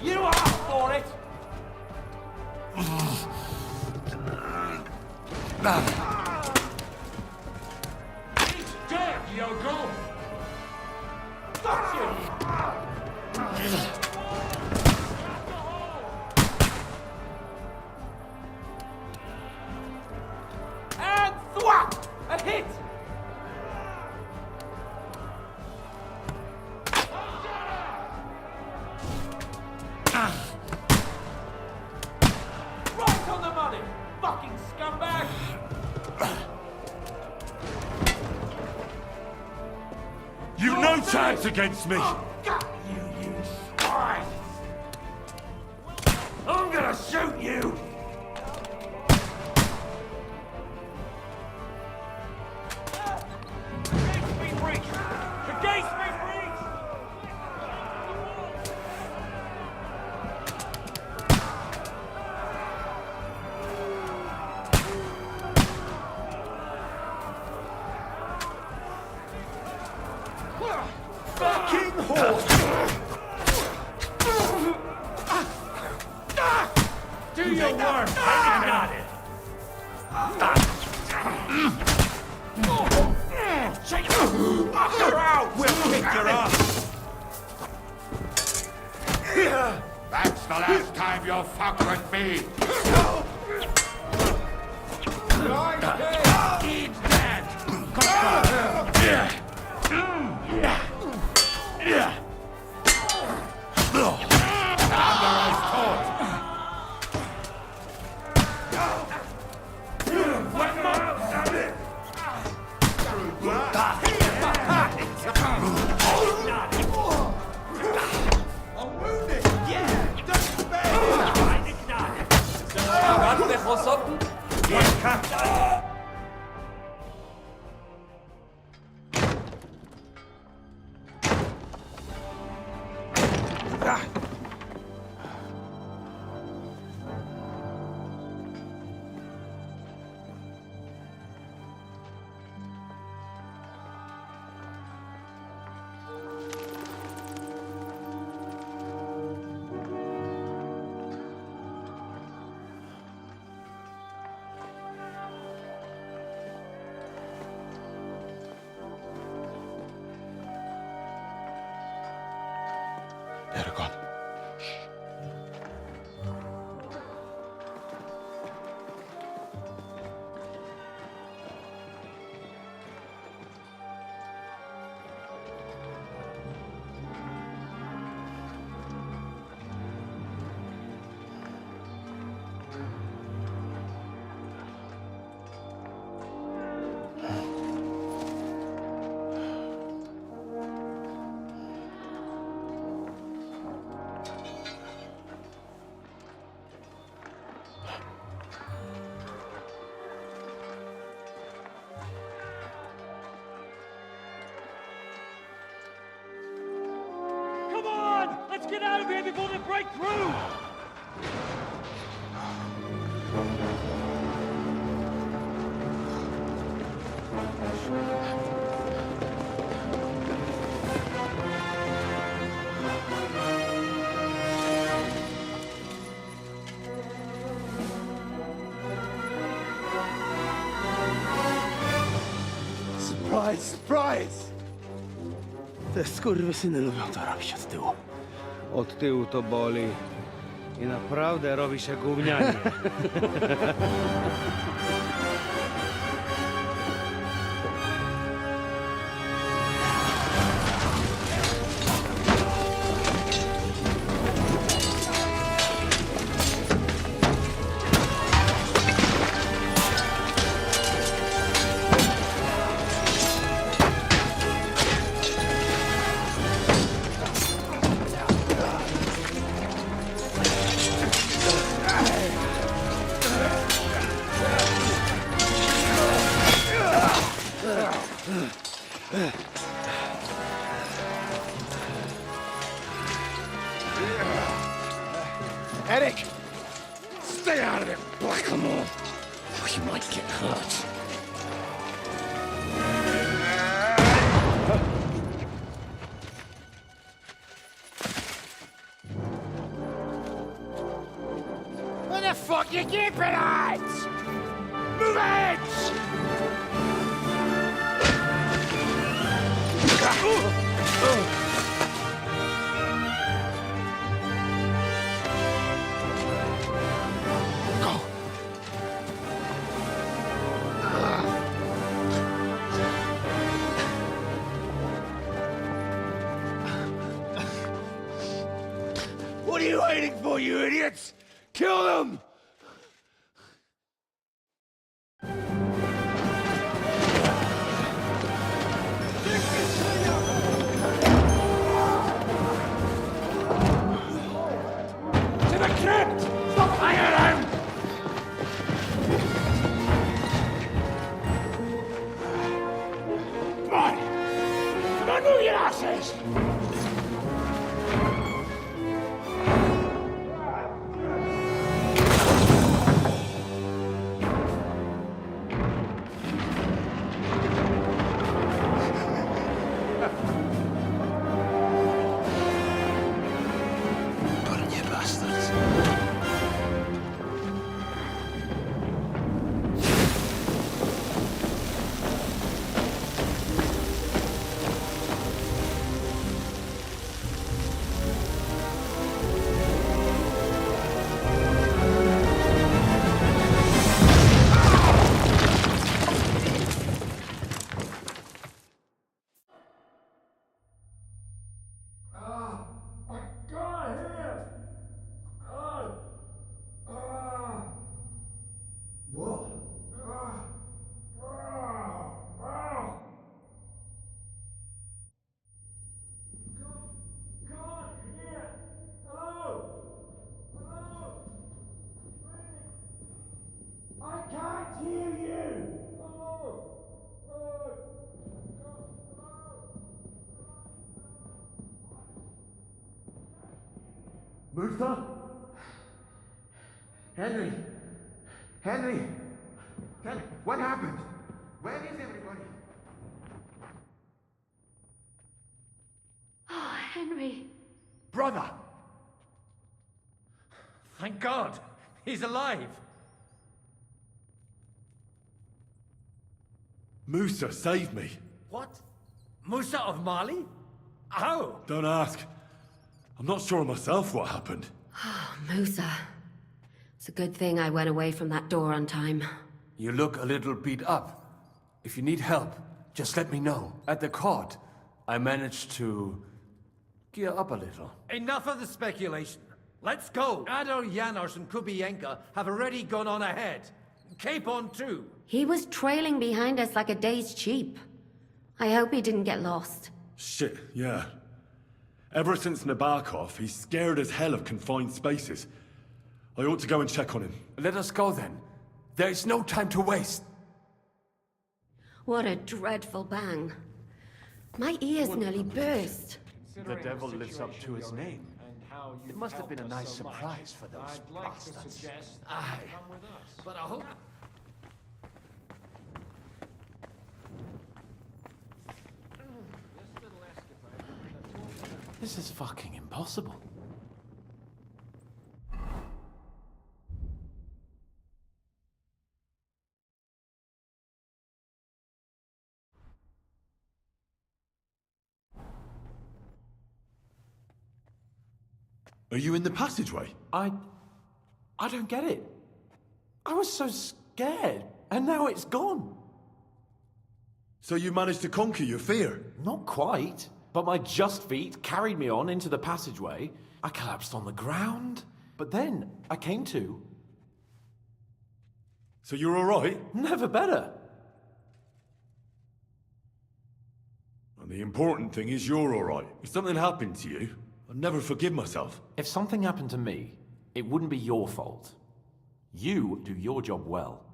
You asked for it! He's dead, Yoko! Fuck you! And thwap! A hit! Right on the money! Fucking scumbag! You've no chance against me! Got you, you swine! I'm gonna shoot you! Gates be breached! The gates be breached! Fucking horse! Do your work! I got it! You're out! We'll kick your ass! That's the last time you'll fuck with me! He's dead! They're gone. Come on! Let's get out of here before they break through! Surprise, surprise! Te skurwysyny lubią to robić od tyłu. Od tyłu to boli. I naprawdę robi się gównianie. Eric! Stay out of it, Blackamoor! Or you might get hurt. What the fuck you keeping at? Move it! What are you waiting for, you idiots? Kill them! To the crypt! Stop firing them! Come on! Come on, move your asses! Musa? Henry? Henry? What happened? Where is everybody? Oh, Henry. Brother! Thank God! He's alive! Musa saved me. What? Musa of Mali? How? Don't ask. I'm not sure myself what happened. Musa. It's a good thing I went away from that door on time. You look a little beat up. If you need help, just let me know. At the court, I managed to gear up a little. Enough of the speculation. Let's go. Adar, Janos, and Kubienka have already gone on ahead. Cape on too. He was trailing behind us like a day's sheep. I hope he didn't get lost. Shit, yeah. Ever since Nabokov, he's scared as hell of confined spaces. I ought to go and check on him. Let us go then. There is no time to waste. What a dreadful bang. My ears nearly burst. The devil lives up to his name. It must have been a nice surprise for those bastards. Aye. But I hope... This is fucking impossible. Are you in the passageway? I don't get it. I was so scared, and now it's gone. So you managed to conquer your fear? Not quite, but my just feet carried me on into the passageway. I collapsed on the ground, but then I came to. So you're all right? Never better. And the important thing is you're all right. If something happened to you, I'd never forgive myself. If something happened to me, it wouldn't be your fault. You do your job well.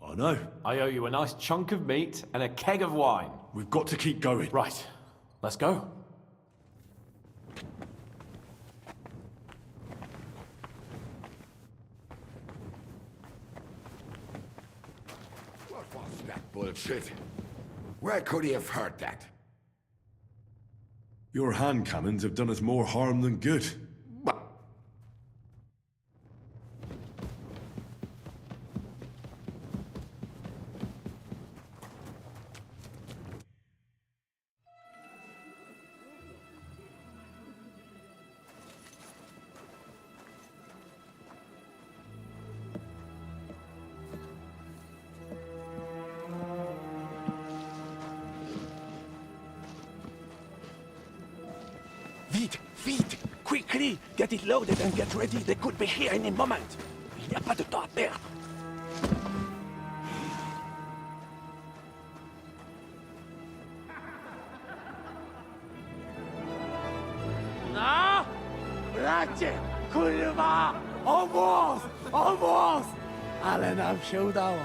I know. I owe you a nice chunk of meat and a keg of wine. We've got to keep going. Right. Let's go. What was that bullshit? Where could he have heard that? Your hand cannons have done us more harm than good. Vite! Quickly! Get it loaded and get ready. They could be here any moment. Il n'y a pas de temps à perdre. No! Bracie! Kurwa! Almost! Ale nam się udało.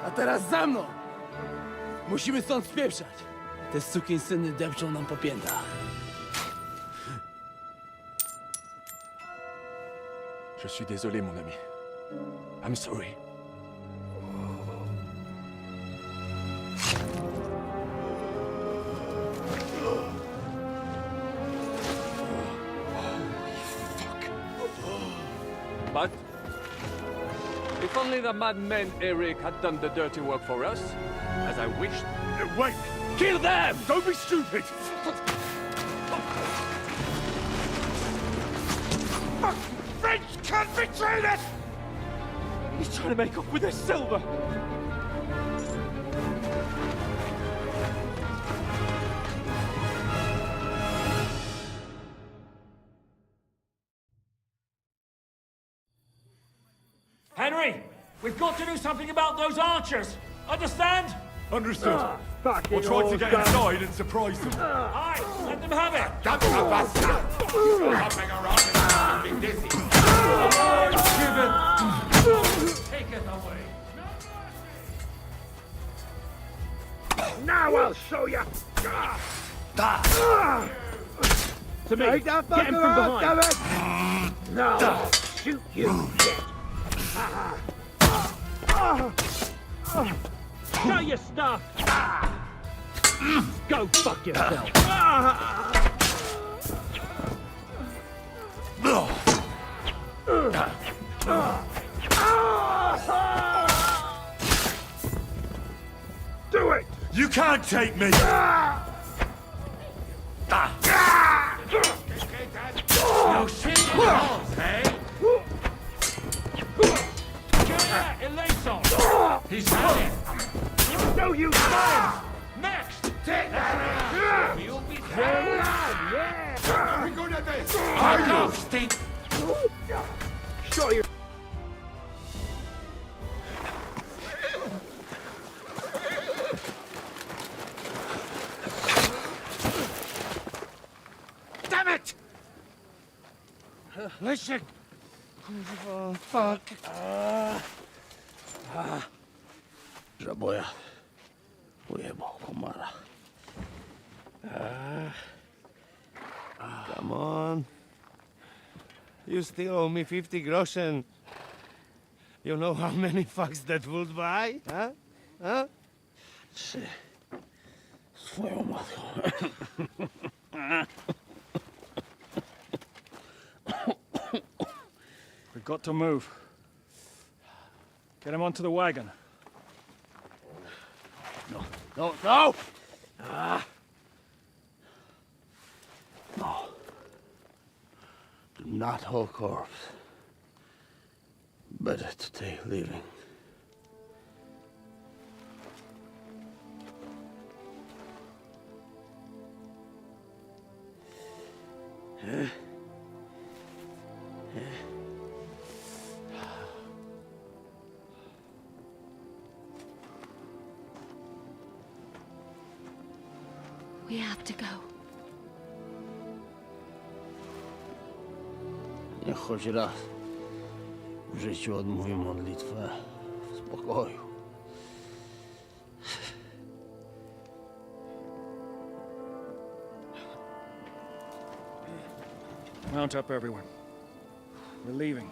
A teraz za mną! Musimy stąd spieprzać. Te sukinsyny depczą nam po piętach. Je suis désolé, mon ami. I'm sorry. But if only the madman Eric had done the dirty work for us, as I wished. Wait! Kill them! Don't be stupid! French can't betray us! He's trying to make off with his silver! Henry, we've got to do something about those archers. Understand? Understood. We'll try to get inside and surprise them. Aye, let them have it. That's a bastard! You're hopping around and being dizzy. Take it away. Now I'll show you! To me! Take that fucker out, damn it! No! Shoot you! Show your stuff! Go fuck yourself! can't take me! You shit in the holes, eh? Get that, Elgato! He's got it! No use mine! Next! Take that! You'll be very loud, yeah! Are we good at this? Fuck off, Steve! Show you. Damn it! Leszek! Kurwa, fuck. Żaboja. Ujebał komara. Come on. You still owe me 50 groschen. You know how many fucks that would buy? Huh? Huh? Swoją matką. We've got to move. Get him onto the wagon. No, no, no! No. Do not hold corpse. Better to take living. We have to go. Niech choć raz w życiu odmówię modlitwę w spokoju. Mount up, everyone. We're leaving.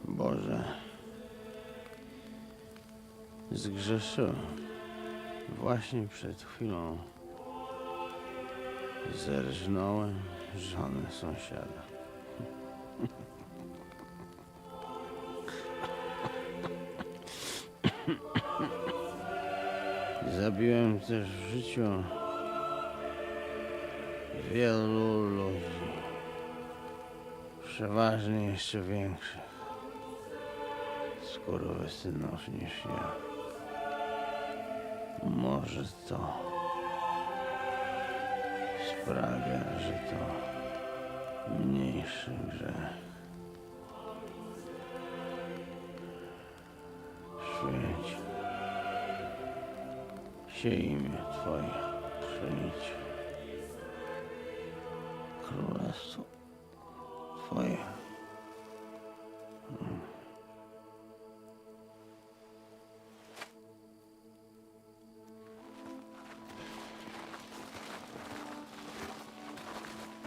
Boże, zgrzeszyłem. Właśnie przed chwilą zerżnąłem żonę sąsiada. Zabiłem też w życiu wielu ludzi, przeważnie jeszcze większych skurwysynów niż ja. Może to sprawia, że to mniejszy grzech. Świeć się imię Twoje, przyjdź królestwo Twoje.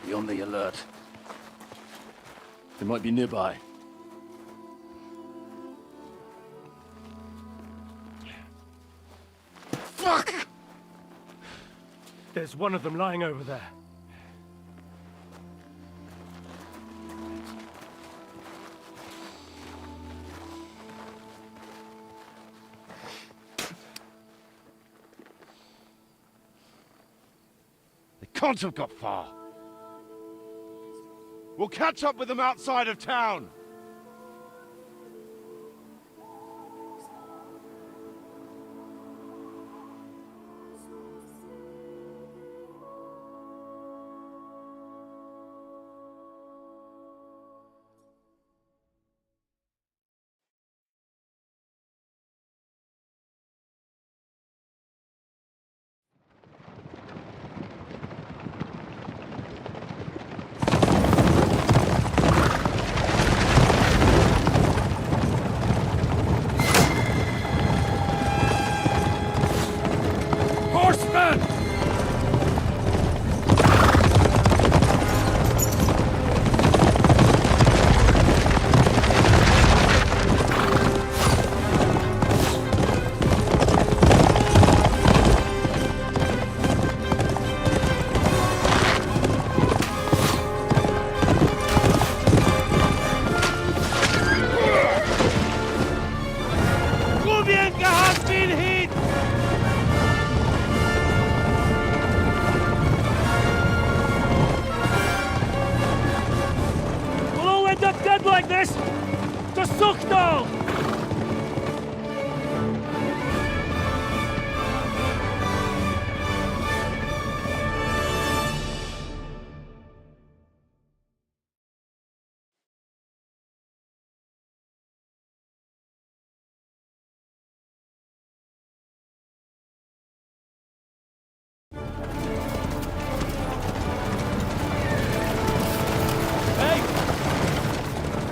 Be on the alert. They might be nearby. There's one of them lying over there. They can't have got far. We'll catch up with them outside of town.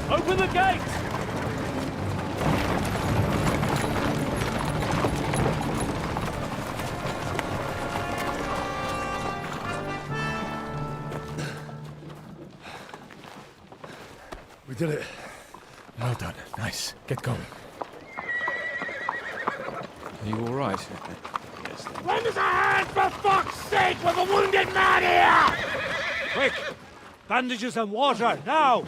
Open the gate! We did it. Well done. Nice. Get going. Are you all right? Yes. Lend us a hand, for fuck's sake! With a wounded man here! Quick! Bandages and water, now!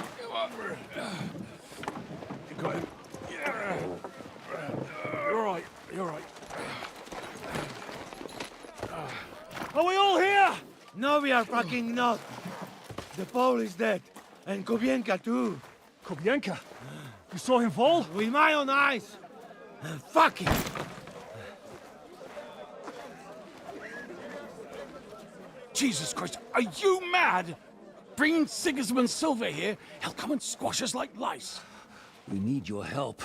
Got him. You're right. You're right. Are we all here? No, we are fucking not. The Pole is dead. And Kobienka too. Kobienka? You saw him fall? With my own eyes. Fuck it. Jesus Christ, are you mad? Bringing Sigismund Silva here, he'll come and squash us like lice. We need your help.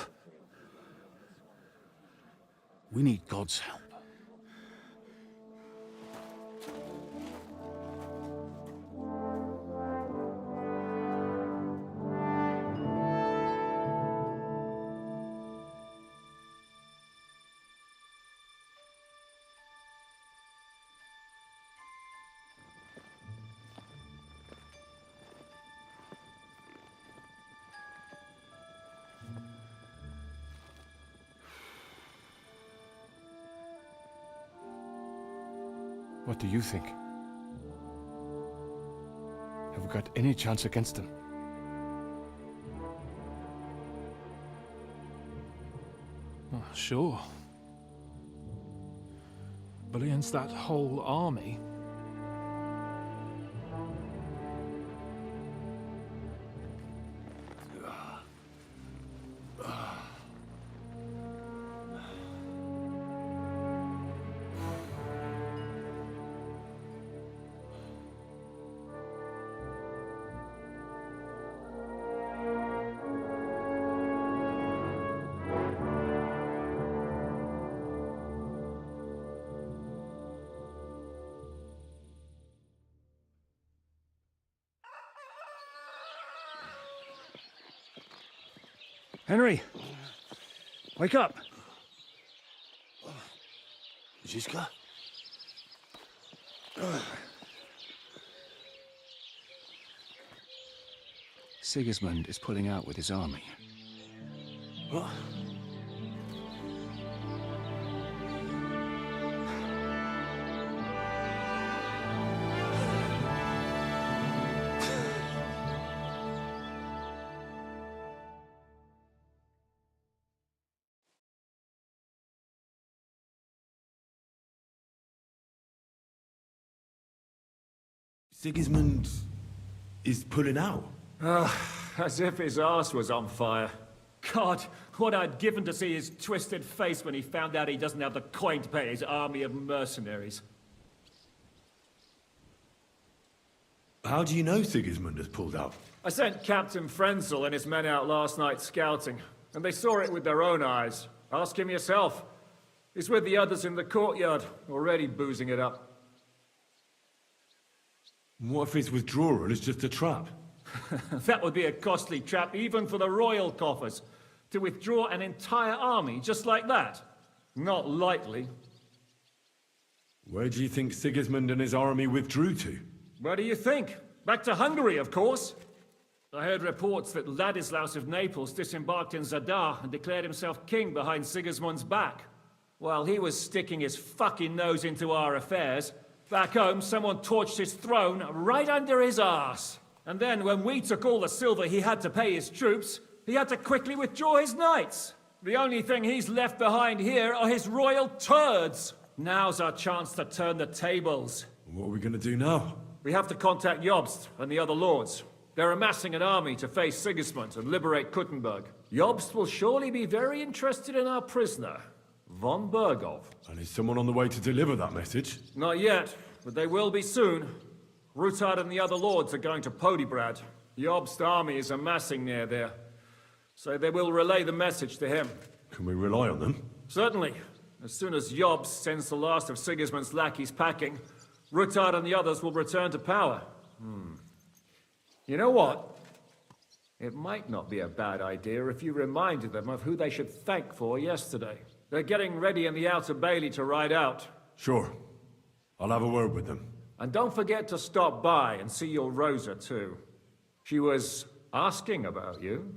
We need God's help. What do you think? Have we got any chance against them? Oh, sure. But against that whole army... Henry! Wake up! Ziska? Sigismund is pulling out with his army. What? Sigismund is pulling out. As if his arse was on fire. God, what I'd given to see his twisted face when he found out he doesn't have the coin to pay his army of mercenaries. How do you know Sigismund has pulled out? I sent Captain Frenzel and his men out last night scouting, and they saw it with their own eyes. Ask him yourself. He's with the others in the courtyard, already boozing it up. What if his withdrawal is just a trap? That would be a costly trap even for the royal coffers. To withdraw an entire army just like that? Not likely. Where do you think Sigismund and his army withdrew to? Where do you think? Back to Hungary, of course. I heard reports that Ladislaus of Naples disembarked in Zadar and declared himself king behind Sigismund's back. While he was sticking his fucking nose into our affairs, back home someone torched his throne right under his arse. And then when we took all the silver he had to pay his troops, he had to quickly withdraw his knights. The only thing he's left behind here are his royal turds. Now's our chance to turn the tables. What are we gonna do now? We have to contact Jobst and the other lords. They're amassing an army to face Sigismund and liberate Kuttenberg. Jobst will surely be very interested in our prisoner, von Bergov. And is someone on the way to deliver that message? Not yet, but they will be soon. Rutard and the other lords are going to Podebrad. Jobst's army is amassing near there, so they will relay the message to him. Can we rely on them? Certainly. As soon as Jobst sends the last of Sigismund's lackeys packing, Rutard and the others will return to power. You know what? It might not be a bad idea if you reminded them of who they should thank for yesterday. They're getting ready in the Outer Bailey to ride out. Sure. I'll have a word with them. And don't forget to stop by and see your Rosa, too. She was asking about you.